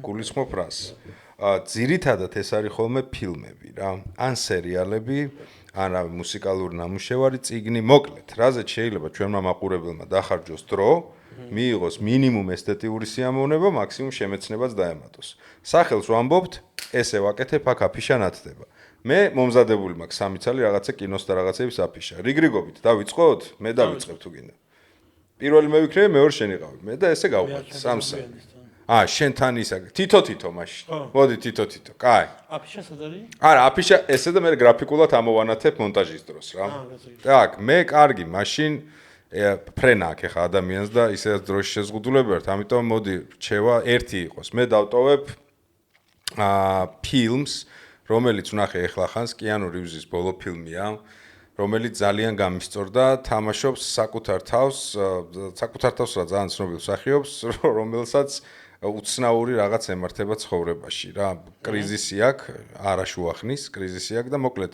გულისხმობ რას? ძირითადად ეს არის ხოლმე ფილმები რა, ან სერიალები, ან მუსიკალური ნამუშევარი, წიგნი, მოკლედ, რაზეც შეიძლება ჩვენმა მაყურებელმა დახარჯოს დრო, მიიღოს მინიმუმ ესთეტიური სიამოვნება, მაქსიმუმ შემეცნებაც დაემატოს. სახელს ვამბობთ, ესე ვაკეთებ, აქ აფიშა ნათდება. მე მომზადებული მაქვს 3 ცალი რაღაცა კინოს და რაღაცების აფიშა. რიგრიგობით დავიწყოთ? მე დავიწყებ თუ გინდა. პირველი მე ვიქნები, მეორე შენ იყავი. მე და ესე გავყვეთ 3-3. შენთან ისა თითო მაშინ. მოდი თითო. კაი. აფიშა სად არის? არა, აფიშა ესე და მე გრაფიკულად ამოვანათებ მონტაჟის დროს რა. так, მე კარგი, მაშინ ფრენა აქ ახლა ადამიანს და ისედაც დროში შეზღუდულები ვართ, ამიტომ მოდი რჩევა ერთი იყოს. მე დავტოვებ ფილმს, რომელიც ვნახე ახლა ხანს კიანუ რივზის ბოლო ფილმია, რომელიც ძალიან გამისწორდა, თამაშობს საკუთარ თავს რა ძალიან ცნობილ მსახიობს, რომელსაც უცნაური რაღაც ემართება ცხოვრებაში რა. კრიზისი აქვს, არაშუახნის კრიზისი აქვს და მოკლედ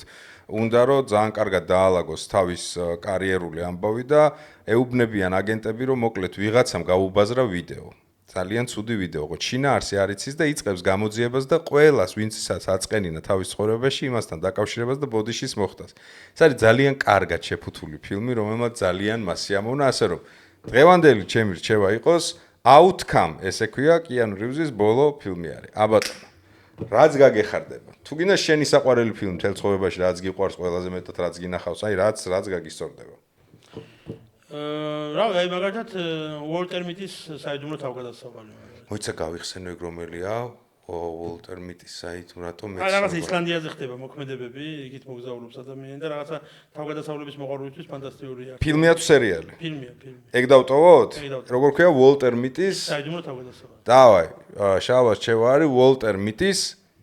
უნდა რომ ძალიან კარგად დაალაგოს თავის კარიერული ამბავი და ეუბნებიან აგენტები რომ მოკლედ ვიღაცამ გაუბაზრა ვიდეო. ძალიან ცუდი ვიდეო, ხო შინაარსი არ იცის და იწყებს გამოძიებას და ყველას ვინცაც აწყენინა თავის ცხოვრებაში იმასთან დაკავშირებას და ბოდიშის მოხდას. ეს არის ძალიან კარგად შეფუთული ფილმი, რომელმაც ძალიან მასი ამოვნა, ასე რომ დღევანდელი ჩემი რჩევა იყოს Outcome, ესე ქვია კიანუ რივზის ბოლო ფილმი არის. აბატონო, რაც გაგეხარდება. თუ გინდა შენი საყვარელი ფილმი მთელ ცხოვრებაში რაც გიყვარს ყველაზე მეტად რაც გინახავს, აი რაც გაგისწორდება. რა, აი მაგალითად უოლტერ მიტის საიდუმლო თავგადასავალი. მოიცა გავიხსენო ეგ რომელია? უოლტერ მიტის საიდუმლო რატომ მეც? აი რაღაცა ისლანდიაზე ხდება მოქმედებები, იქით მოგზაურობს ადამიანი და რაღაცა თავგადასავლების მოყვარულისთვის ფანტასტიკურია. ფილმია თუ სერიალი? ფილმია. ეგ დავტოვოთ? როგორ ქვია უოლტერ მიტის საიდუმლო თავგადასავალი. დავაი, შალვა რჩევა არის უოლტერ მიტის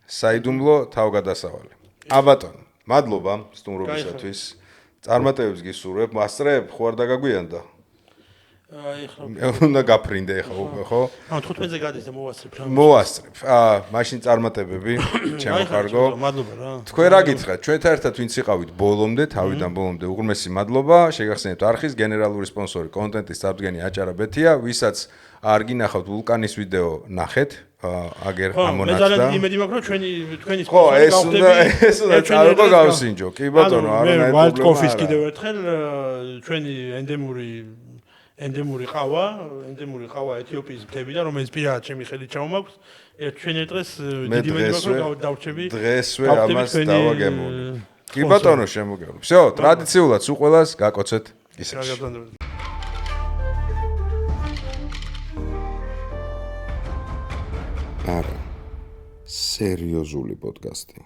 საიდუმლო თავგადასავალი. აბატონო, მადლობა სტუმრობისათვის. წარმატებებს გისურვებ, მასწრებ, ხო არ დაგაგვიანდა? აი ხო. უნდა გაფრინდე ხო უკვე ხო? 15-ზე გადის და მოვასწრებ რა. მოვასწრებ. მაშინ წარმატებები, ჩემო ხარგო. მადლობა რა. თქვენ რა გითხრათ? ჩვენთან ერთად ვინც იყავით ბოლომდე, თავიდან ბოლომდე, უღრმესი მადლობა. შეგახსენებთ არხის გენერალური სპონსორი კონტენტის წარდგენი აჭარა ბეთია, ვისაც არ გინახავთ ვულკანის ვიდეო, ნახეთ. აგერ ამონახდა. მე ძალიან იმედი მაქვს რომ თქვენი ხო, ეს უნდა წავიღო გავსინჯო. კი ბატონო, არანაირი პრობლემა. Wild Coffee-ს კიდევ ერთხელ ჩვენი ენდემური ყავა ეთიოპიის მთებიდან, რომელიც პირადად ჩემი ხელით ჩამომაქვს. ჩვენ დღეს დიდი იმედი მაქვს რომ დავრჩები. დღესვე ამას დავაგემული. კი ბატონო, შემოგევლო. всё, ტრადიციულად სულ ყველას გაკოცეთ ისე. არა. სერიოზული პოდკასტი.